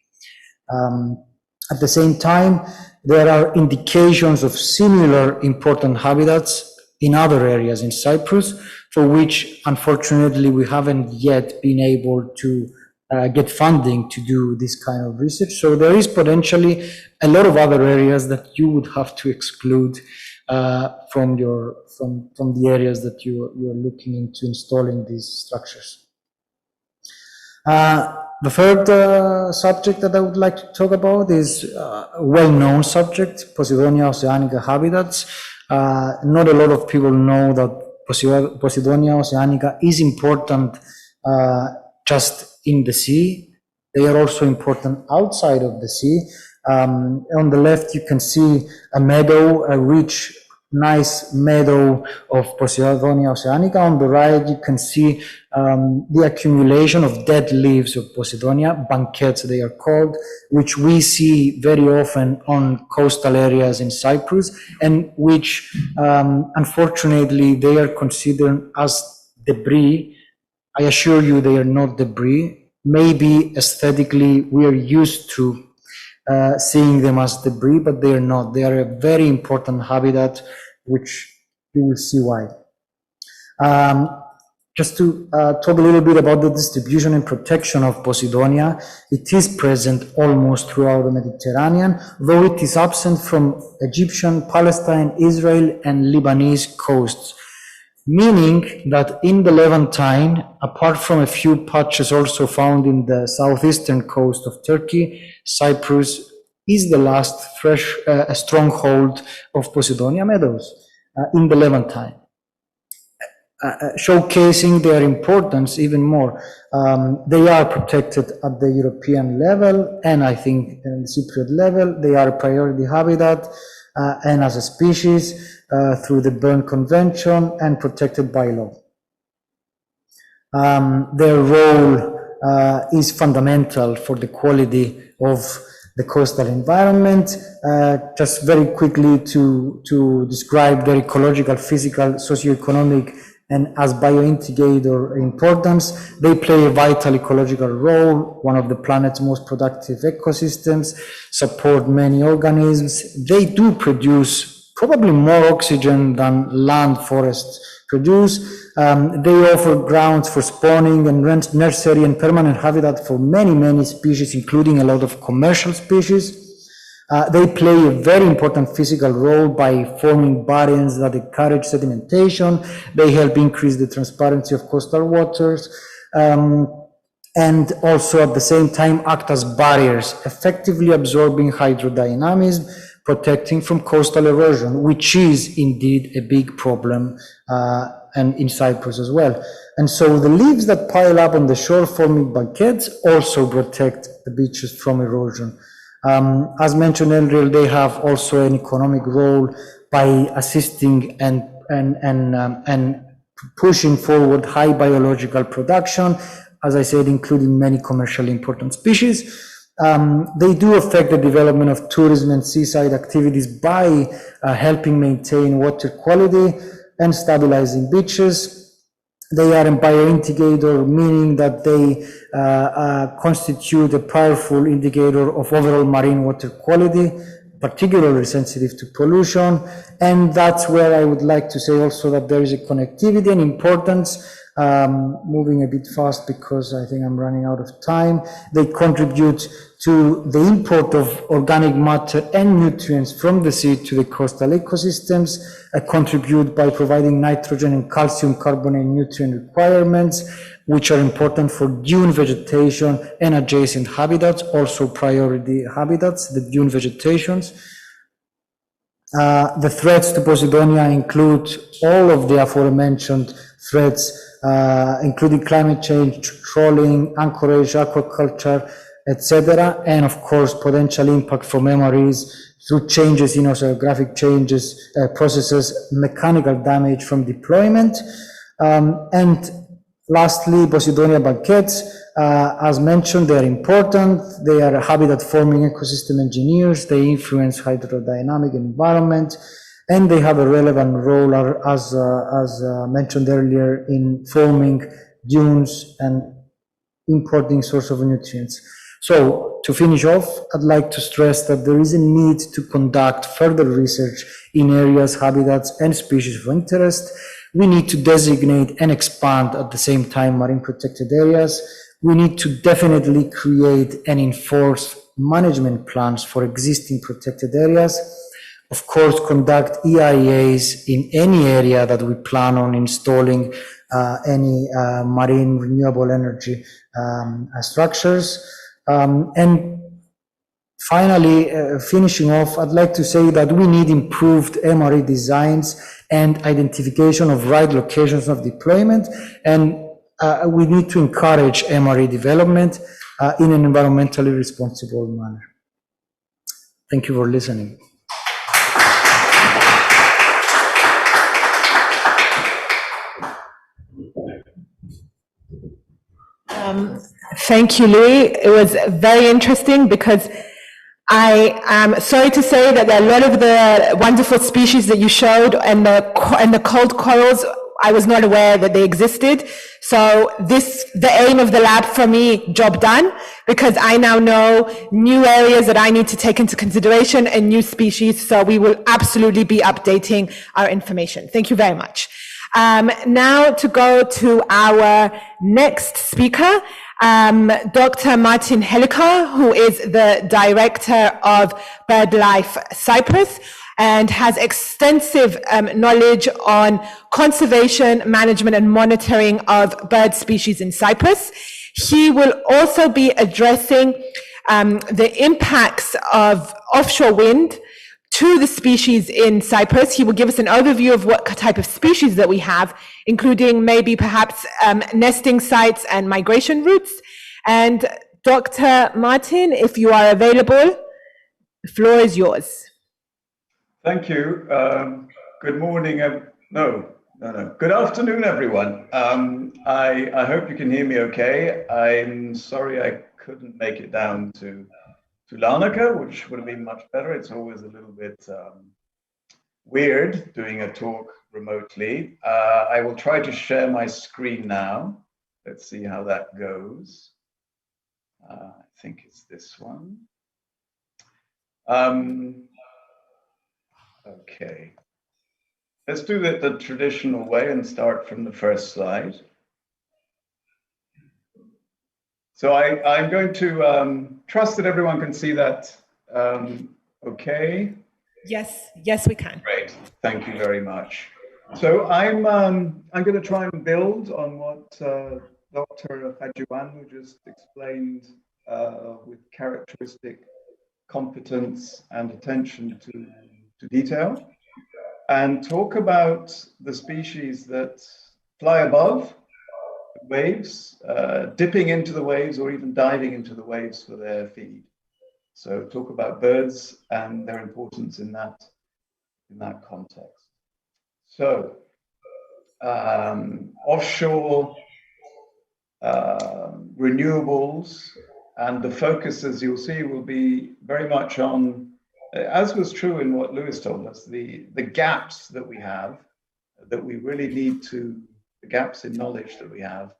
At the same time, there are indications of similar important habitats in other areas in Cyprus, for which, unfortunately, we haven't yet been able to get funding to do this kind of research. So there is potentially a lot of other areas that you would have to exclude from the areas that you are looking into installing these structures. The third subject that I would like to talk about is a well-known subject, Posidonia oceanica habitats. Not a lot of people know that Posidonia oceanica is important just in the sea. They are also important outside of the sea. On the left, you can see a meadow, a rich nice meadow of Posidonia oceanica. On the right, you can see the accumulation of dead leaves of Posidonia, banquets they are called, which we see very often on coastal areas in Cyprus, and which unfortunately they are considered as debris. I assure you they are not debris. Maybe aesthetically we are used to seeing them as debris, but they are not. They are a very important habitat, which you will see why. Just to talk a little bit about the distribution and protection of Posidonia, it is present almost throughout the Mediterranean, though it is absent from Egyptian, Palestine, Israel, and Lebanese coasts, meaning that in the Levantine, apart from a few patches also found in the southeastern coast of Turkey, Cyprus is the last fresh stronghold of Posidonia meadows in the Levantine. Showcasing their importance even more. They are protected at the European level, and I think at the Cypriot level, they are a priority habitat and as a species through the Berne Convention and protected by law. Their role is fundamental for the quality of the coastal environment. Just very quickly to describe their ecological, physical, socioeconomic, and as biointegrator importance, they play a vital ecological role, one of the planet's most productive ecosystems, support many organisms. They do produce probably more oxygen than land forests produce. They offer grounds for spawning and nursery and permanent habitat for many, many species, including a lot of commercial species. They play a very important physical role by forming barriers that encourage sedimentation. They help increase the transparency of coastal waters, and also at the same time act as barriers, effectively absorbing hydrodynamism, protecting from coastal erosion, which is indeed a big problem and in Cyprus as well. And so the leaves that pile up on the shore forming banquets also protect the beaches from erosion. As mentioned earlier, they have also an economic role by assisting and pushing forward high biological production, as I said, including many commercially important species. They do affect the development of tourism and seaside activities by helping maintain water quality and stabilizing beaches. They are a biointegrator, meaning that they constitute a powerful indicator of overall marine water quality, particularly sensitive to pollution. And that's where I would like to say also that there is a connectivity and importance. Moving a bit fast because I think I'm running out of time. They contribute to the import of organic matter and nutrients from the sea to the coastal ecosystems, contribute by providing nitrogen and calcium carbonate nutrient requirements, which are important for dune vegetation and adjacent habitats, also priority habitats, the dune vegetations. The threats to Posidonia include all of the aforementioned threats, including climate change, trawling, anchorage, aquaculture, etc., and of course potential impact from MREs through changes in oceanographic changes, processes, mechanical damage from deployment. And lastly, Posidonia banquets, as mentioned, they are important. They are habitat forming ecosystem engineers. They influence hydrodynamic environment, and they have a relevant role as mentioned earlier in forming dunes and importing source of nutrients. So to finish off, I'd like to stress that there is a need to conduct further research in areas, habitats, and species of interest. We need to designate and expand at the same time marine protected areas. We need to definitely create and enforce management plans for existing protected areas. Of course, conduct EIAs in any area that we plan on installing any marine renewable energy structures. And finally, finishing off, I'd like to say that we need improved MRE designs and identification of right locations of deployment, and we need to encourage MRE development in an environmentally responsible manner. Thank you for listening. Thank you, Louis. It was very interesting because I am sorry to say that a lot of the wonderful species that you showed and the cold corals, I was not aware that they existed. So the aim of the lab for me, job done, because I now know new areas that I need to take into consideration and new species. So we will absolutely be updating our information. Thank you very much. Now to go to our next speaker, Dr. Martin Helico, who is the Director of BirdLife Cyprus and has extensive knowledge on conservation, management and monitoring of bird species in Cyprus. He will also be addressing the impacts of offshore wind to the species in Cyprus. He will give us an overview of what type of species that we have, including maybe perhaps nesting sites and migration routes. And Dr. Martin, if you are available, the floor is yours. Thank you. Good morning. Good afternoon, everyone. I hope you can hear me okay. I'm sorry I couldn't make it down to Larnaca, which would have been much better. It's always a little bit weird doing a talk remotely. I will try to share my screen now. Let's see how that goes. I think it's this one. Okay. Let's do it the traditional way and start from the first slide. So I'm going to trust that everyone can see that okay? Yes, we can. Great, thank you very much. So I'm going to try and build on what Dr. Hajiwanu just explained with characteristic competence and attention to detail, and talk about the species that fly above waves, dipping into the waves or even diving into the waves for their feed. So talk about birds and their importance in that context. So offshore renewables, and the focus, as you'll see, will be very much on, as was true in what Lewis told us, the gaps that we have, that we really need to, the gaps in knowledge that we have,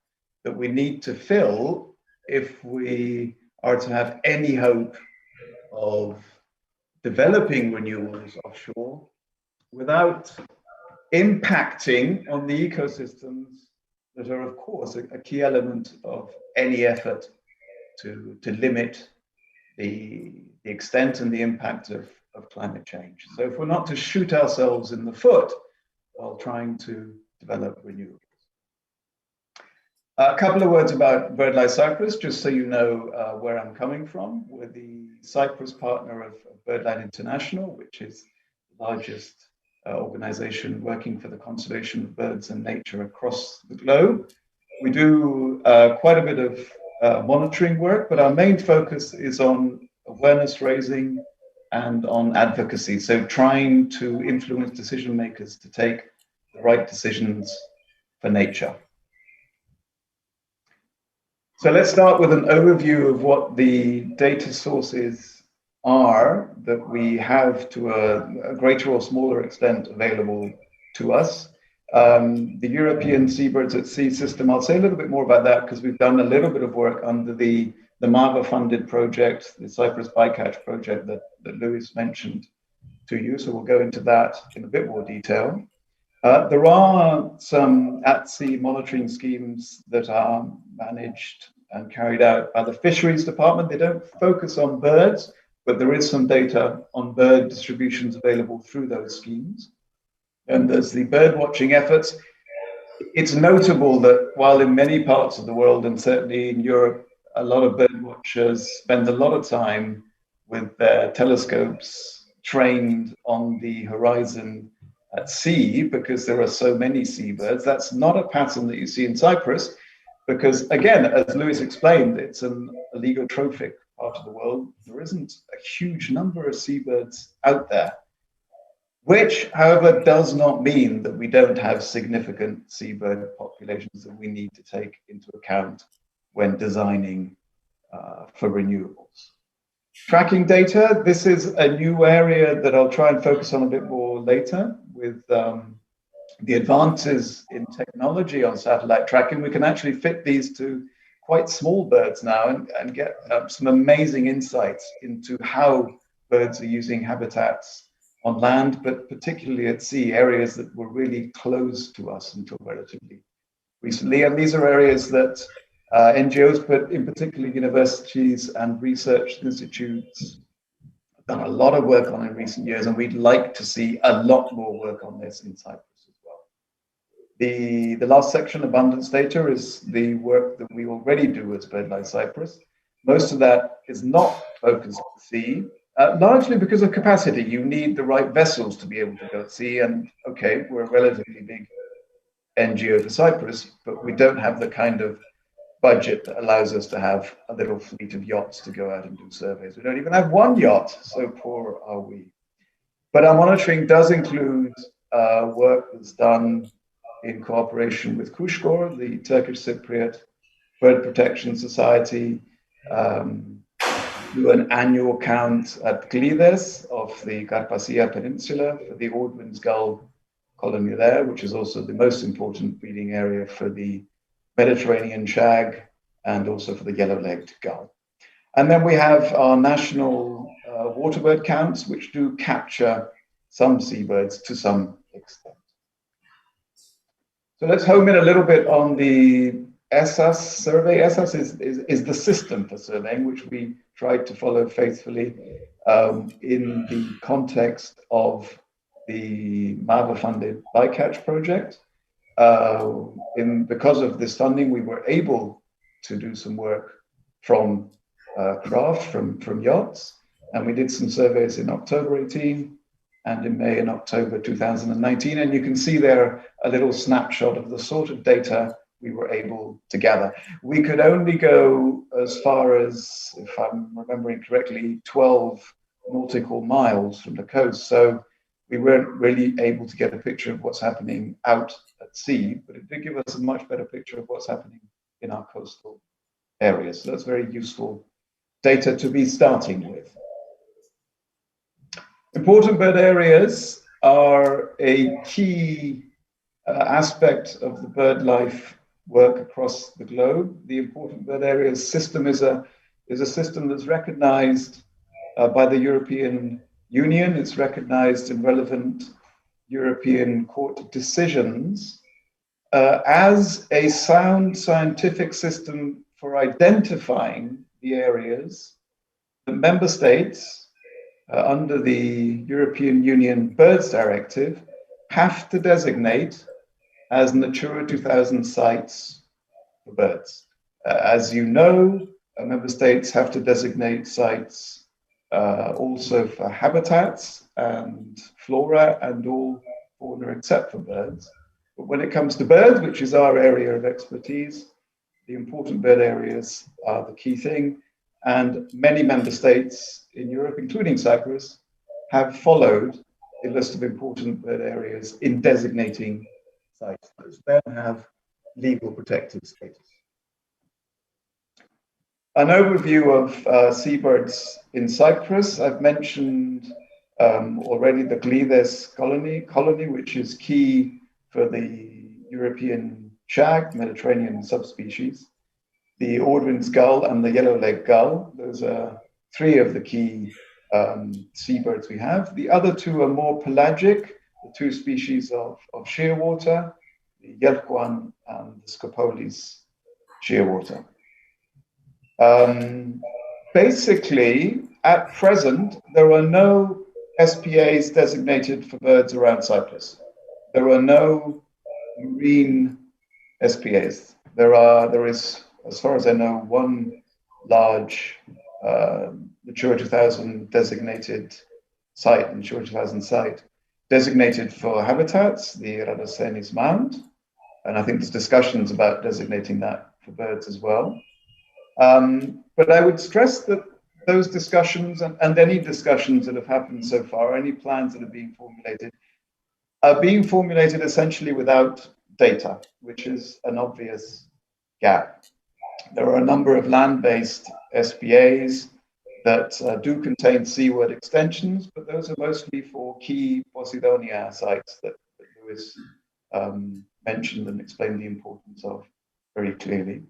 that we need to fill if we are to have any hope of developing renewables offshore without impacting on the ecosystems that are, of course, a key element of any effort to limit the extent and the impact of climate change. So if we're not to shoot ourselves in the foot while trying to develop renewables. A couple of words about BirdLife Cyprus, just so you know where I'm coming from. We're the Cyprus partner of BirdLife International, which is the largest organization working for the conservation of birds and nature across the globe. We do quite a bit of monitoring work, but our main focus is on awareness raising and on advocacy. So trying to influence decision makers to take the right decisions for nature. So let's start with an overview of what the data sources are that we have to a greater or smaller extent available to us. The European Seabirds at Sea system, I'll say a little bit more about that because we've done a little bit of work under the MAVA-funded project, the Cyprus Bycatch project that Lewis mentioned to you. So we'll go into that in a bit more detail. There are some at-sea monitoring schemes that are managed and carried out by the Fisheries Department. They don't focus on birds, but there is some data on bird distributions available through those schemes. And there's the bird watching efforts. It's notable that while in many parts of the world, and certainly in Europe, a lot of bird watchers spend a lot of time with their telescopes trained on the horizon at sea because there are so many seabirds. That's not a pattern that you see in Cyprus because, again, as Lewis explained, it's an oligotrophic part of the world. There isn't a huge number of seabirds out there, which, however, does not mean that we don't have significant seabird populations that we need to take into account when designing for renewables. Tracking data, this is a new area that I'll try and focus on a bit more later with the advances in technology on satellite tracking. We can actually fit these to quite small birds now and get some amazing insights into how birds are using habitats on land, but particularly at sea, areas that were really close to us until relatively recently. And these are areas that NGOs, but in particular universities and research institutes, have done a lot of work on in recent years, and we'd like to see a lot more work on this in Cyprus as well. The last section, abundance data, is the work that we already do as BirdLife Cyprus. Most of that is not focused at sea, largely because of capacity. You need the right vessels to be able to go at sea, and okay, we're a relatively big NGO for Cyprus, but we don't have the kind of budget that allows us to have a little fleet of yachts to go out and do surveys. We don't even have one yacht, so poor are we. But our monitoring does include work that's done in cooperation with Kuşkor, the Turkish Cypriot Bird Protection Society, do an annual count at Glides of the Carpathia Peninsula for the Ordwin's gull colony there, which is also the most important breeding area for the Mediterranean shag and also for the yellow-legged gull. And then we have our national waterbird counts, which do capture some seabirds to some extent. So let's home in a little bit on the ESAS survey. ESAS is the system for surveying, which we tried to follow faithfully in the context of the MAVA-funded bycatch project. Because of this funding, we were able to do some work from craft, from yachts, and we did some surveys in October 18 and in May and October 2019. And you can see there a little snapshot of the sort of data we were able to gather. We could only go as far as, if I'm remembering correctly, 12 nautical miles from the coast. So we weren't really able to get a picture of what's happening out at sea, but it did give us a much better picture of what's happening in our coastal areas. So that's very useful data to be starting with. Important bird areas are a key aspect of the bird life work across the globe. The important bird areas system is a system that's recognized by the European Union. It's recognized in relevant European court decisions as a sound scientific system for identifying the areas that member states under the European Union Birds Directive have to designate as Natura 2000 sites for birds. As you know, member states have to designate sites also for habitats and flora and all fauna except for birds. But when it comes to birds, which is our area of expertise, the important bird areas are the key thing. And many member states in Europe, including Cyprus, have followed a list of important bird areas in designating sites. Those then have legal protected status. An overview of seabirds in Cyprus. I've mentioned already the Glides colony, which is key for the European shag, Mediterranean subspecies. The Ordwin's gull and the yellow-legged gull. Those are three of the key seabirds we have. The other two are more pelagic, the two species of shearwater, the Yelquan and the Scopolis shearwater. Basically, at present, there are no SPAs designated for birds around Cyprus. There are no marine SPAs. There is, as far as I know, one large Natura 2000 designated site, Natura 2000 site, designated for habitats, the Radasenis Mound. And I think there's discussions about designating that for birds as well. But I would stress that those discussions and any discussions that have happened so far, any plans that are being formulated essentially without data, which is an obvious gap. There are a number of land-based SPAs that do contain seaward extensions, but those are mostly for key Posidonia sites that Lewis mentioned and explained the importance of very clearly.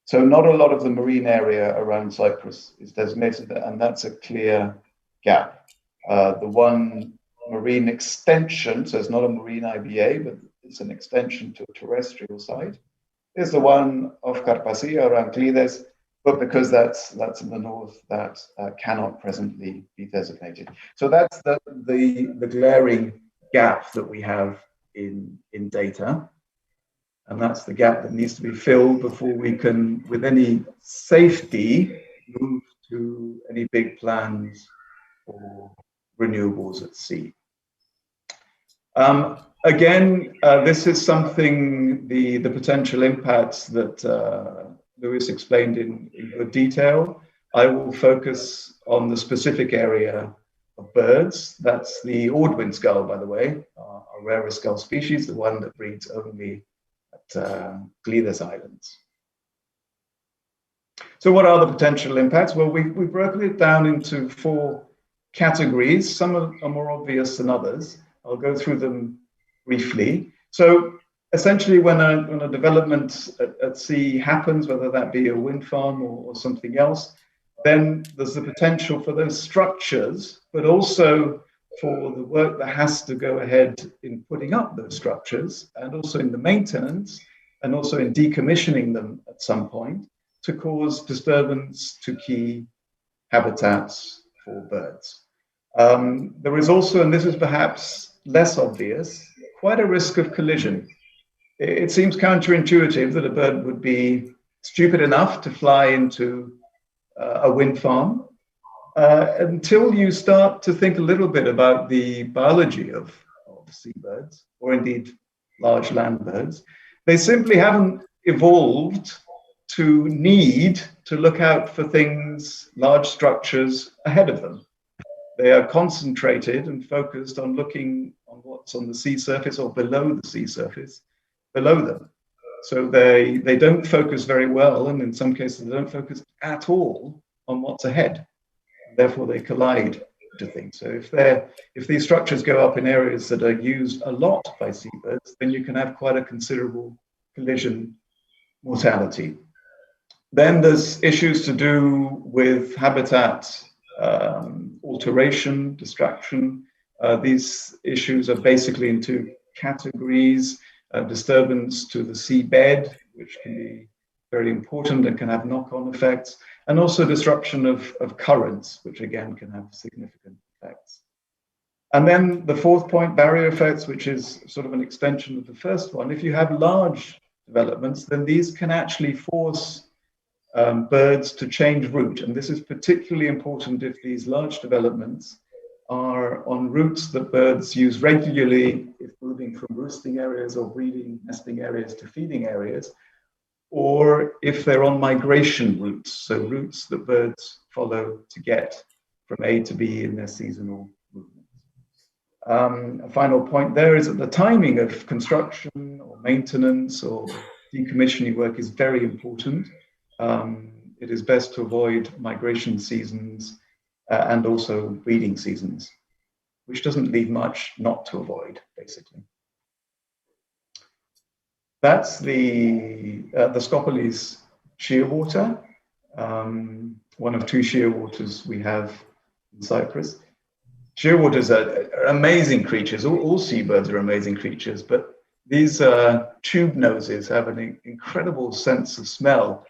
So not a lot of the marine area around Cyprus is designated, and that's a clear gap. The one marine extension, so it's not a marine IBA, but it's an extension to a terrestrial site, is the one off Carpasia around Clides, but because that's in the north, that cannot presently be designated. So that's the glaring gap that we have in data. And that's the gap that needs to be filled before we can, with any safety, move to any big plans for renewables at sea. Again, this is something, the potential impacts that Lewis explained in good detail. I will focus on the specific area of birds. That's the Ordwin gull, by the way, our rarest gull species, the one that breeds only at Clides Islands. So what are the potential impacts? Well, we've broken it down into 4 categories. Some are more obvious than others. I'll go through them briefly. So essentially, when a development at sea happens, whether that be a wind farm or something else, then there's the potential for those structures, but also for the work that has to go ahead in putting up those structures, and also in the maintenance, and also in decommissioning them at some point, to cause disturbance to key habitats for birds. There is also, and this is perhaps less obvious, quite a risk of collision. It seems counterintuitive that a bird would be stupid enough to fly into a wind farm until you start to think a little bit about the biology of seabirds, or indeed large land birds. They simply haven't evolved to need to look out for things, large structures ahead of them. They are concentrated and focused on looking on what's on the sea surface or below the sea surface, below them. So they don't focus very well, and in some cases they don't focus at all on what's ahead. Therefore, they collide to things. So if these structures go up in areas that are used a lot by seabirds, then you can have quite a considerable collision mortality. Then there's issues to do with habitat alteration, distraction. These issues are basically in 2 categories: disturbance to the seabed, which can be very important and can have knock-on effects, and also disruption of currents, which again can have significant effects. And then the 4th point, barrier effects, which is sort of an extension of the first one. If you have large developments, then these can actually force birds to change route. And this is particularly important if these large developments are on routes that birds use regularly, if moving from roosting areas or breeding, nesting areas to feeding areas, or if they're on migration routes, so routes that birds follow to get from A to B in their seasonal movements. A final point there is that the timing of construction or maintenance or decommissioning work is very important. It is best to avoid migration seasons and also breeding seasons, which doesn't leave much not to avoid, basically. That's the Scopolis shearwater, one of 2 shearwaters we have in Cyprus. Shearwaters are amazing creatures. All seabirds are amazing creatures, but these tube noses have an incredible sense of smell.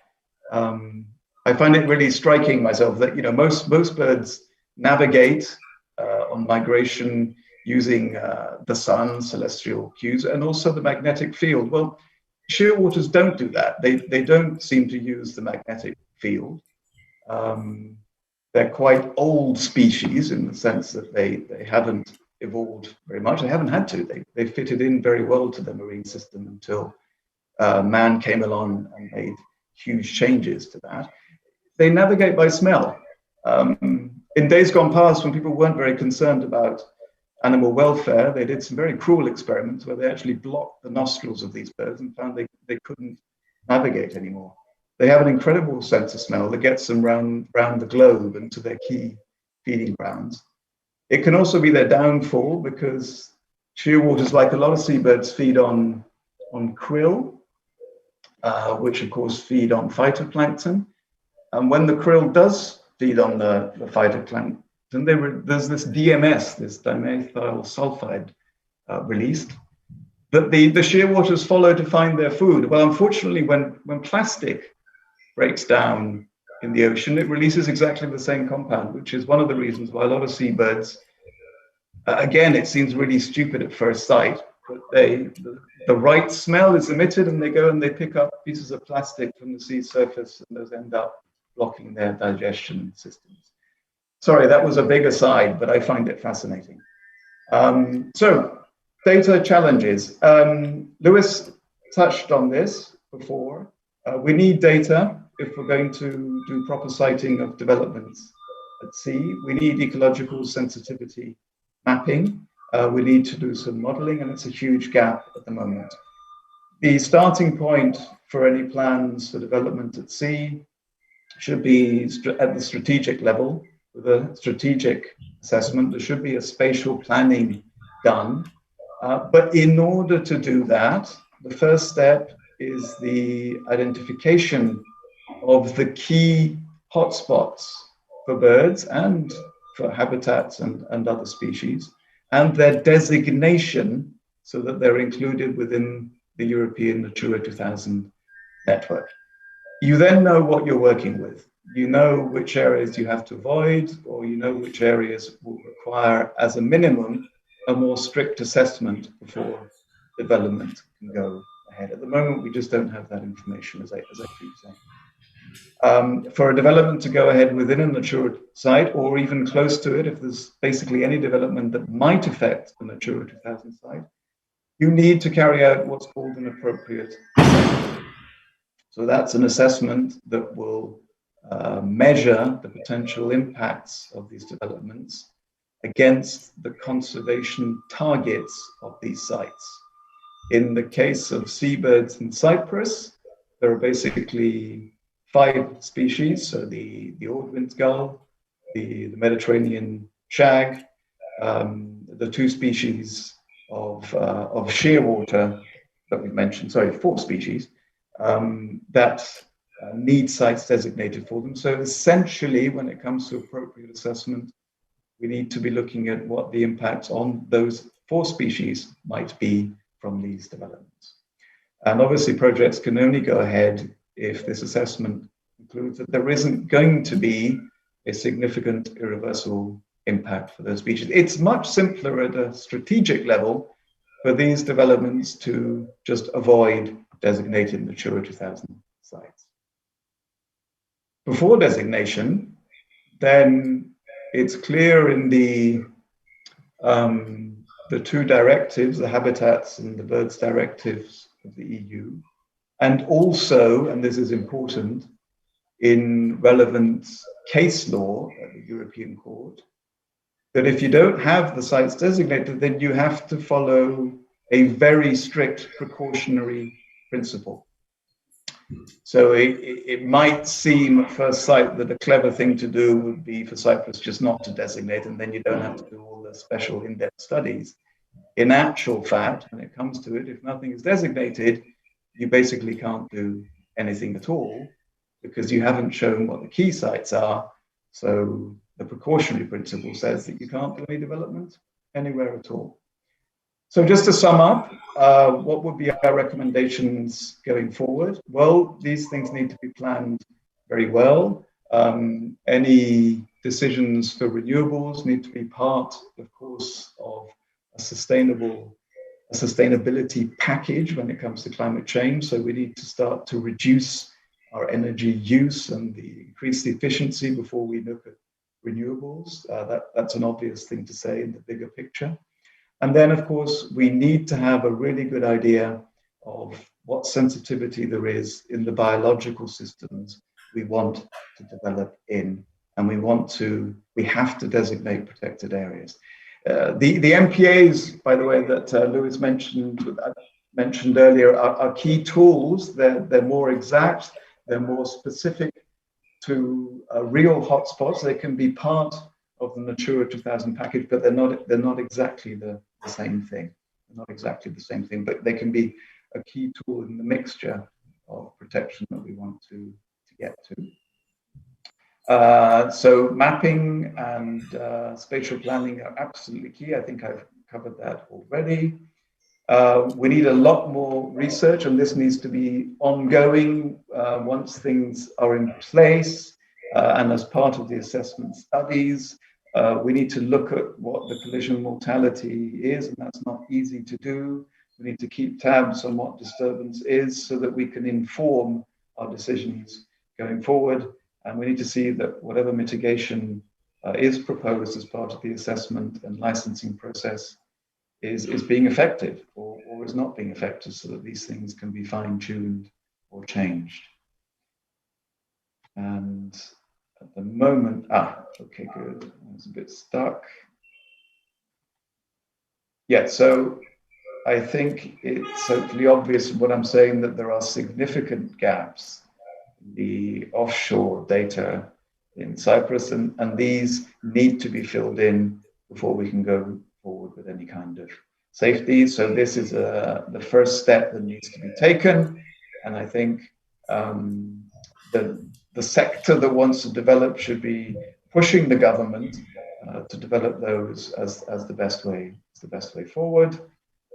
I find it really striking myself that most birds navigate on migration using the sun, celestial cues, and also the magnetic field. Well, shearwaters don't do that. They don't seem to use the magnetic field. They're quite old species in the sense that they haven't evolved very much. They haven't had to. They fitted in very well to the marine system until man came along and made huge changes to that. They navigate by smell. In days gone past, when people weren't very concerned about animal welfare, they did some very cruel experiments where they actually blocked the nostrils of these birds and found they couldn't navigate anymore. they have an incredible sense of smell that gets them round the globe and to their key feeding grounds. It can also be their downfall because shearwaters, like a lot of seabirds, feed on krill, which of course feed on phytoplankton. And when the krill does feed on the phytoplankton, there's this DMS, this dimethyl sulfide, released that the shearwaters follow to find their food. Well, unfortunately, when plastic breaks down in the ocean, it releases exactly the same compound, which is one of the reasons why a lot of seabirds, again, it seems really stupid at first sight, but the right smell is emitted and they go and they pick up pieces of plastic from the sea surface and those end up blocking their digestion systems. Sorry, that was a big aside, but I find it fascinating. So, data challenges. Lewis touched on this before. We need data if we're going to do proper siting of developments at sea. We need ecological sensitivity mapping. We need to do some modeling, and it's a huge gap at the moment. The starting point for any plans for development at sea should be at the strategic level with a strategic assessment. There should be a spatial planning done. But in order to do that, the first step is the identification of the key hotspots for birds and for habitats and other species, and their designation so that they're included within the European Natura 2000 network. You then know what you're working with. You know which areas you have to avoid, or you know which areas will require, as a minimum, a more strict assessment before development can go ahead. At the moment, we just don't have that information, as I keep saying. For a development to go ahead within a Natura site, or even close to it, if there's basically any development that might affect the Natura 2000 site, you need to carry out what's called an appropriate assessment. So that's an assessment that will measure the potential impacts of these developments against the conservation targets of these sites. In the case of seabirds in Cyprus, there are basically 5 species, so the Ordwin's gull, the Mediterranean shag, the 2 species of shearwater that we mentioned, sorry, 4 species, that need sites designated for them. So essentially, when it comes to appropriate assessment, we need to be looking at what the impacts on those 4 species might be from these developments. And obviously, projects can only go ahead if this assessment concludes that there isn't going to be a significant irreversible impact for those species. It's much simpler at a strategic level for these developments to just avoid designated Natura 2000 sites. Before designation, then it's clear in the 2 directives, the habitats and the birds directives of the EU, and also, and this is important, in relevant case law at the European Court, that if you don't have the sites designated, then you have to follow a very strict precautionary principle. So it might seem at first sight that a clever thing to do would be for Cyprus just not to designate, and then you don't have to do all the special in-depth studies. In actual fact, when it comes to it, if nothing is designated, you basically can't do anything at all because you haven't shown what the key sites are. So the precautionary principle says that you can't do any development anywhere at all. So just to sum up, what would be our recommendations going forward? Well, these things need to be planned very well. Any decisions for renewables need to be part, of course, of a sustainability package when it comes to climate change. So we need to start to reduce our energy use and increase the efficiency before we look at renewables. That's an obvious thing to say in the bigger picture. And then, of course, we need to have a really good idea of what sensitivity there is in the biological systems we want to develop in. And we have to designate protected areas. The MPAs, by the way, that Lewis mentioned earlier, are key tools. They're more exact. They're more specific to real hotspots. They can be part of the Natura 2000 package, but they're not exactly the same thing. They're not exactly the same thing, but they can be a key tool in the mixture of protection that we want to get to. So mapping and spatial planning are absolutely key. I think I've covered that already. We need a lot more research, and this needs to be ongoing once things are in place and as part of the assessment studies. We need to look at what the collision mortality is, and that's not easy to do. We need to keep tabs on what disturbance is so that we can inform our decisions going forward. And we need to see that whatever mitigation is proposed as part of the assessment and licensing process is being effective or is not being effective, so that these things can be fine-tuned or changed. And at the moment, okay, good. I was a bit stuck. Yeah, so I think it's hopefully obvious from what I'm saying that there are significant gaps in the offshore data in Cyprus, and these need to be filled in before we can go forward with any kind of safety. So this is the first step that needs to be taken, and I think the sector that wants to develop should be pushing the government to develop those as the best way forward.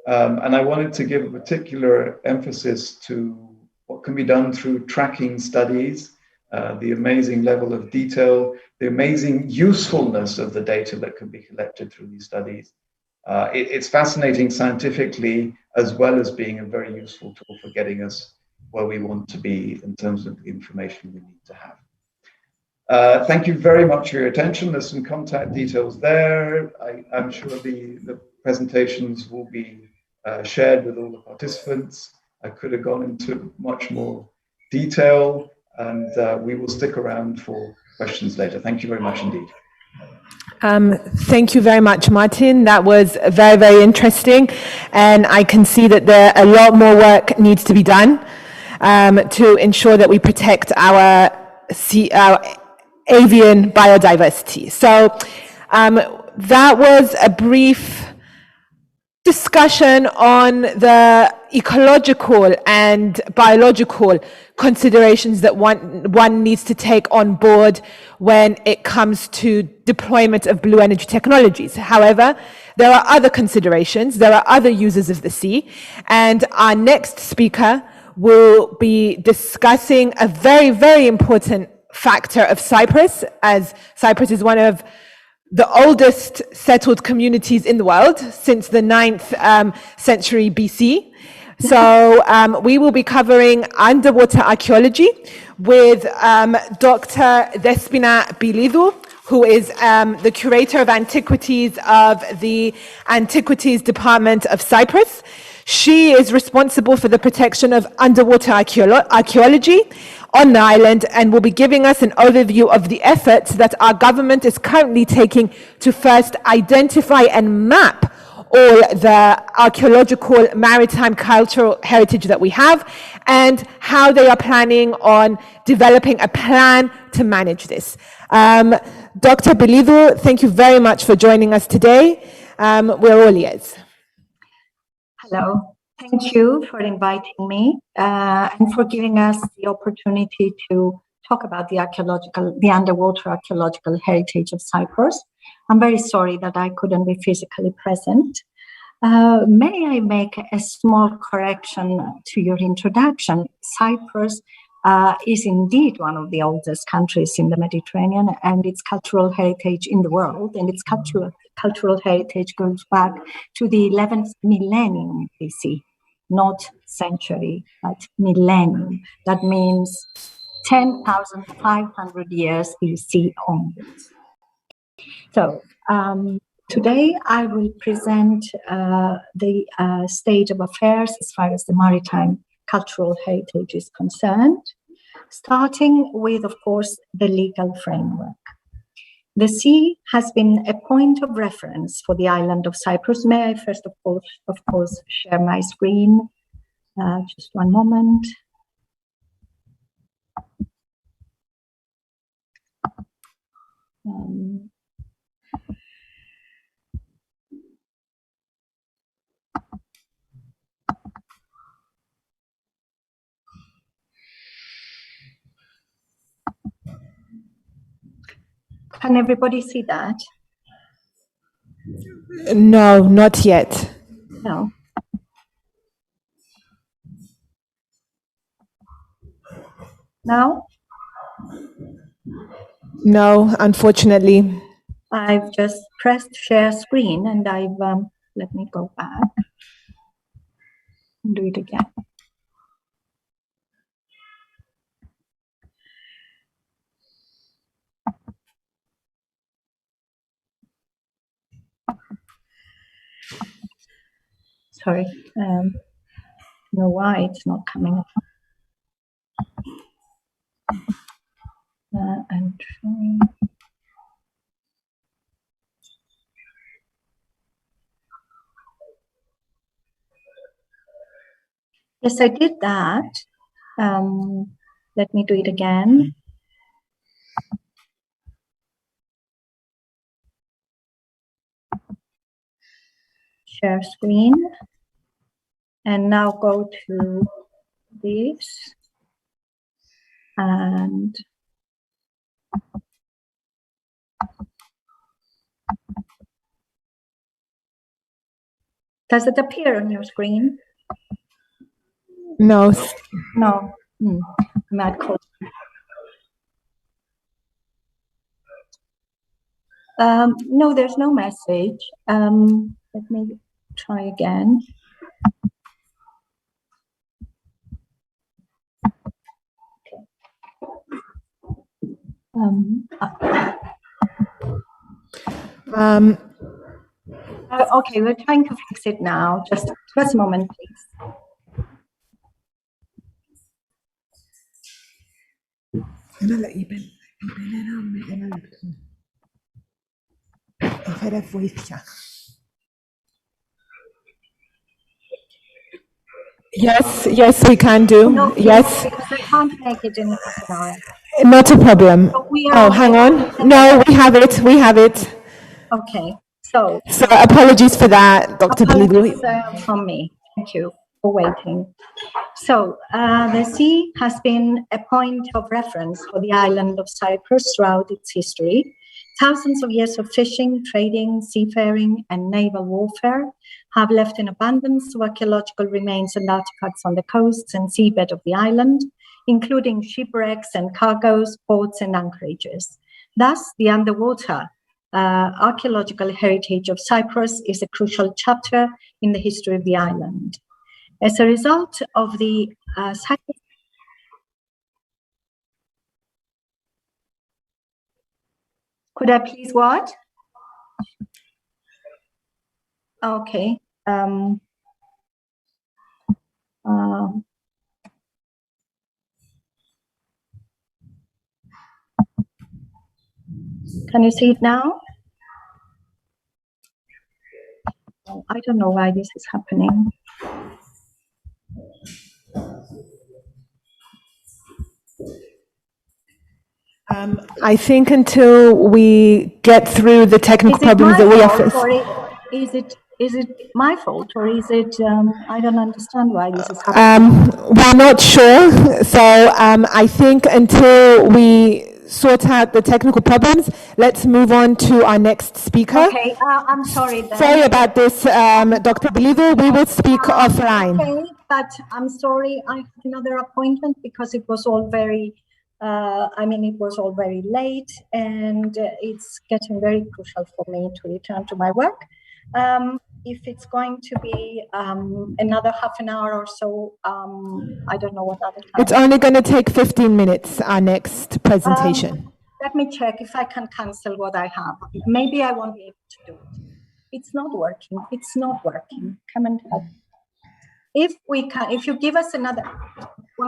And I wanted to give a particular emphasis to what can be done through tracking studies, the amazing level of detail, the amazing usefulness of the data that can be collected through these studies. It's fascinating scientifically, as well as being a very useful tool for getting us where we want to be in terms of the information we need to have. Thank you very much for your attention. There's some contact details there. I'm sure the presentations will be shared with all the participants. I could have gone into much more detail, and we will stick around for questions later. Thank you very much indeed. Thank you very much, Martin. That was very, very interesting. And I can see that a lot more work needs to be done to ensure that we protect our avian biodiversity. So that was a brief discussion on the ecological and biological considerations that one needs to take on board when it comes to deployment of blue energy technologies. However, there are other considerations, there are other users of the sea, and our next speaker will be discussing a very, very important factor of Cyprus, as Cyprus is one of the oldest settled communities in the world since the 9th century BC. So we will be covering underwater archaeology with Dr. Despina Bilidou, who is the curator of antiquities of the Antiquities Department of Cyprus. She is responsible for the protection of underwater archaeology on the island, and will be giving us an overview of the efforts that our government is currently taking to first identify and map all the archaeological, maritime, cultural heritage that we have, and how they are planning on developing a plan to manage this. Dr. Bilidou, thank you very much for joining us today. We're all ears. Hello. Thank you for inviting me and for giving us the opportunity to talk about the underwater archaeological heritage of Cyprus. I'm very sorry that I couldn't be physically present. May I make a small correction to your introduction? Cyprus is indeed one of the oldest countries in the Mediterranean, and its cultural heritage in the world, and its cultural heritage goes back to the 11th millennium BC, not century, but millennium. That means 10,500 years BC onwards. So today I will present the state of affairs as far as the maritime cultural heritage is concerned, starting with, of course, the legal framework. The sea has been a point of reference for the island of Cyprus. May I first, of course, share my screen? Just one moment. Can everybody see that? No, not yet. No. Now? No, unfortunately. I've just pressed share screen and I've, let me go back and do it again. Sorry, don't know why it's not coming up. And yes, I did that. Let me do it again. Share screen. And now go to this. And does it appear on your screen? No. No. Mad code. No, there's no message. Let me try again. Okay, we're trying to fix it now. Just a moment, please. Yes, we can do. No, yes. Because I can't make it in half an hour. Not a problem. So Oh, hang on. No, we have it. We have it. Okay. So apologies for that, Dr. Apologies from me. Thank you for waiting. So the sea has been a point of reference for the island of Cyprus throughout its history. Thousands of years of fishing, trading, seafaring, and naval warfare have left in abundance of archaeological remains and artifacts on the coasts and seabed of the island, including shipwrecks and cargoes, ports, and anchorages. Thus, the underwater archaeological heritage of Cyprus is a crucial chapter in the history of the island. As a result of the Cyprus. Could I please what? Okay. Can you see it now? Oh, I don't know why this is happening. I think until we get through the technical problems that we have. Is it my fault or is it, I don't understand why this is happening. We're not sure. So I think until we sort out the technical problems, let's move on to our next speaker. Okay, I'm sorry. Then. Sorry about this, Dr. Believer. We will speak offline. Okay, but I'm sorry, I have another appointment because it was all very, it was all very late and it's getting very crucial for me to return to my work. If it's going to be another half an hour or so, I don't know what other time. It's only going to take 15 minutes, our next presentation. Let me check if I can cancel what I have. Maybe I won't be able to do it. It's not working. It's not working. Come and help. If we can, if you give us another.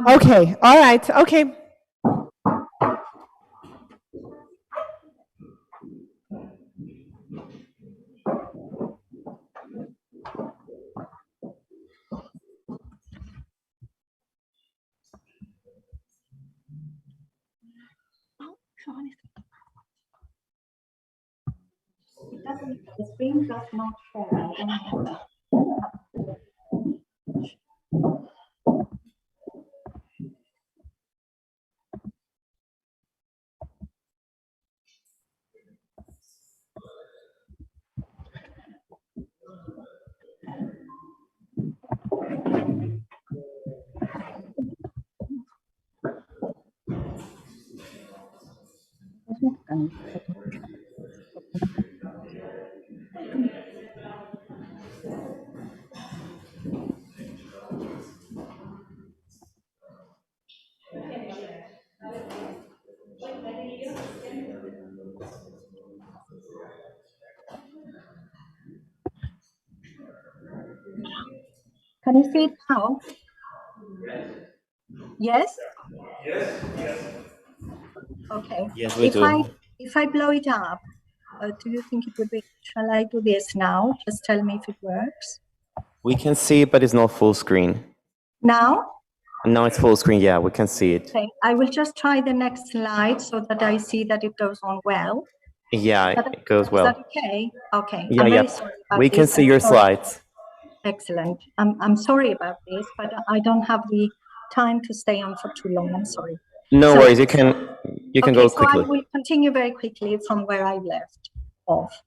Okay. All right. Okay. The screen does not share. Can you see it now? Yes? Okay. Yes, we do. If I blow it up, do you think it would be, shall I do this now? Just tell me if it works. We can see it, but it's not full screen. Now? Now it's full screen, yeah, we can see it. Okay, I will just try the next slide so that I see that it goes on well. Yeah, it goes well. Is that okay? Okay. Yeah, I'm yeah. very sorry about We can this. see your slides. Excellent. I'm sorry about this, but I don't have the time to stay on for too long. I'm sorry. No So- worries, you can go So quickly. I will continue very quickly from where I left off.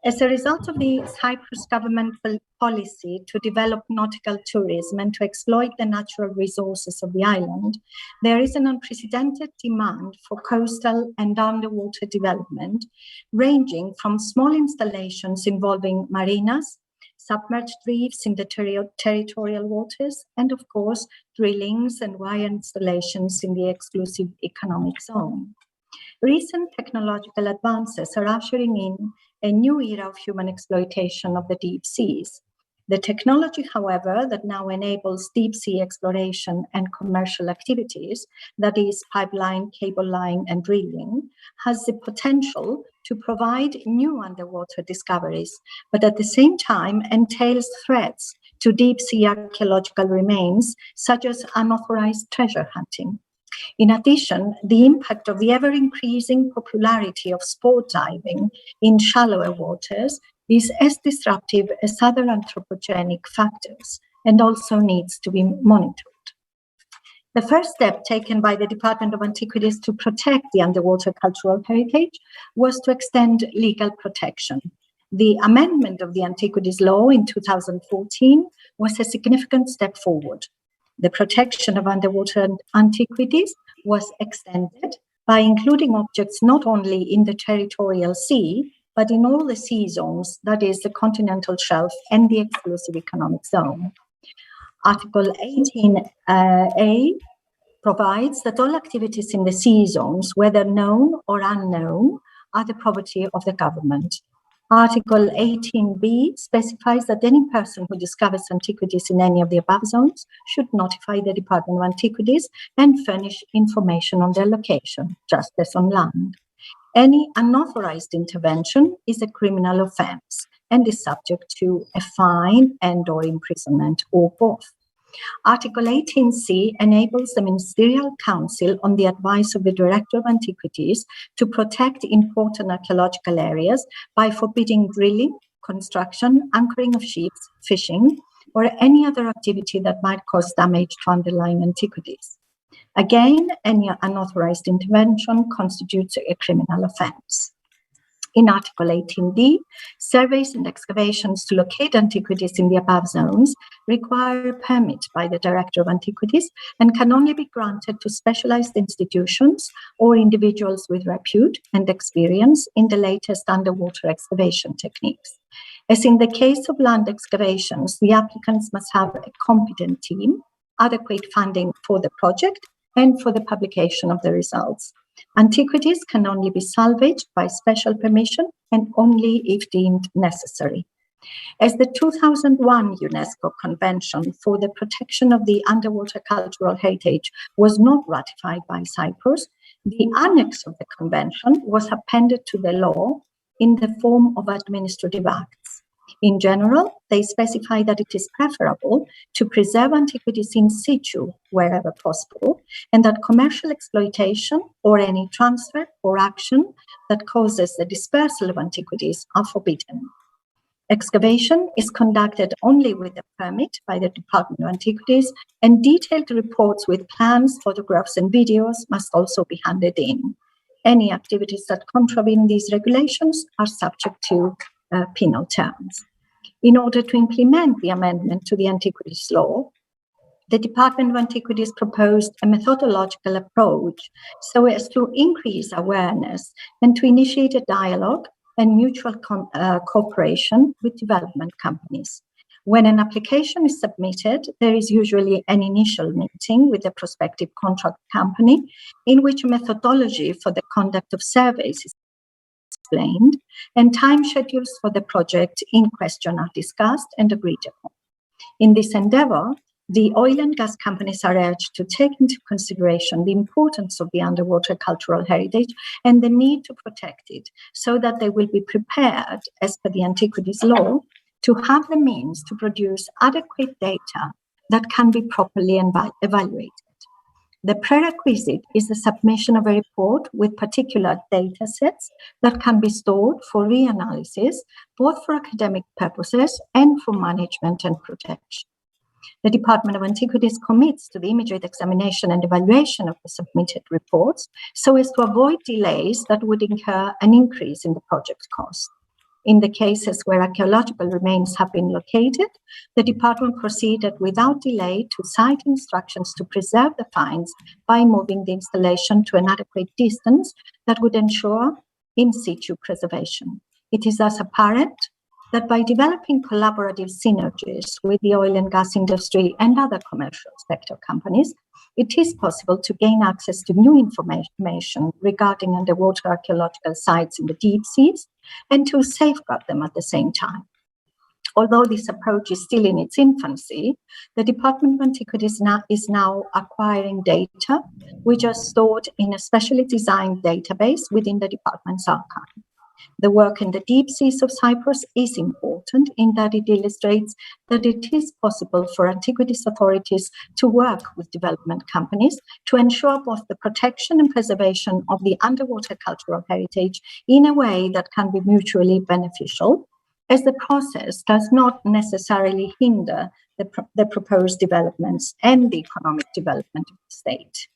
As a result of the Cyprus government policy to develop nautical tourism and to exploit the natural resources of the island, there is an unprecedented demand for coastal and underwater development, ranging from small installations involving marinas, submerged reefs in the territorial waters, and of course, drillings and wire installations in the exclusive economic zone. Recent technological advances are ushering in a new era of human exploitation of the deep seas. The technology, however, that now enables deep sea exploration and commercial activities, that is pipeline, cable line, and drilling, has the potential to provide new underwater discoveries, but at the same time entails threats to deep sea archaeological remains, such as unauthorized treasure hunting. In addition, the impact of the ever-increasing popularity of sport diving in shallower waters is as disruptive as other anthropogenic factors and also needs to be monitored. The first step taken by the Department of Antiquities to protect the underwater cultural heritage was to extend legal protection. The amendment of the Antiquities Law in 2014 was a significant step forward. The protection of underwater antiquities was extended by including objects not only in the territorial sea, but in all the sea zones, that is the continental shelf and the exclusive economic zone. Article 18A provides that all activities in the sea zones, whether known or unknown, are the property of the government. Article 18B specifies that any person who discovers antiquities in any of the above zones should notify the Department of Antiquities and furnish information on their location, just as on land. Any unauthorized intervention is a criminal offense and is subject to a fine and/or imprisonment or both. Article 18C enables the Ministerial Council, on the advice of the Director of Antiquities, to protect important archaeological areas by forbidding drilling, construction, anchoring of ships, fishing, or any other activity that might cause damage to underlying antiquities. Again, any unauthorized intervention constitutes a criminal offense. In Article 18D, surveys and excavations to locate antiquities in the above zones require a permit by the Director of Antiquities and can only be granted to specialized institutions or individuals with repute and experience in the latest underwater excavation techniques. As in the case of land excavations, the applicants must have a competent team, adequate funding for the project, and for the publication of the results. Antiquities can only be salvaged by special permission and only if deemed necessary. As the 2001 UNESCO Convention for the Protection of the Underwater Cultural Heritage was not ratified by Cyprus, the annex of the convention was appended to the law in the form of administrative acts. In general, they specify that it is preferable to preserve antiquities in situ wherever possible, and that commercial exploitation or any transfer or action that causes the dispersal of antiquities are forbidden. Excavation is conducted only with a permit by the Department of Antiquities, and detailed reports with plans, photographs, and videos must also be handed in. Any activities that contravene these regulations are subject to penal terms. In order to implement the amendment to the Antiquities Law, the Department of Antiquities proposed a methodological approach so as to increase awareness and to initiate a dialogue and mutual cooperation with development companies. When an application is submitted, there is usually an initial meeting with the prospective contract company in which a methodology for the conduct of surveys is explained and time schedules for the project in question are discussed and agreed upon. In this endeavor, the oil and gas companies are urged to take into consideration the importance of the underwater cultural heritage and the need to protect it, so that they will be prepared, as per the Antiquities Law, to have the means to produce adequate data that can be properly evaluated. The prerequisite is the submission of a report with particular data sets that can be stored for reanalysis, both for academic purposes and for management and protection. The Department of Antiquities commits to the immediate examination and evaluation of the submitted reports so as to avoid delays that would incur an increase in the project cost. In the cases where archaeological remains have been located, the department proceeded without delay to site instructions to preserve the finds by moving the installation to an adequate distance that would ensure in situ preservation. It is thus apparent that by developing collaborative synergies with the oil and gas industry and other commercial sector companies, it is possible to gain access to new information regarding underwater archaeological sites in the deep seas and to safeguard them at the same time. Although this approach is still in its infancy, the Department of Antiquities is now acquiring data which are stored in a specially designed database within the department's archive. The work in the deep seas of Cyprus is important in that it illustrates that it is possible for antiquities authorities to work with development companies to ensure both the protection and preservation of the underwater cultural heritage in a way that can be mutually beneficial, as the process does not necessarily hinder the proposed developments and the economic development of the state.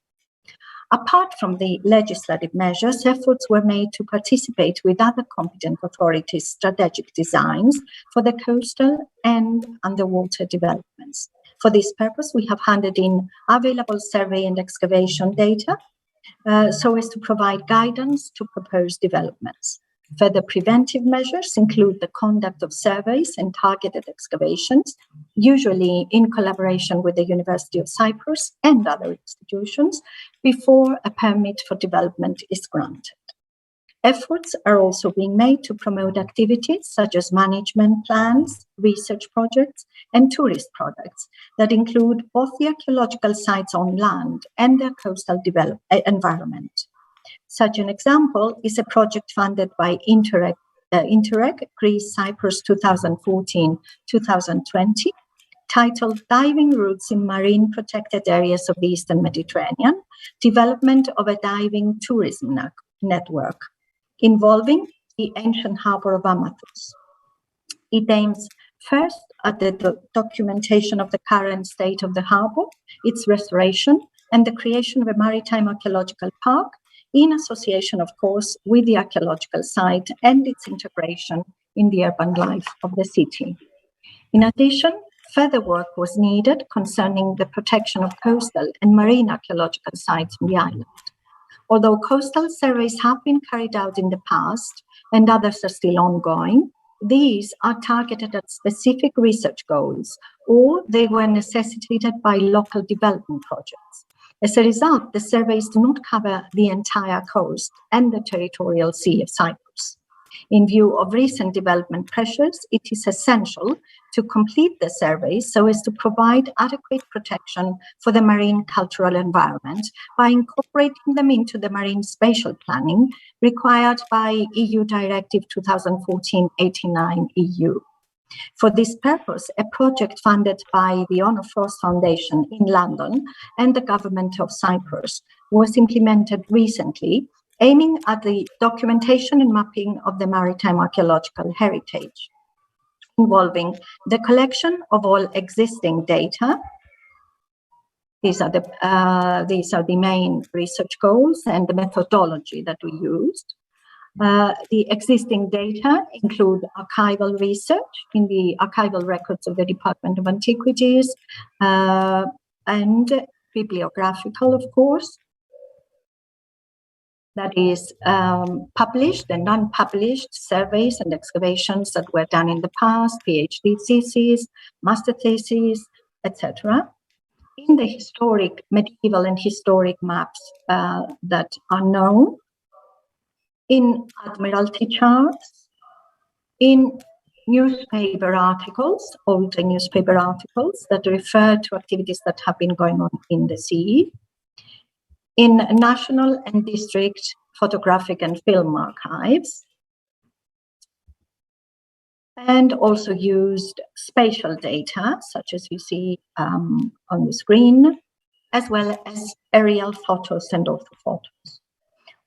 Apart from the legislative measures, efforts were made to participate with other competent authorities' strategic designs for the coastal and underwater developments. For this purpose, we have handed in available survey and excavation data so as to provide guidance to proposed developments. Further preventive measures include the conduct of surveys and targeted excavations, usually in collaboration with the University of Cyprus and other institutions, before a permit for development is granted. Efforts are also being made to promote activities such as management plans, research projects, and tourist products that include both the archaeological sites on land and their coastal environment. Such an example is a project funded by Interreg Greece Cyprus 2014-2020, titled Diving Routes in Marine Protected Areas of the Eastern Mediterranean, Development of a Diving Tourism Network, involving the ancient harbor of Amathus. It aims first at the documentation of the current state of the harbor, its restoration, and the creation of a maritime archaeological park, in association, of course, with the archaeological site and its integration in the urban life of the city. In addition, further work was needed concerning the protection of coastal and marine archaeological sites in the island. Although coastal surveys have been carried out in the past and others are still ongoing, these are targeted at specific research goals, or they were necessitated by local development projects. As a result, the surveys do not cover the entire coast and the territorial sea of Cyprus. In view of recent development pressures, it is essential to complete the surveys so as to provide adequate protection for the marine cultural environment by incorporating them into the marine spatial planning required by EU Directive 2014-89 EU. For this purpose, a project funded by the Honor Frost Foundation in London and the government of Cyprus was implemented recently, aiming at the documentation and mapping of the maritime archaeological heritage, involving the collection of all existing data. These are the main research goals and the methodology that we used. The existing data include archival research in the archival records of the Department of Antiquities and bibliographical, of course. That is published and unpublished surveys and excavations that were done in the past, PhD theses, master theses, etc. In the historic, medieval and historic maps that are known, in Admiralty charts, in newspaper articles, older newspaper articles that refer to activities that have been going on in the sea, in national and district photographic and film archives, and also used spatial data, such as you see on the screen, as well as aerial photos and orthophotos.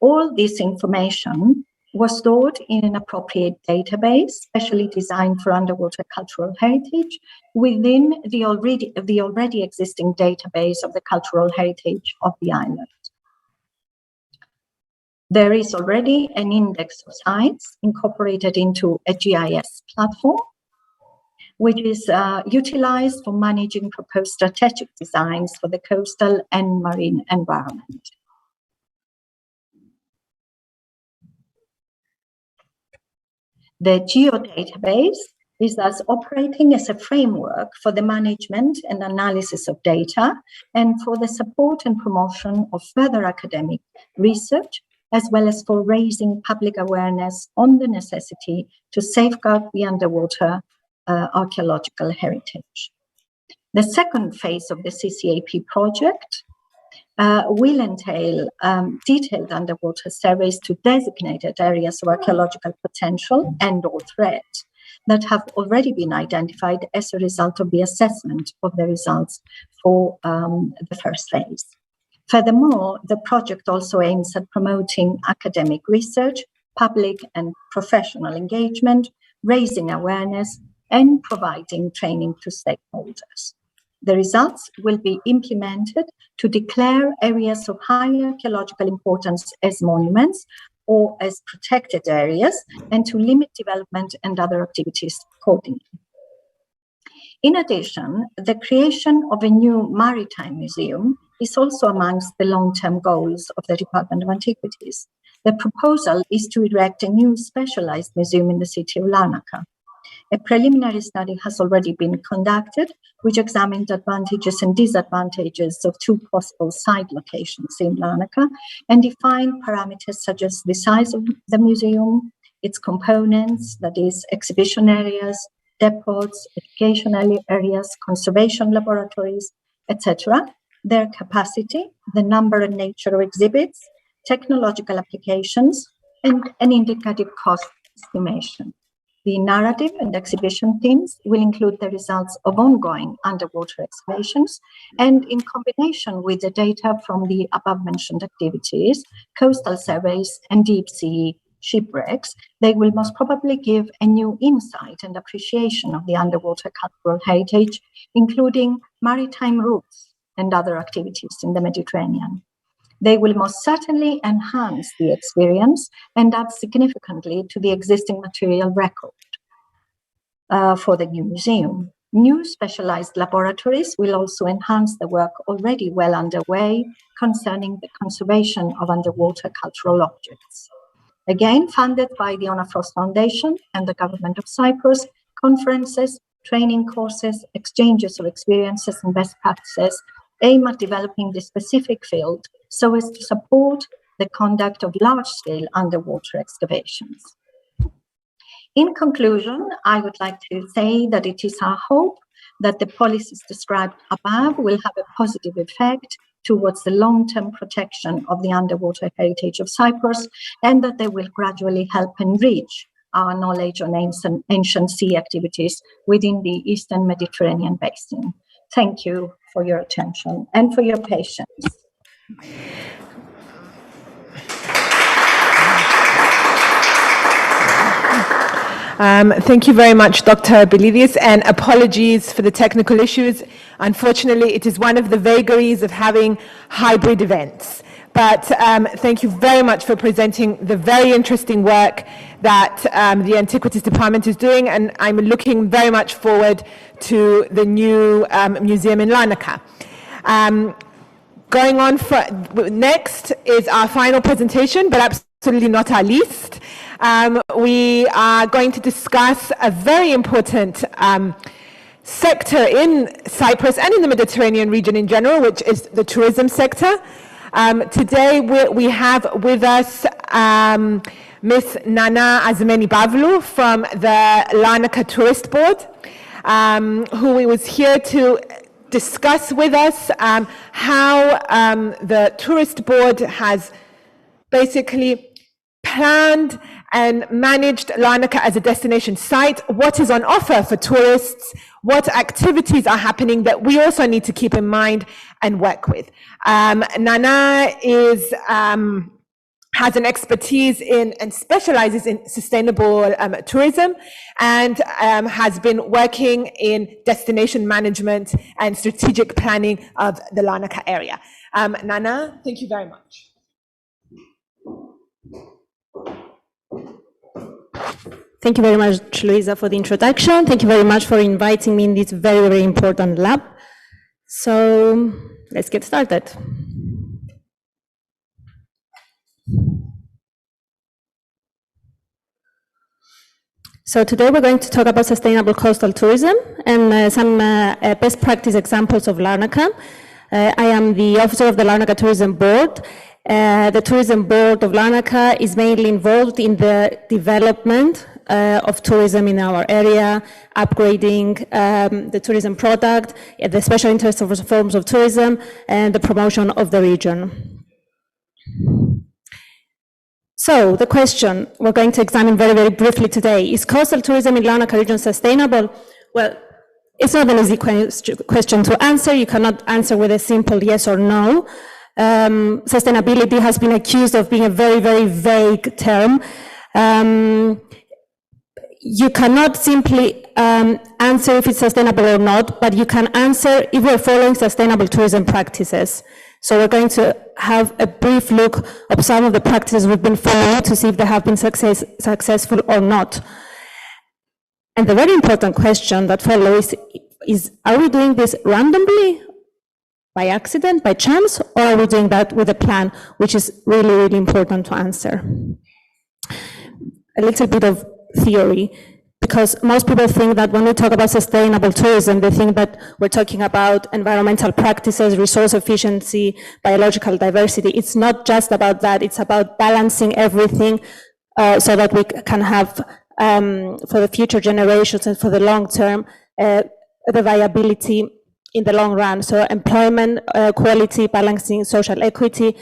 All this information was stored in an appropriate database, specially designed for underwater cultural heritage, within the already existing database of the cultural heritage of the island. There is already an index of sites incorporated into a GIS platform, which is utilized for managing proposed strategic designs for the coastal and marine environment. The geodatabase is thus operating as a framework for the management and analysis of data and for the support and promotion of further academic research, as well as for raising public awareness on the necessity to safeguard the underwater archaeological heritage. The second phase of the CCAP project will entail detailed underwater surveys to designated areas of archaeological potential and or threat that have already been identified as a result of the assessment of the results for the first phase. Furthermore, the project also aims at promoting academic research, public and professional engagement, raising awareness, and providing training to stakeholders. The results will be implemented to declare areas of high archaeological importance as monuments or as protected areas, and to limit development and other activities accordingly. In addition, the creation of a new maritime museum is also amongst the long-term goals of the Department of Antiquities. The proposal is to erect a new specialized museum in the city of Larnaca. A preliminary study has already been conducted, which examined advantages and disadvantages of two possible site locations in Larnaca and defined parameters such as the size of the museum, its components, that is, exhibition areas, depots, educational areas, conservation laboratories, etc., their capacity, the number and nature of exhibits, technological applications, and an indicative cost estimation. The narrative and exhibition themes will include the results of ongoing underwater excavations, and in combination with the data from the above-mentioned activities, coastal surveys, and deep-sea shipwrecks, they will most probably give a new insight and appreciation of the underwater cultural heritage, including maritime routes and other activities in the Mediterranean. They will most certainly enhance the experience and add significantly to the existing material record for the new museum. New specialized laboratories will also enhance the work already well underway concerning the conservation of underwater cultural objects. Again, funded by the Honor Frost Foundation and the government of Cyprus, conferences, training courses, exchanges of experiences and best practices aim at developing the specific field so as to support the conduct of large-scale underwater excavations. In conclusion, I would like to say that it is our hope that the policies described above will have a positive effect towards the long-term protection of the underwater heritage of Cyprus, and that they will gradually help enrich our knowledge on ancient sea activities within the Eastern Mediterranean basin. Thank you for your attention and for your patience. Thank you very much, Dr. Bilidius, and apologies for the technical issues. Unfortunately, it is one of the vagaries of having hybrid events. But thank you very much for presenting the very interesting work that the Antiquities Department is doing, and I'm looking very much forward to the new museum in Larnaca. Going on next is our final presentation, but absolutely not our least. We are going to discuss a very important sector in Cyprus and in the Mediterranean region in general, which is the tourism sector. Today we have with us Ms. Nana Azmeni Bavlu from the Larnaca Tourist Board, who was here to discuss with us how the tourist board has basically planned and managed Larnaca as a destination site, what is on offer for tourists, what activities are happening that we also need to keep in mind and work with. Nana is has an expertise in and specializes in sustainable tourism, and has been working in destination management and strategic planning of the Larnaca area. Nana, thank you very much. Thank you very much, Luisa, for the introduction. Thank you very much for inviting me in this very, very important lab. So let's get started. So today we're going to talk about sustainable coastal tourism and some best practice examples of Larnaca. I am the officer of the Larnaca Tourism Board. The Tourism Board of Larnaca is mainly involved in the development of tourism in our area, upgrading the tourism product, the special interest of forms of tourism, and the promotion of the region. So the question we're going to examine very, very briefly today, is coastal tourism in Larnaca region sustainable? Well, it's not an easy question to answer. You cannot answer with a simple yes or no. Sustainability has been accused of being a very, very vague term. You cannot simply answer if it's sustainable or not, but you can answer if we're following sustainable tourism practices. So we're going to have a brief look of some of the practices we've been following to see if they have been successful or not. And the very important question that follows is, are we doing this randomly, by accident, by chance, or are we doing that with a plan, which is really, really important to answer? A little bit of theory, because most people think that when we talk about sustainable tourism, they think that we're talking about environmental practices, resource efficiency, biological diversity. It's not just about that, it's about balancing everything so that we can have, for the future generations and for the long term, the viability in the long run. So employment, quality, balancing social equity,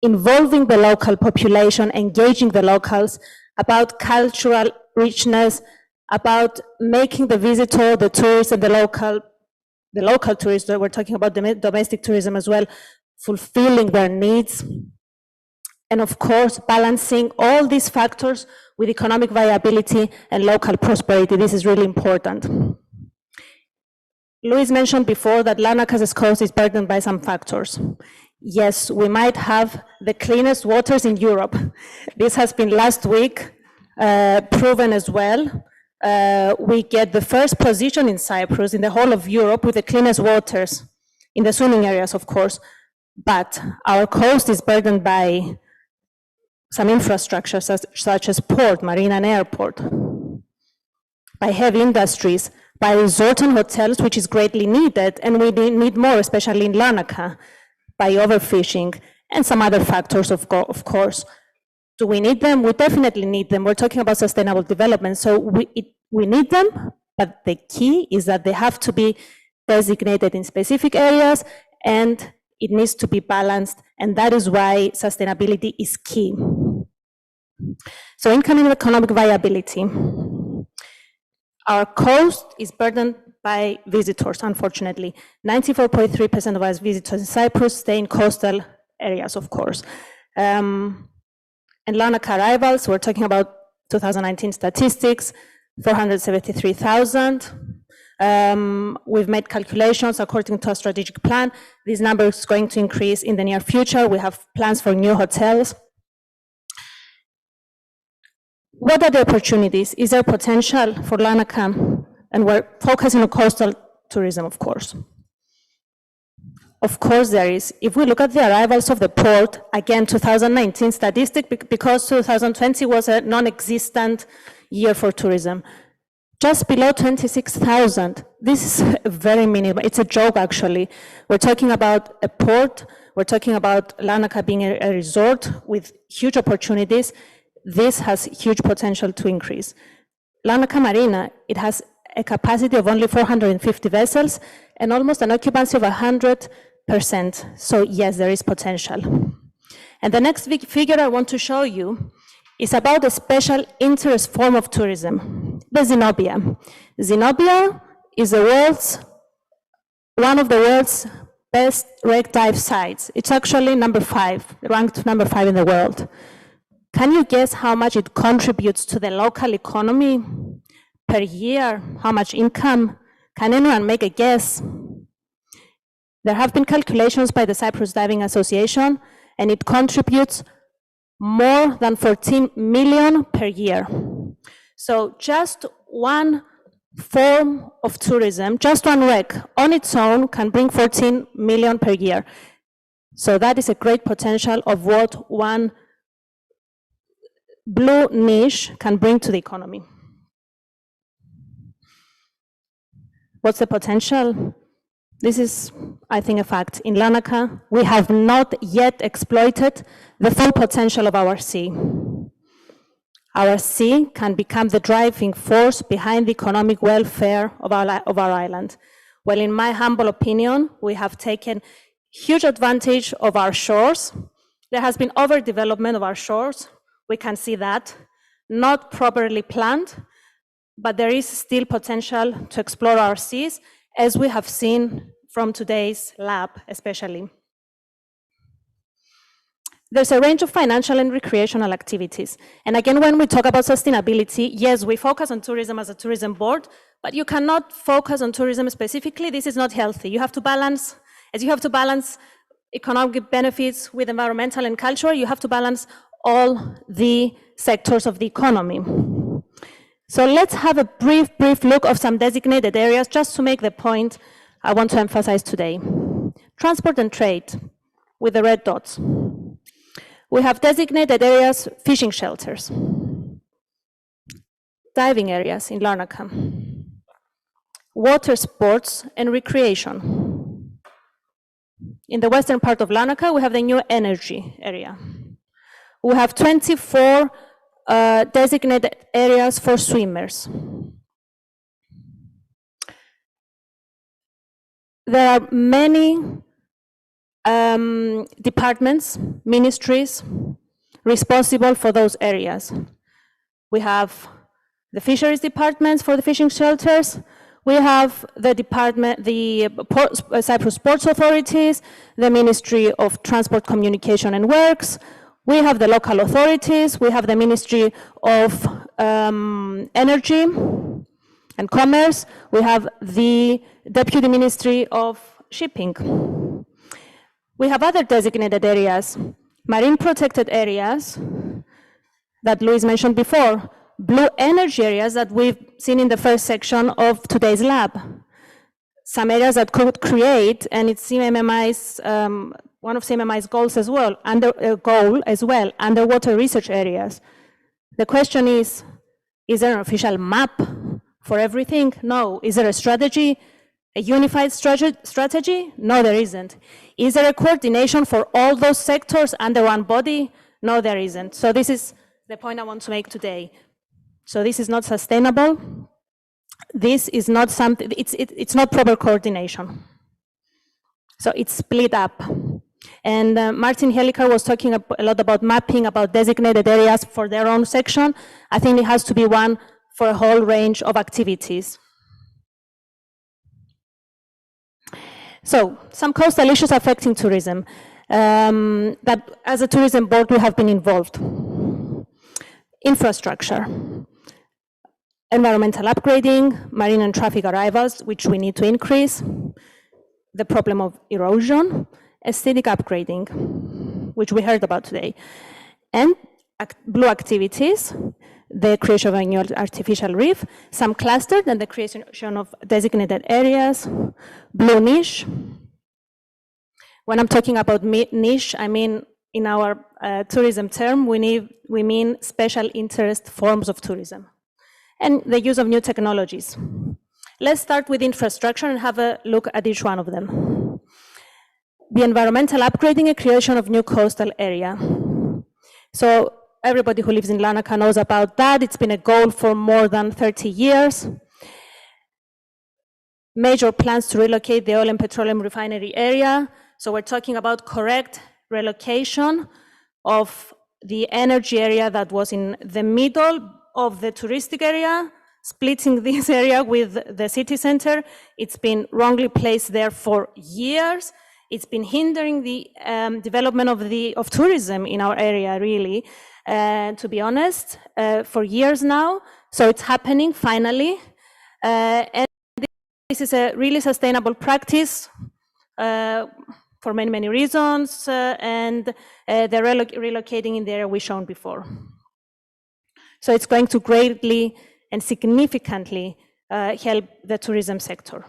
involving the local population, engaging the locals, about cultural richness, about making the visitor, the tourist, and the local tourists, we're talking about domestic tourism as well, fulfilling their needs. And of course, balancing all these factors with economic viability and local prosperity. This is really important. Luis mentioned before that Larnaca's coast is burdened by some factors. Yes, we might have the cleanest waters in Europe. This has been last week proven as well. We get the first position in Cyprus, in the whole of Europe, with the cleanest waters, in the swimming areas, of course. But our coast is burdened by some infrastructure, such as port, marina, and airport, by heavy industries, by resort and hotels, which is greatly needed, and we need more, especially in Larnaca, by overfishing, and some other factors, of course. Do we need them? We definitely need them. We're talking about sustainable development, so we need them, but the key is that they have to be designated in specific areas, and it needs to be balanced, and that is why sustainability is key. So income and economic viability. Our coast is burdened by visitors, unfortunately. 94.3% of our visitors in Cyprus stay in coastal areas, of course. And Larnaca arrivals, we're talking about 2019 statistics, 473,000. We've made calculations according to our strategic plan. This number is going to increase in the near future. We have plans for new hotels. What are the opportunities? Is there potential for Larnaca? And we're focusing on coastal tourism, of course. Of course there is. If we look at the arrivals of the port, again, 2019 statistic, because 2020 was a non-existent year for tourism. Just below 26,000. This is very minimal. It's a joke, actually. We're talking about a port. We're talking about Larnaca being a resort with huge opportunities. This has huge potential to increase. Larnaca Marina, it has a capacity of only 450 vessels and almost an occupancy of 100%. So yes, there is potential. And the next figure I want to show you is about a special interest form of tourism, the Zenobia. Zenobia is one of the world's best wreck dive sites. It's actually ranked number 5 in the world. Can you guess how much it contributes to the local economy per year? How much income? Can anyone make a guess? There have been calculations by the Cyprus Diving Association, and it contributes more than 14 million per year. So just one form of tourism, just one wreck on its own can bring 14 million per year. So that is a great potential of what one blue niche can bring to the economy. What's the potential? This is, I think, a fact. In Larnaca, we have not yet exploited the full potential of our sea. Our sea can become the driving force behind the economic welfare of our island. Well, in my humble opinion, we have taken huge advantage of our shores. There has been overdevelopment of our shores. We can see that, not properly planned, but there is still potential to explore our seas, as we have seen from today's lab, especially. There's a range of financial and recreational activities. And again, when we talk about sustainability, yes, we focus on tourism as a tourism board, but you cannot focus on tourism specifically. This is not healthy. You have to balance, as you have to balance economic benefits with environmental and cultural, you have to balance all the sectors of the economy. So let's have a brief look of some designated areas just to make the point I want to emphasize today. Transport and trade with the red dots. We have designated areas, fishing shelters, diving areas in Larnaca, water sports and recreation. In the western part of Larnaca, we have the new energy area. We have 24 designated areas for swimmers. There are many departments, ministries responsible for those areas. We have the fisheries departments for the fishing shelters. We have the department, the Cyprus Ports Authorities, the Ministry of Transport, Communication and Works. We have the local authorities. We have the Ministry of Energy and Commerce. We have the Deputy Ministry of Shipping. We have other designated areas, marine protected areas that Luis mentioned before, blue energy areas that we've seen in the first section of today's lab. Some areas that could create, and it's CMMI's, one of CMMI's goals as well, underwater research areas. The question is there an official map for everything? No. Is there a strategy, a unified strategy? No, there isn't. Is there a coordination for all those sectors under one body? No, there isn't. So this is the point I want to make today. So this is not sustainable. This is not something, it's not proper coordination. So it's split up. And Martin Helico was talking a lot about mapping, about designated areas for their own section. I think it has to be one for a whole range of activities. So, some coastal issues affecting tourism that as a tourism board we have been involved. Infrastructure, environmental upgrading, marine and traffic arrivals, which we need to increase, the problem of erosion, aesthetic upgrading, which we heard about today, and blue activities, the creation of a new artificial reef, some clustered, and the creation of designated areas, blue niche. When I'm talking about niche, I mean in our tourism term, we mean special interest forms of tourism, and the use of new technologies. Let's start with infrastructure and have a look at each one of them. The environmental upgrading and creation of new coastal area. So everybody who lives in Larnaca knows about that. It's been a goal for more than 30 years. Major plans to relocate the oil and petroleum refinery area. So we're talking about correct relocation of the energy area that was in the middle of the touristic area, splitting this area with the city center. It's been wrongly placed there for years. It's been hindering the development of tourism in our area, really, to be honest, for years now. So it's happening finally. And this is a really sustainable practice for many, many reasons. And they're relocating in the area we've shown before. So it's going to greatly and significantly help the tourism sector.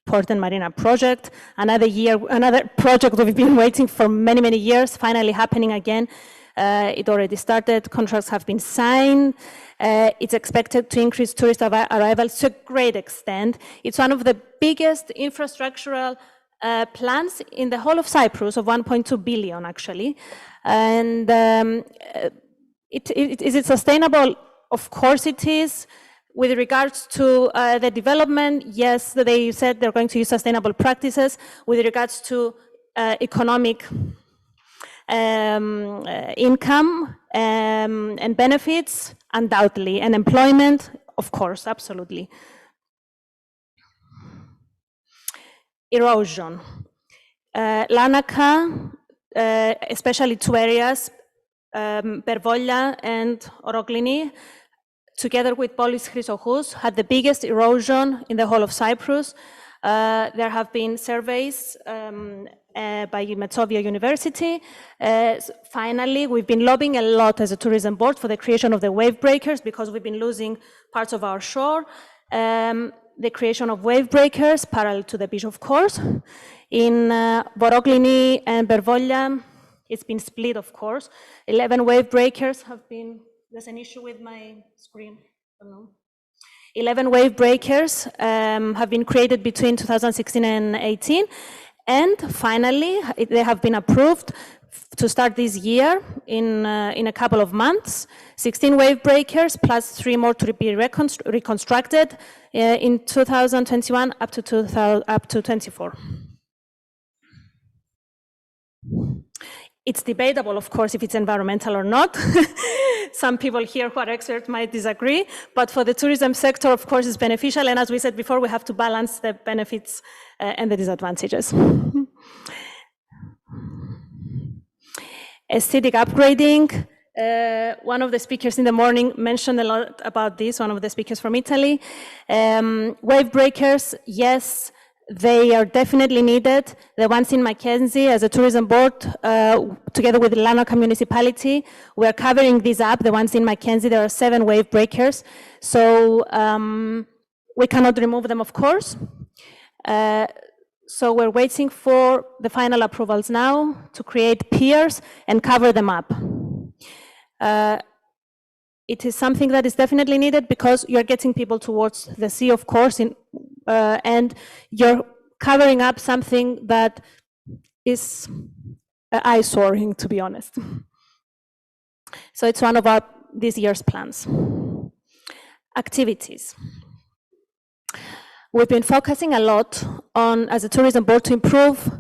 Port and Marina project, another project we've been waiting for many, many years, finally happening again. It already started, contracts have been signed. It's expected to increase tourist arrivals to a great extent. It's one of the biggest infrastructural plans in the whole of Cyprus, of 1.2 billion actually. And is it sustainable? Of course it is. With regards to the development, yes, they said they're going to use sustainable practices. With regards to economic income and benefits, undoubtedly. And employment, of course, absolutely. Erosion. Larnaca, especially two areas, Pervolia and Oroklini, together with Polis Chrysochous, had the biggest erosion in the whole of Cyprus. There have been surveys by Metsovia University. Finally, we've been lobbying a lot as a tourism board for the creation of the wave breakers because we've been losing parts of our shore. The creation of wave breakers, parallel to the beach, of course. In Boroklini and Pervolia, it's been split, of course. 11 wave breakers have been. There's an issue with my screen. I don't know. 11 wave breakers have been created between 2016 and 18. And finally, they have been approved to start this year in a couple of months. 16 wave breakers plus 3 more to be reconstructed in 2021 up to 24. It's debatable, of course, if it's environmental or not. Some people here who are experts might disagree, but for the tourism sector, of course, it's beneficial. And as we said before, we have to balance the benefits and the disadvantages. Aesthetic upgrading. One of the speakers in the morning mentioned a lot about this, one of the speakers from Italy. Wave breakers, yes, they are definitely needed. The ones in Mccanty, as a tourism board, together with the Larnaca municipality, we are covering these up. The ones in Mccanty, there are 7 wave breakers. So we cannot remove them, of course. So we're waiting for the final approvals now to create piers and cover them up. It is something that is definitely needed because you're getting people towards the sea, of course, and you're covering up something that is eye-soaring, to be honest. So it's one of this year's plans. Activities. We've been focusing a lot on, as a tourism board, to improve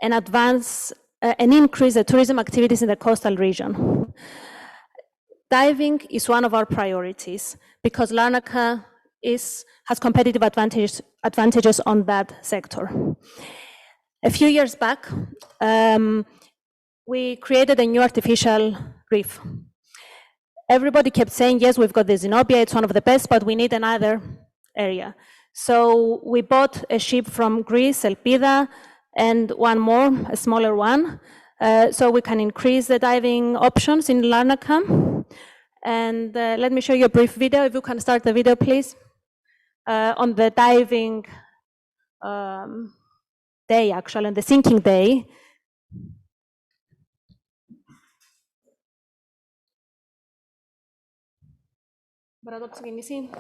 and advance and increase the tourism activities in the coastal region. Diving is one of our priorities because Larnaca has competitive advantages on that sector. A few years back, we created a new artificial reef. Everybody kept saying, yes, we've got the Zenobia, it's one of the best, but we need another area. So we bought a ship from Greece, Elpida, and one more, a smaller one, so we can increase the diving options in Larnaca. And let me show you a brief video. If you can start the video, please. On the diving day, actually, on the sinking day. Μπορώ να το ξεκινήσει.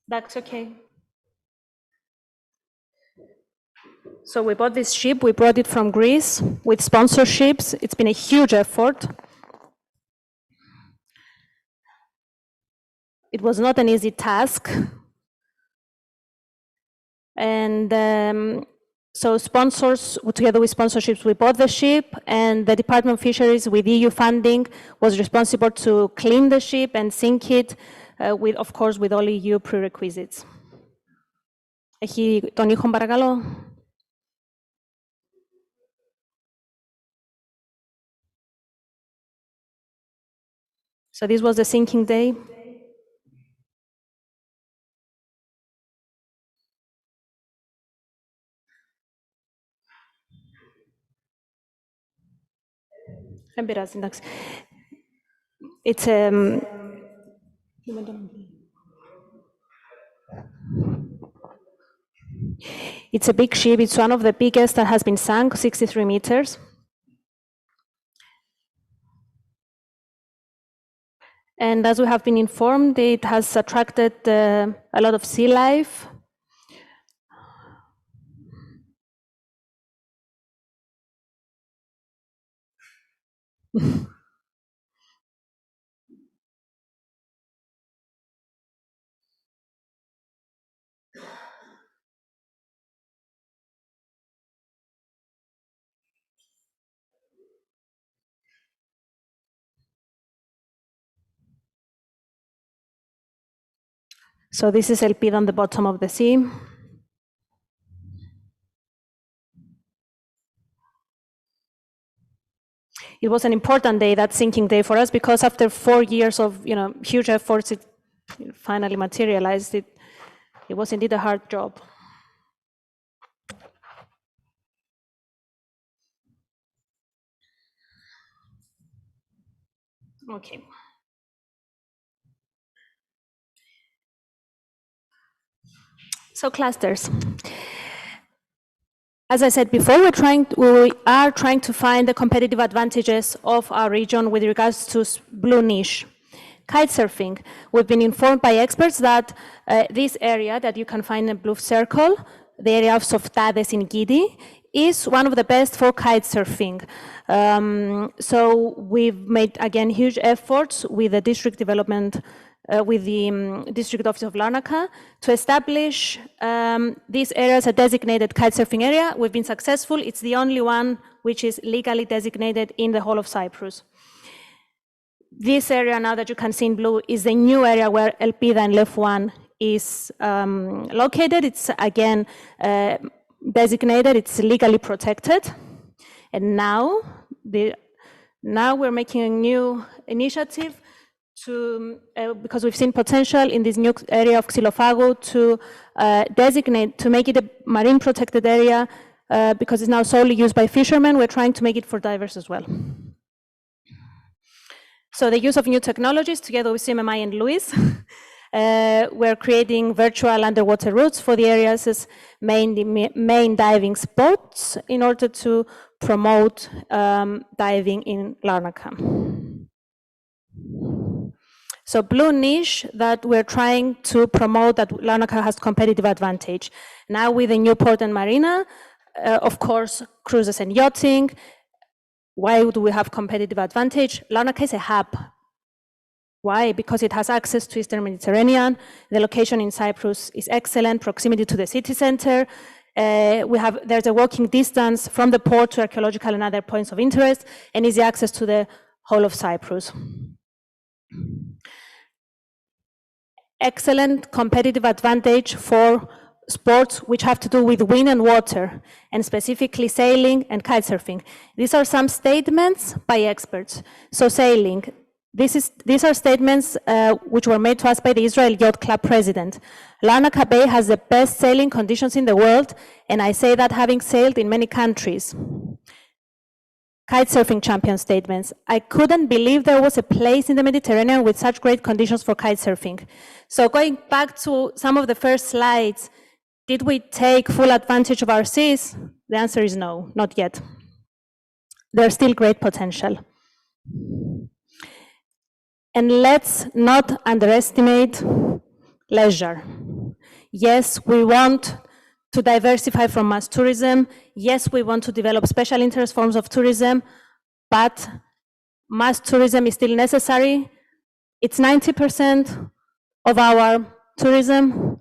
That's okay. So we bought this ship, we brought it from Greece with sponsorships. It's been a huge effort. It was not an easy task. And so sponsors, together with sponsorships, we bought the ship, and the Department of Fisheries with EU funding was responsible to clean the ship and sink it, with, of course, with all EU prerequisites. Έχει τον ήχο, παρακαλώ. So this was the sinking day. It's a big ship. It's one of the biggest that has been sunk, 63 meters. And as we have been informed, it has attracted a lot of sea life. So this is Elpida on the bottom of the sea. It was an important day, that sinking day for us, because after 4 years of huge efforts, it finally materialized. It was indeed a hard job. Okay. So clusters. As I said before, we are trying to find the competitive advantages of our region with regards to blue niche. Kitesurfing. We've been informed by experts that this area that you can find in the blue circle, the area of Softades in Gidi, is one of the best for kitesurfing. So we've made, again, huge efforts with the district development, with the District Office of Larnaca, to establish this area as a designated kitesurfing area. We've been successful. It's the only one which is legally designated in the whole of Cyprus. This area now that you can see in blue is the new area where Elpida and Lef1 is located. It's again designated, it's legally protected. And now we're making a new initiative to, because we've seen potential in this new area of Xylophagou, to designate, to make it a marine protected area, because it's now solely used by fishermen. We're trying to make it for divers as well. So the use of new technologies, together with CMMI and Luis, we're creating virtual underwater routes for the area's main diving spots in order to promote diving in Larnaca. So blue niche that we're trying to promote, that Larnaca has competitive advantage. Now with the new port and marina, of course, cruises and yachting, Why do we have competitive advantage? Larnaca is a hub. Why? Because it has access to Eastern Mediterranean. The location in Cyprus is excellent, proximity to the city center. There's a walking distance from the port to archaeological and other points of interest, and easy access to the whole of Cyprus. Excellent competitive advantage for sports which have to do with wind and water, and specifically sailing and kitesurfing. These are some statements by experts. So sailing, these are statements which were made to us by the Israel Yacht Club president. Larnaca Bay has the best sailing conditions in the world, and I say that having sailed in many countries. Kitesurfing champion statements. I couldn't believe there was a place in the Mediterranean with such great conditions for kitesurfing. So going back to some of the first slides, did we take full advantage of our seas? The answer is no, not yet. There's still great potential. And let's not underestimate leisure. Yes, we want to diversify from mass tourism. Yes, we want to develop special interest forms of tourism, but mass tourism is still necessary. It's 90% of our tourism.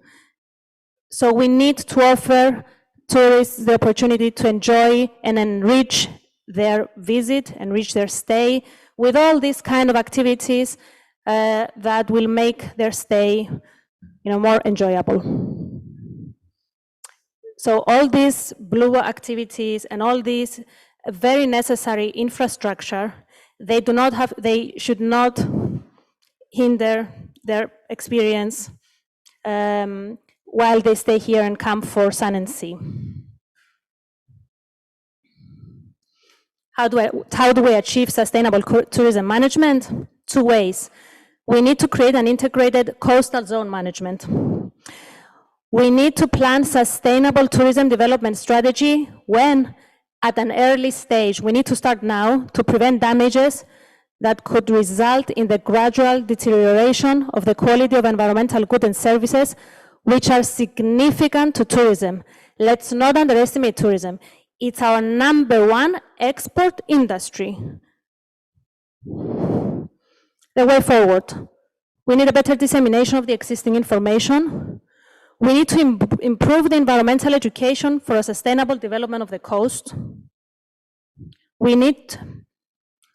So we need to offer tourists the opportunity to enjoy and enrich their visit, enrich their stay with all these kind of activities that will make their stay, more enjoyable. So all these blue activities and all these very necessary infrastructure, they should not hinder their experience while they stay here and camp for sun and sea. How do we achieve sustainable tourism management? Two ways. We need to create an integrated coastal zone management. We need to plan sustainable tourism development strategy when at an early stage. We need to start now to prevent damages that could result in the gradual deterioration of the quality of environmental goods and services which are significant to tourism. Let's not underestimate tourism. It's our #1 export industry. The way forward. We need a better dissemination of the existing information. We need to improve the environmental education for a sustainable development of the coast. We need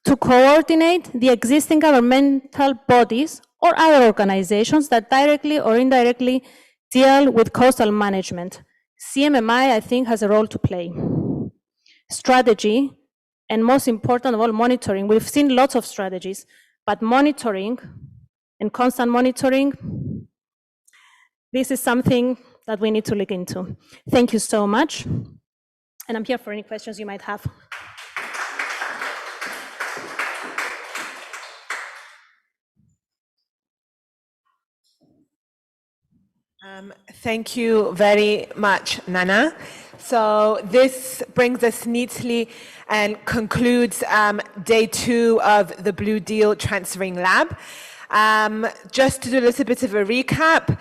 to coordinate the existing governmental bodies or other organizations that directly or indirectly deal with coastal management. CMMI, I think, has a role to play. Strategy, and most important of all, monitoring. We've seen lots of strategies, but monitoring and constant monitoring, this is something that we need to look into. Thank you so much. And I'm here for any questions you might have. Thank you very much, Nana. So this brings us neatly and concludes day 2 of the Blue Deal Transferring Lab. Just to do a little bit of a recap,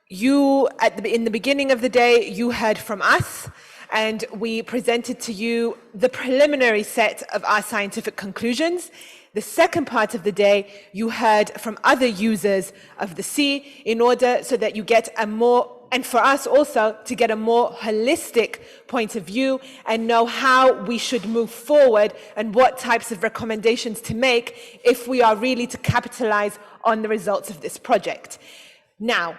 in the beginning of the day, you heard from us, and we presented to you the preliminary set of our scientific conclusions. The second part of the day, you heard from other users of the sea in order so that you get a more, and for us also, to get a more holistic point of view and know how we should move forward and what types of recommendations to make if we are really to capitalize on the results of this project. Now,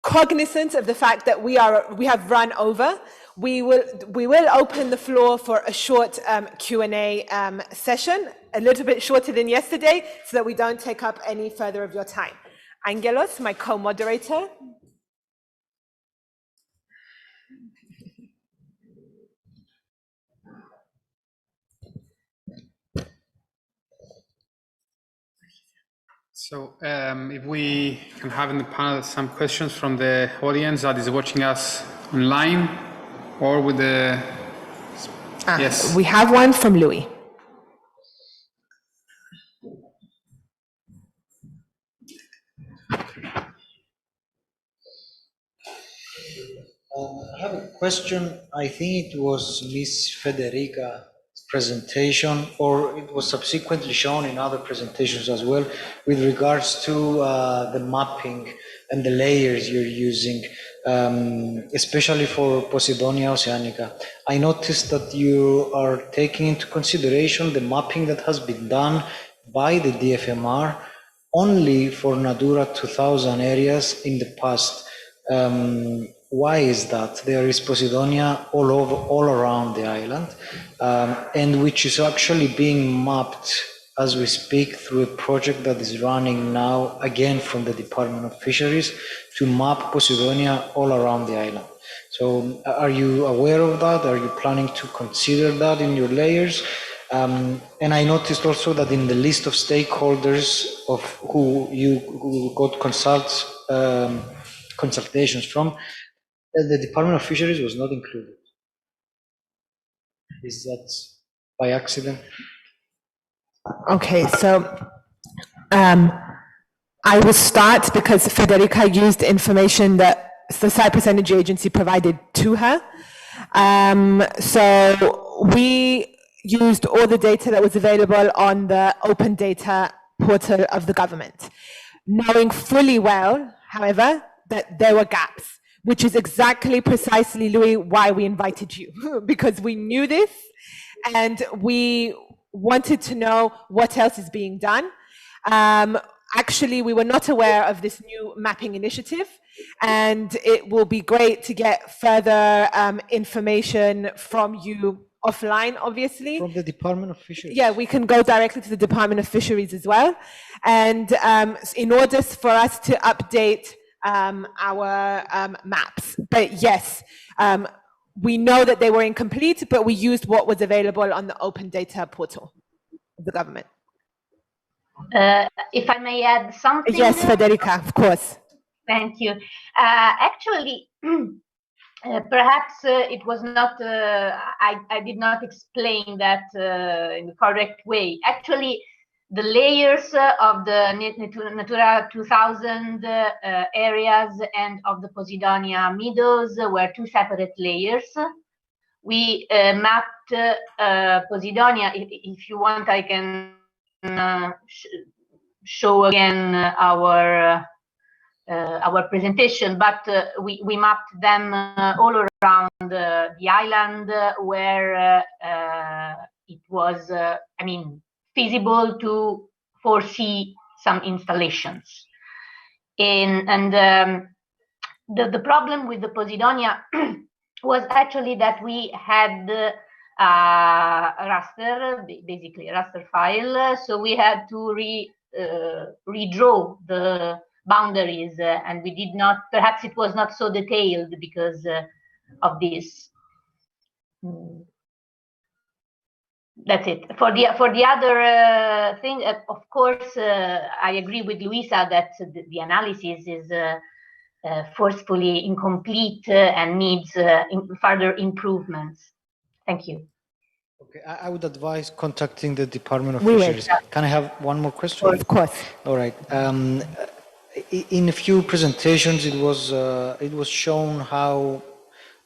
cognizant of the fact that we have run over, we will open the floor for a short Q&A session, a little bit shorter than yesterday, so that we don't take up any further of your time. Angelos, my co-moderator. So if we can have in the panel some questions from the audience that is watching us online or with the... Yes. We have one from Louis. I have a question. I think it was Miss Federica presentation, or it was subsequently shown in other presentations as well, with regards to the mapping and the layers you're using, especially for Posidonia oceanica. I noticed that you are taking into consideration the mapping that has been done by the DFMR only for Natura 2000 areas in the past. Why is that? There is Posidonia all around the island, and which is actually being mapped as we speak through a project that is running now, again from the Department of Fisheries, to map Posidonia all around the island. So are you aware of that? Are you planning to consider that in your layers? And I noticed also that in the list of stakeholders of who you got consultations from, the Department of Fisheries was not included. Is that by accident? Okay, so I will start because Federica used information that the Cyprus Energy Agency provided to her. So we used all the data that was available on the open data portal of the government, knowing fully well, however, that there were gaps, which is exactly precisely, Louis, why we invited you, because we knew this and we wanted to know what else is being done. Actually, we were not aware of this new mapping initiative, and it will be great to get further information from you offline, obviously. From the Department of Fisheries? Yeah, we can go directly to the Department of Fisheries as well. And in order for us to update our maps. But yes, we know that they were incomplete, but we used what was available on the open data portal of the government. If I may add something. Yes, Federica, of course. Thank you. Actually, perhaps it was not, I did not explain that in the correct way. Actually, the layers of the Natura 2000 areas and of the Posidonia meadows were two separate layers. We mapped Posidonia. If you want, I can show again our presentation, but we mapped them all around the island where it was, feasible to foresee some installations. And the problem with the Posidonia was actually that we had raster, basically a raster file, so we had to redraw the boundaries, and we did not, perhaps it was not so detailed because of this. That's it. For the other thing, of course, I agree with Luisa that the analysis is forcefully incomplete and needs further improvements. Thank you. Okay, I would advise contacting the Department of Fisheries. Can I have one more question? Of course. All right. In a few presentations, it was shown how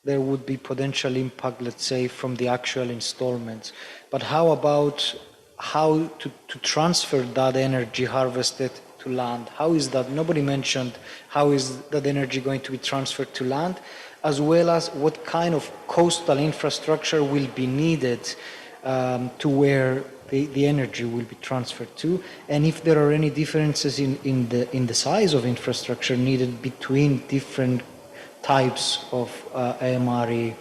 there would be potential impact, let's say, from the actual installments. But how about how to transfer that energy harvested to land? How is that? Nobody mentioned how is that energy going to be transferred to land, as well as what kind of coastal infrastructure will be needed to where the energy will be transferred to, and if there are any differences in the size of infrastructure needed between different types of AMRE.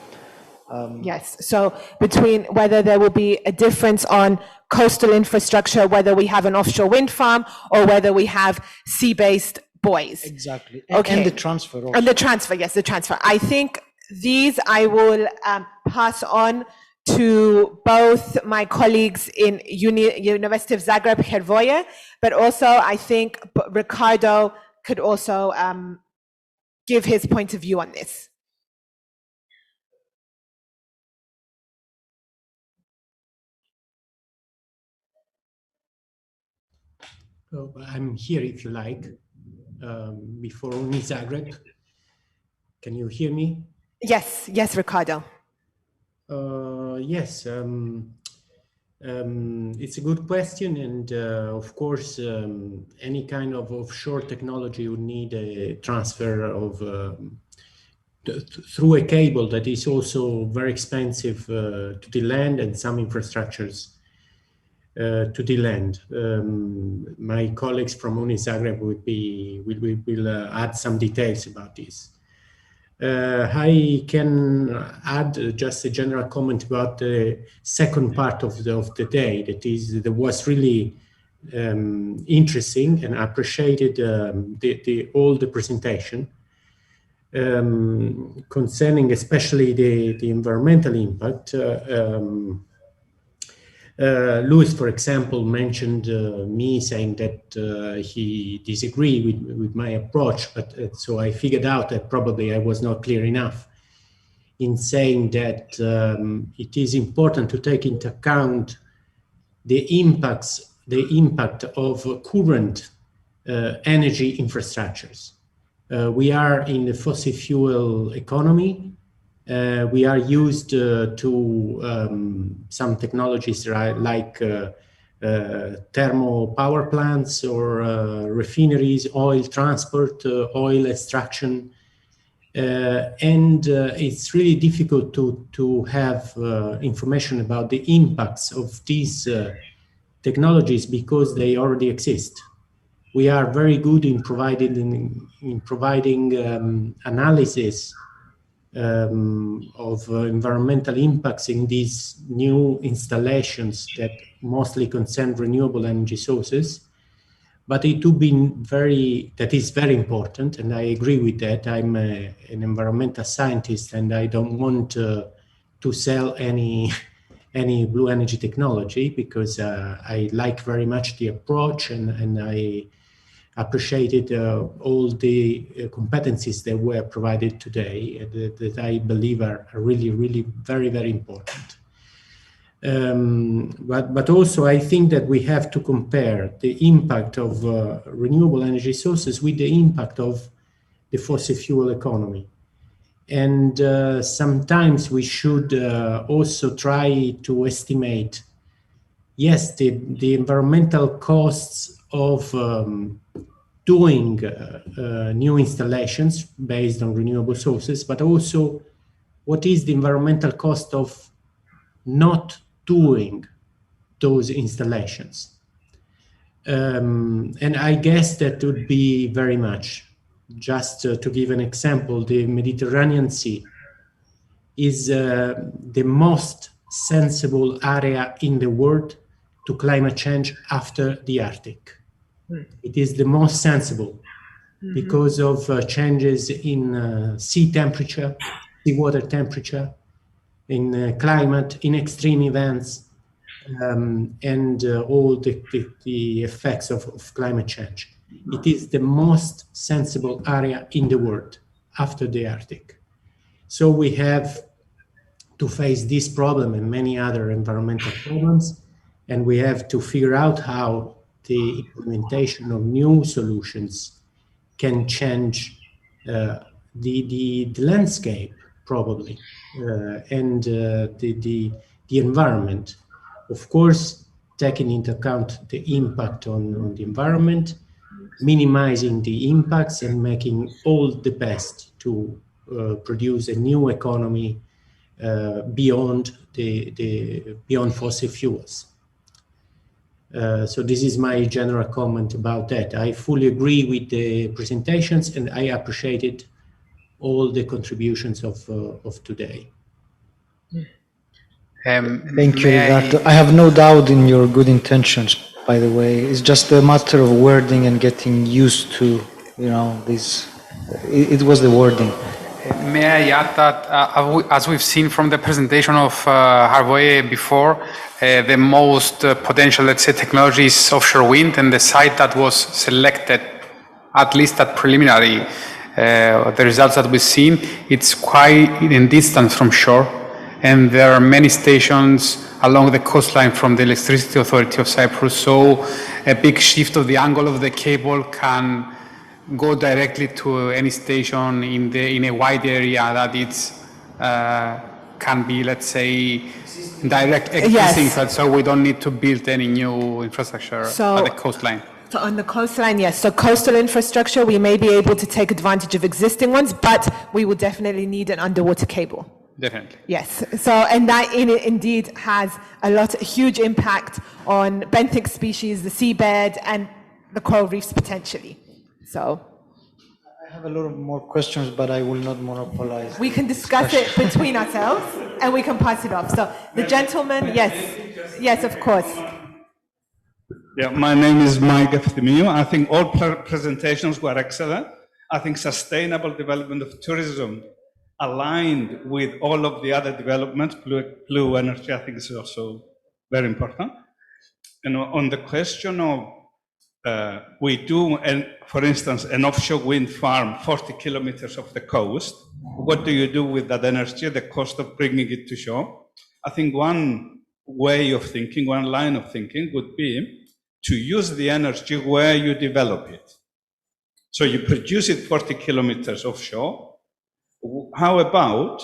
Yes, so between whether there will be a difference on coastal infrastructure, whether we have an offshore wind farm or whether we have sea-based buoys. Exactly, okay. And the transfer also. And the transfer, yes, the transfer. I think these I will pass on to both my colleagues in University of Zagreb, Hervoje, but also I think Ricardo could also give his point of view on this. Oh, I'm here if you like, before only Zagreb. Can you hear me? Yes, yes, Ricardo. Yes, It's a good question, and of course, any kind of offshore technology would need a transfer of through a cable that is also very expensive to the land, and some infrastructures to the land. My colleagues from Uni Zagreb will add some details about this. I can add just a general comment about the second part of the day. That was really interesting, and I appreciated all the presentation concerning especially the environmental impact. Louis, for example, mentioned me saying that he disagreed with my approach, but so I figured out that probably I was not clear enough in saying that it is important to take into account the impact of current energy infrastructures. We are in the fossil fuel economy. We are used to some technologies like thermal power plants or refineries, oil transport, oil extraction. And it's really difficult to have information about the impacts of these technologies because they already exist. We are very good in providing analysis of environmental impacts in these new installations that mostly concern renewable energy sources. But it would be that is very important, and I agree with that. I'm an environmental scientist, and I don't want to sell any blue energy technology because I like very much the approach, and I appreciated all the competencies that were provided today that I believe are really, really very, very important. But also I think that we have to compare the impact of renewable energy sources with the impact of the fossil fuel economy. And sometimes we should also try to estimate, yes, the environmental costs of doing new installations based on renewable sources, but also what is the environmental cost of not doing those installations. And I guess that would be very much. Just to give an example, the Mediterranean Sea is the most sensible area in the world to climate change after the Arctic. It is the most sensible because of changes in sea temperature, seawater temperature, in climate, in extreme events, and all the effects of climate change. It is the most sensible area in the world after the Arctic. So we have to face this problem and many other environmental problems, and we have to figure out how the implementation of new solutions can change the landscape, probably, and the environment. Of course, taking into account the impact on the environment, minimizing the impacts, and making all the best to produce a new economy beyond beyond fossil fuels. So this is my general comment about that. I fully agree with the presentations, and I appreciated all the contributions of today. Thank you, Ricardo. I have no doubt in your good intentions, by the way. It's just a matter of wording and getting used to, this. It was the wording. May I add that, as we've seen from the presentation of Harvoy before, the most potential, let's say, technology is offshore wind, and the site that was selected, at least at preliminary, the results that we've seen, it's quite in distance from shore, and there are many stations along the coastline from the Electricity Authority of Cyprus, so a big shift of the angle of the cable can go directly to any station in a wide area that it's can be, let's say, direct existing floods, so we don't need to build any new infrastructure at the coastline. So on the coastline, yes. So coastal infrastructure, we may be able to take advantage of existing ones, but we will definitely need an underwater cable. Definitely. Yes. So, and that indeed has a huge impact on benthic species, the seabed, and the coral reefs potentially. So. I have a lot of more questions, but I will not monopolize. We can discuss it between ourselves, and we can pass it off. So the gentleman, yes, of course. Yeah, my name is Mike Efthimiou. I think all presentations were excellent. I think sustainable development of tourism aligned with all of the other developments, blue energy, I think is also very important. And on the question of we do, for instance, an offshore wind farm 40 kilometers off the coast. What do you do with that energy, the cost of bringing it to shore? I think one way of thinking, one line of thinking would be to use the energy where you develop it. So you produce it 40 kilometers offshore. How about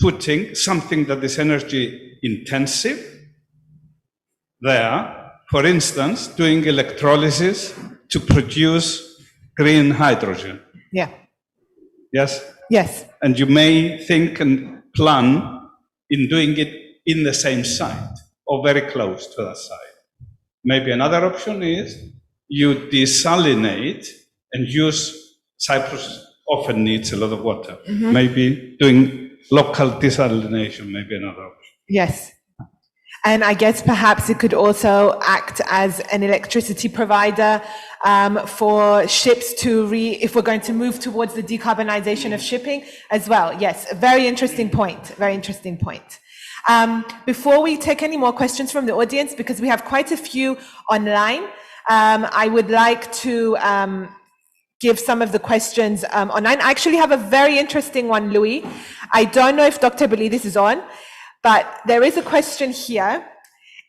putting something that is energy intensive there? For instance, doing electrolysis to produce green hydrogen. Yeah. Yes? Yes. And you may think and plan in doing it in the same site or very close to that site. Maybe another option is you desalinate and use, Cyprus often needs a lot of water. Mm-hmm. Maybe doing local desalination, maybe another option. Yes. And I guess perhaps it could also act as an electricity provider for ships if we're going to move towards the decarbonization of shipping as well. Yes, a very interesting point, very interesting point. Before we take any more questions from the audience, because we have quite a few online, I would like to give some of the questions online. I actually have a very interesting one, Louis. I don't know if Dr. Belidis is on, but there is a question here.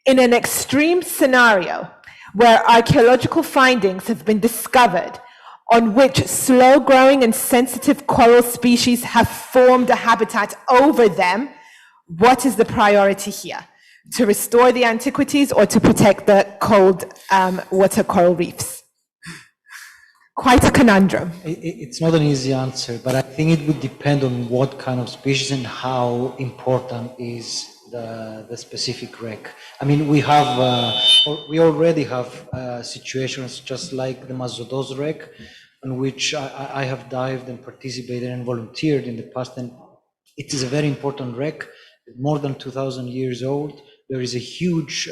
In an extreme scenario where archaeological findings have been discovered on which slow-growing and sensitive coral species have formed a habitat over them, what is the priority here? To restore the antiquities or to protect the cold water coral reefs? Quite a conundrum. It's not an easy answer, but I think it would depend on what kind of species and how important is the specific wreck. I mean, we already have situations just like the Mazodos wreck, on which I have dived and participated and volunteered in the past, and it is a very important wreck, more than 2,000 years old. There is a huge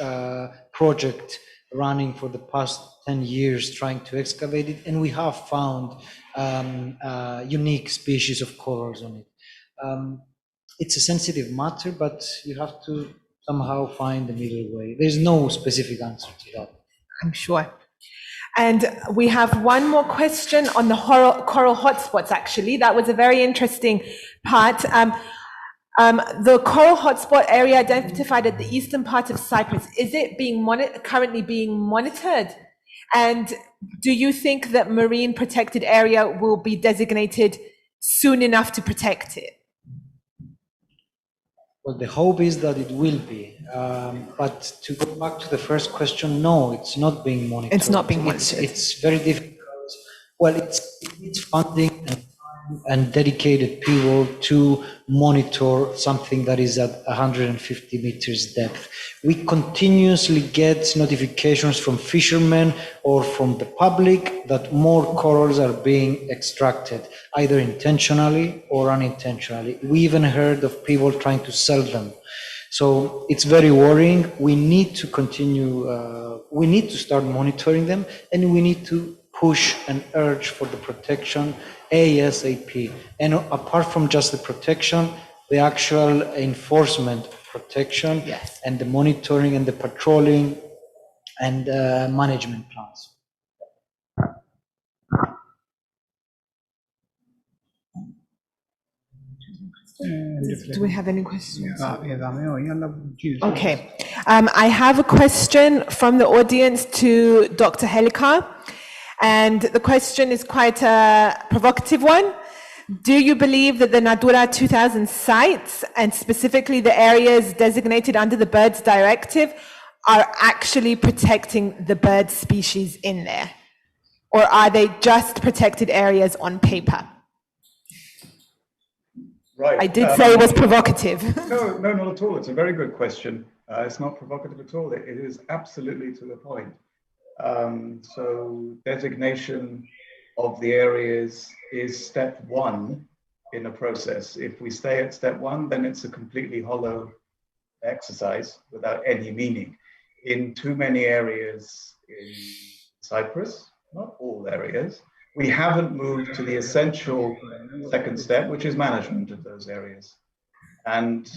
project running for the past 10 years trying to excavate it, and we have found unique species of corals on it. It's a sensitive matter, but you have to somehow find the middle way. There's no specific answer to that. I'm sure. And we have one more question on the coral hotspots, actually. That was a very interesting part. The coral hotspot area identified at the eastern part of Cyprus, is it currently being monitored? And do you think that marine protected area will be designated soon enough to protect it? Well, the hope is that it will be. But to go back to the first question, no, it's not being monitored. It's not being monitored. It's very difficult. Well, it's funding and dedicated people to monitor something that is at 150 meters depth. We continuously get notifications from fishermen or from the public that more corals are being extracted, either intentionally or unintentionally. We even heard of people trying to sell them. So it's very worrying. We need to continue, we need to start monitoring them, and we need to push and urge for the protection ASAP. And apart from just the protection, the actual enforcement of protection, yes, and the monitoring and the patrolling and management plans. Do we have any questions? Okay. I have a question from the audience to Dr. Helico. And the question is quite a provocative one. Do you believe that the Natura 2000 sites, and specifically the areas designated under the Birds Directive, are actually protecting the bird species in there? Or are they just protected areas on paper? Right. I did say it was provocative. No, not at all. It's a very good question. It's not provocative at all. It is absolutely to the point. So designation of the areas is step one in a process. If we stay at step one, then it's a completely hollow exercise without any meaning. In too many areas in Cyprus, not all areas, we haven't moved to the essential second step, which is management of those areas. And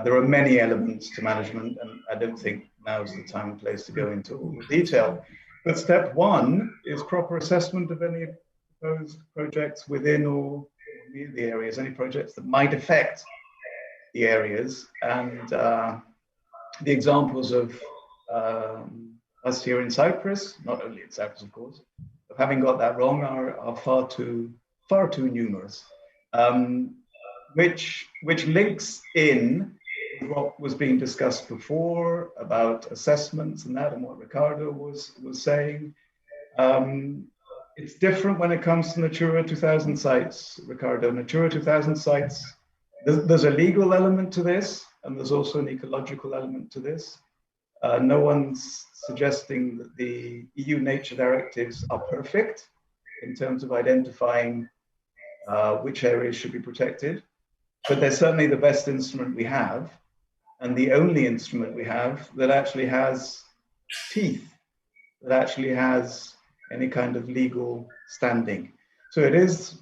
there are many elements to management, and I don't think now's the time and place to go into all the detail. But step one is proper assessment of any proposed projects within or near the areas, any projects that might affect the areas. And the examples of us here in Cyprus, not only in Cyprus, of course, of having got that wrong are far too numerous. Which links in with what was being discussed before about assessments and that, and what Ricardo was saying. It's different when it comes to Natura 2000 sites, Ricardo. Natura 2000 sites, there's a legal element to this, and there's also an ecological element to this. No one's suggesting that the EU nature directives are perfect in terms of identifying which areas should be protected, but they're certainly the best instrument we have, and the only instrument we have that actually has teeth, that actually has any kind of legal standing. So it is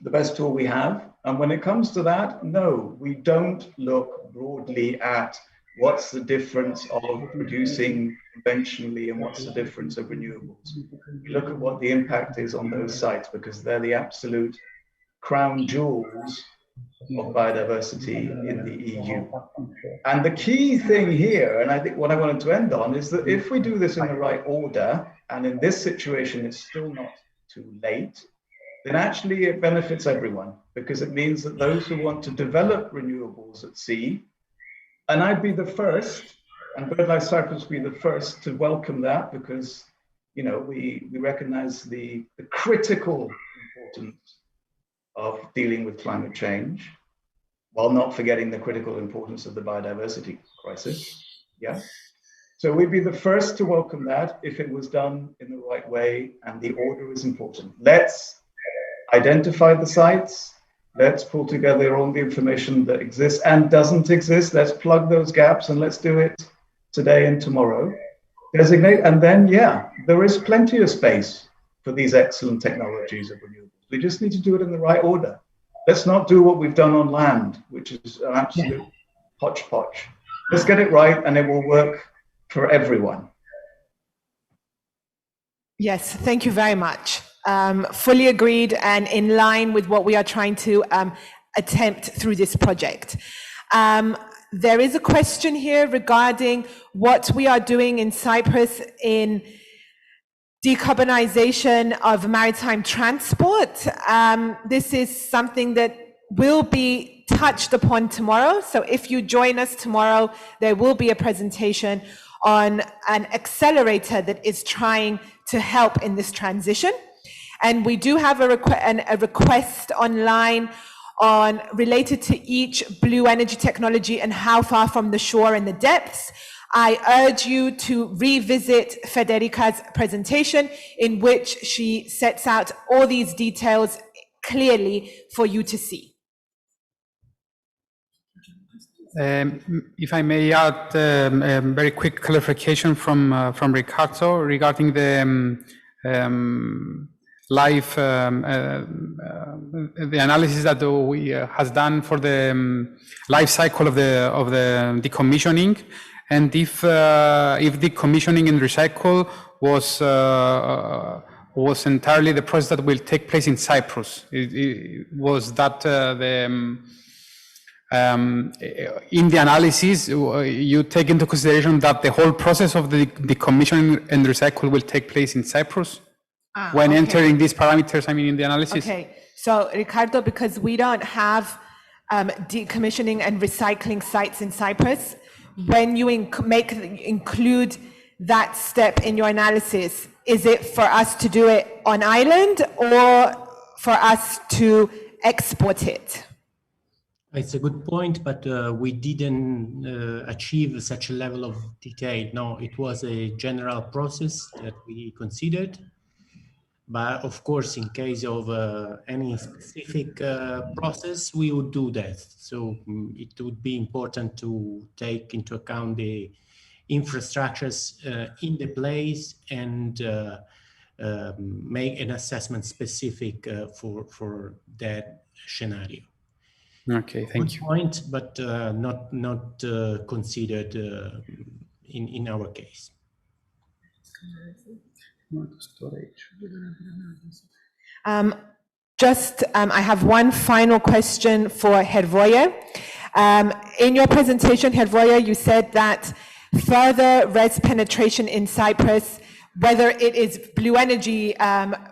the best tool we have. And when it comes to that, no, we don't look broadly at what's the difference of producing conventionally and what's the difference of renewables. We look at what the impact is on those sites, because they're the absolute crown jewels of biodiversity in the EU. And the key thing here, and I think what I wanted to end on, is that if we do this in the right order, and in this situation it's still not too late, then actually it benefits everyone, because it means that those who want to develop renewables at sea, and I'd be the first, and BirdLife Cyprus will be the first to welcome that, because we recognize the critical importance of dealing with climate change, while not forgetting the critical importance of the biodiversity crisis. Yeah. So we'd be the first to welcome that if it was done in the right way, and the order is important. Let's identify the sites. Let's pull together all the information that exists and doesn't exist. Let's plug those gaps, and let's do it today and tomorrow. Designate, and then, yeah, there is plenty of space for these excellent technologies of renewables. We just need to do it in the right order. Let's not do what we've done on land, which is an absolute hodgepodge. Let's get it right, and it will work for everyone. Yes, thank you very much. Fully agreed, and in line with what we are trying to attempt through this project. There is a question here regarding what we are doing in Cyprus in decarbonization of maritime transport. This is something that will be touched upon tomorrow. So if you join us tomorrow, there will be a presentation on an accelerator that is trying to help in this transition. And we do have a request online related to each blue energy technology and how far from the shore and the depths. I urge you to revisit Federica's presentation, in which she sets out all these details clearly for you to see. If I may add a very quick clarification from Ricardo regarding the the analysis that we has done for the life cycle of the decommissioning, and if decommissioning and recycle was entirely the process that will take place in Cyprus. Was that in the analysis you take into consideration that the whole process of the decommissioning and recycle will take place in Cyprus? When entering these parameters, I mean, in the analysis? Okay, So Ricardo, because we don't have decommissioning and recycling sites in Cyprus, when you include that step in your analysis, is it for us to do it on island or for us to export it? It's a good point, but we didn't achieve such a level of detail. No, it was a general process that we considered. But of course, in case of any specific process, we would do that. So it would be important to take into account the infrastructures in the place and make an assessment specific for that scenario. Okay, thank you. Good point, but not considered in our case. I have one final question for Hervoje. In your presentation, Hervoje, you said that further res penetration in Cyprus, whether it is blue energy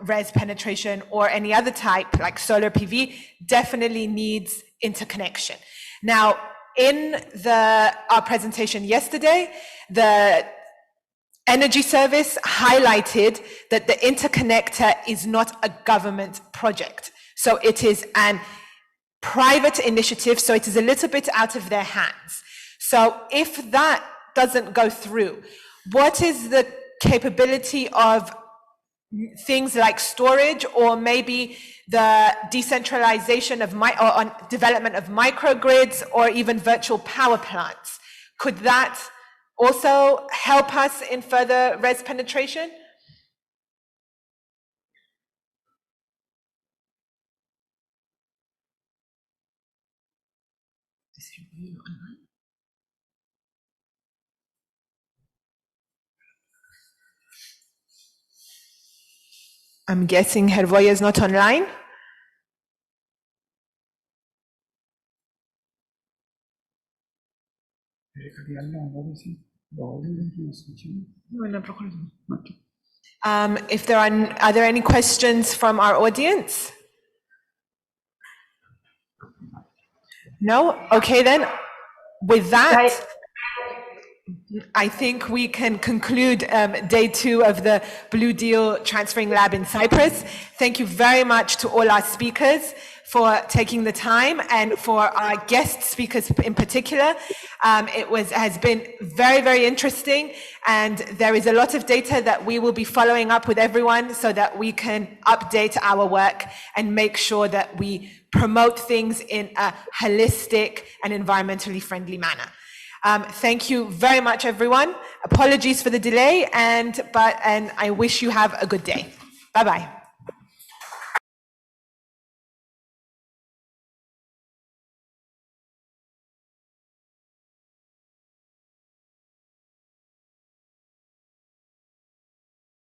res penetration or any other type like solar PV, definitely needs interconnection. Now, in our presentation yesterday, the Energy Service highlighted that the interconnector is not a government project. So it is a private initiative, so it is a little bit out of their hands. So if that doesn't go through, what is the capability of things like storage or maybe the decentralization of development of microgrids or even virtual power plants? Could that also help us in further res penetration? I'm guessing Hervoje is not online. If there are there any questions from our audience? No? Okay then. With that, I think we can conclude day 2 of the Blue Deal Transferring Lab in Cyprus. Thank you very much to all our speakers for taking the time and for our guest speakers in particular. It has been very, very interesting, and there is a lot of data that we will be following up with everyone so that we can update our work and make sure that we promote things in a holistic and environmentally friendly manner. Thank you very much, everyone. Apologies for the delay, and I wish you have a good day. Bye-bye.